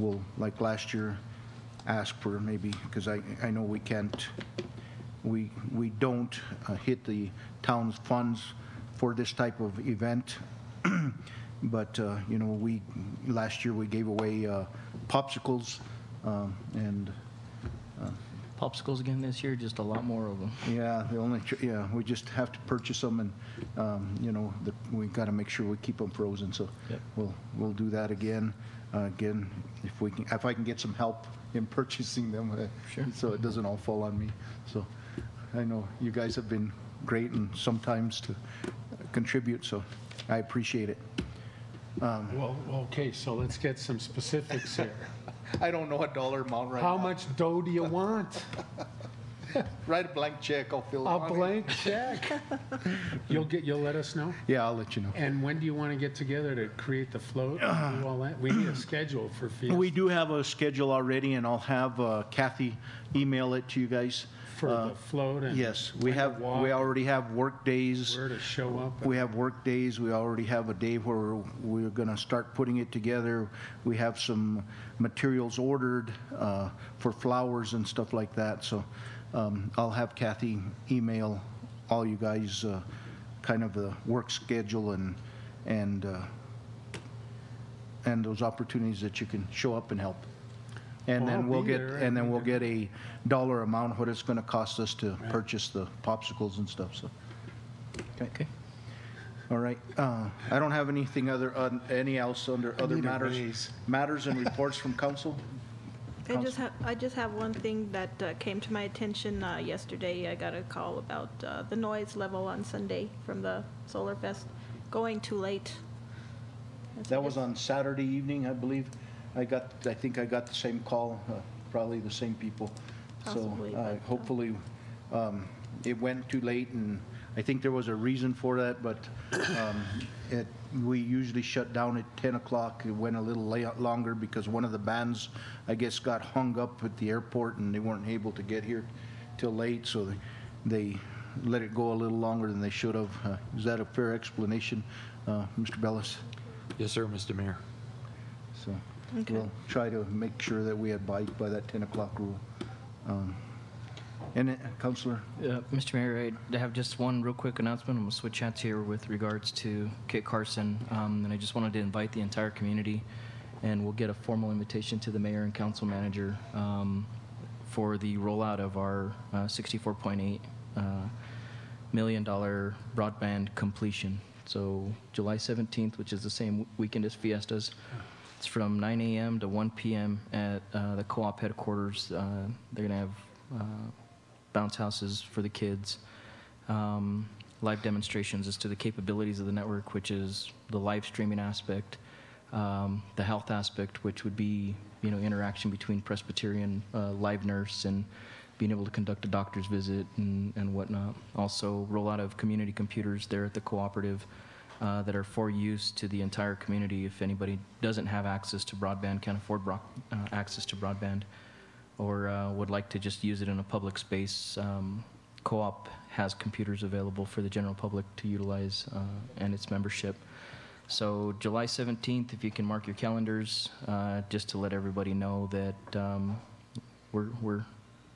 we'll, like last year, ask for maybe, because I know we can't, we don't hit the town's funds for this type of event, but you know, last year we gave away popsicles and popsicles again this year, just a lot more of them. Yeah, we just have to purchase them, and, you know, we got to make sure we keep them frozen, so Yep. we'll do that again. Again, if I can get some help in purchasing them, Sure. so it doesn't all fall on me. So I know you guys have been great and sometimes to contribute, so I appreciate it. Well, okay, so let's get some specifics here. I don't know a dollar amount right How now. much dough do you want? Write a blank check, I'll fill it A on it. blank check? You'll let us know? Yeah, I'll let you know. And when do you want to get together to create the float and do all that? We need a schedule for Fiesta. We do have a schedule already, and I'll have Kathy email it to you guys. For the float and Yes, when to walk, we already have work days. where to show up. We have work days. We already have a day where we're going to start putting it together. We have some materials ordered for flowers and stuff like that. So I'll have Kathy email all you guys kind of the work schedule and those opportunities that you can show up and help. And Well, then I'll we'll be get there. and then we'll get a dollar amount what it's going to cost us to purchase the popsicles and stuff. So, okay. All right. I don't have anything any else under other need a matters. raise. Matters and reports from council. I just have one thing that came to my attention yesterday. I got a call about the noise level on Sunday from the Solar Fest going too late. That was on Saturday evening, I believe. I think I got the same call, probably the same people. Possibly, So but, hopefully it went too late, and I think there was a reason for that, but we usually shut down at 10 o'clock. It went a little longer because one of the bands, I guess, got hung up at the airport, and they weren't able to get here till late, so they let it go a little longer than they should have. Is that a fair explanation, Mr. Bellis? Yes, sir, Mr. Mayor. So Okay. we'll try to make sure that we abide by that 10 o'clock rule. And Councilor? Mr. Mayor, I have just one real quick announcement. I'm going to switch hats here with regards to Kit Carson, and I just wanted to invite the entire community, and we'll get a formal invitation to the mayor and council manager for the rollout of our $64.8 million broadband completion. So July 17th, which is the same weekend as Fiestas, it's from 9 a.m. to 1 p.m. at the co-op headquarters. They're going to have bounce houses for the kids, live demonstrations as to the capabilities of the network, which is the live streaming aspect, the health aspect, which would be, you know, interaction between Presbyterian live nurse and being able to conduct a doctor's visit and whatnot. Also, rollout of community computers there at the cooperative that are for use to the entire community. If anybody doesn't have access to broadband, can't afford access to broadband, or would like to just use it in a public space, co-op has computers available for the general public to utilize and its membership. So July 17th, if you can mark your calendars, just to let everybody know that we're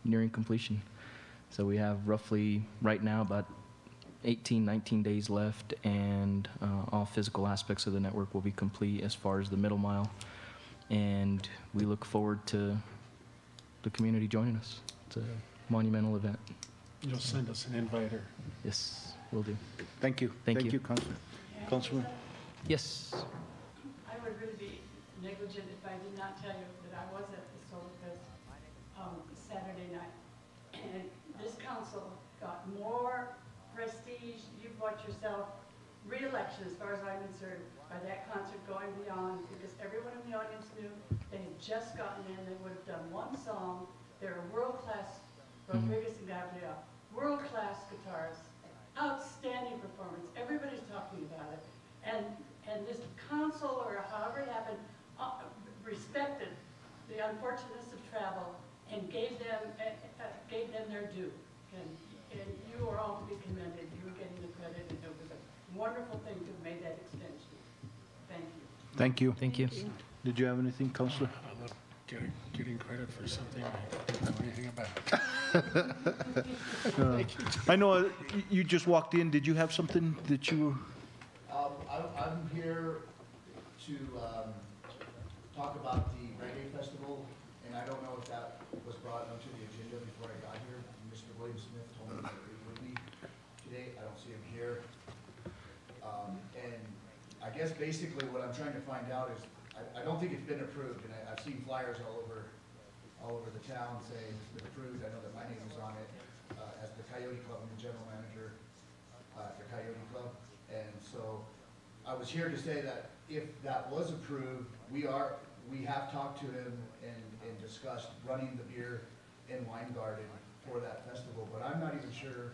nearing completion. So we have roughly, right now, about 18, 19 days left, and all physical aspects of the network will be complete as far as the middle mile. And we look forward to the community joining us. It's a monumental event. You'll send us an inviter. Yes, will do. Thank you. Thank you. Councilor. Councilman? Yes. I would really be negligent if I did not tell you that I was at the Solar Fest Saturday night. And this council got more prestige. You bought yourself re-election, as far as I'm concerned, by that concert going beyond, because everyone in the audience knew they had just gotten in. They would have done one song. They're world-class, Rodriguez and Gabriel, world-class guitarists, outstanding performance. Everybody's talking about it. And this council, or however it happened, respected the unfortunateness of travel and gave them their due. And you are all to be commended. You were getting the credit, and it was a wonderful thing to have made that extension. Thank you. Thank you. Thank you. Did you have anything, Councilor? I love getting credit for something I didn't know anything about. I know you just walked in. Did you have something that you? I'm here to talk about the reggae festival, and I don't know if that was brought onto the agenda before. before I got here. Mr. William Smith told me that he would be today. I don't see him here. And I guess basically what I'm trying to find out is, I don't think it's been approved, and I've seen flyers all over the town saying it's been approved. I know that my name is on it as the Coyote Club. I'm the general manager at the Coyote Club. And so I was here to say that if that was approved, we have talked to him and discussed running the beer and wine garden for that festival, but I'm not even sure,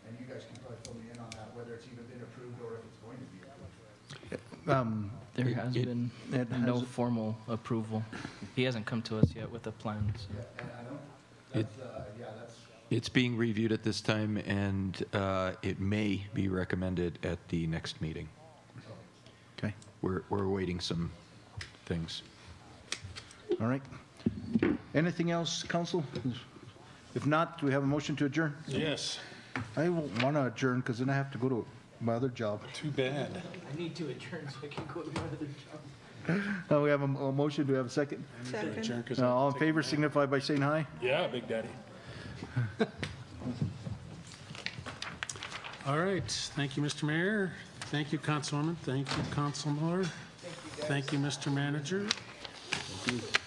and you guys can probably fill me in on that, whether it's even been approved or if it's going to be approved. There has been no formal approval. He hasn't come to us yet with the plans. Yeah, and I don't, that's, It's being reviewed at this time, and it may be recommended at the next meeting. Okay. We're awaiting some things. All right. Anything else, council? If not, do we have a motion to adjourn? Yes. I won't want to adjourn because then I have to go to my other job. Too bad. I need to adjourn so I can go to my other job. We have a motion. Do we have a second? Second. All in favor signify by saying aye. Yeah, Big Daddy. All right. Thank you, Mr. Mayor. Thank you, Councilwoman. Thank you, Councilor. Thank you, Mr. Manager. Thank you.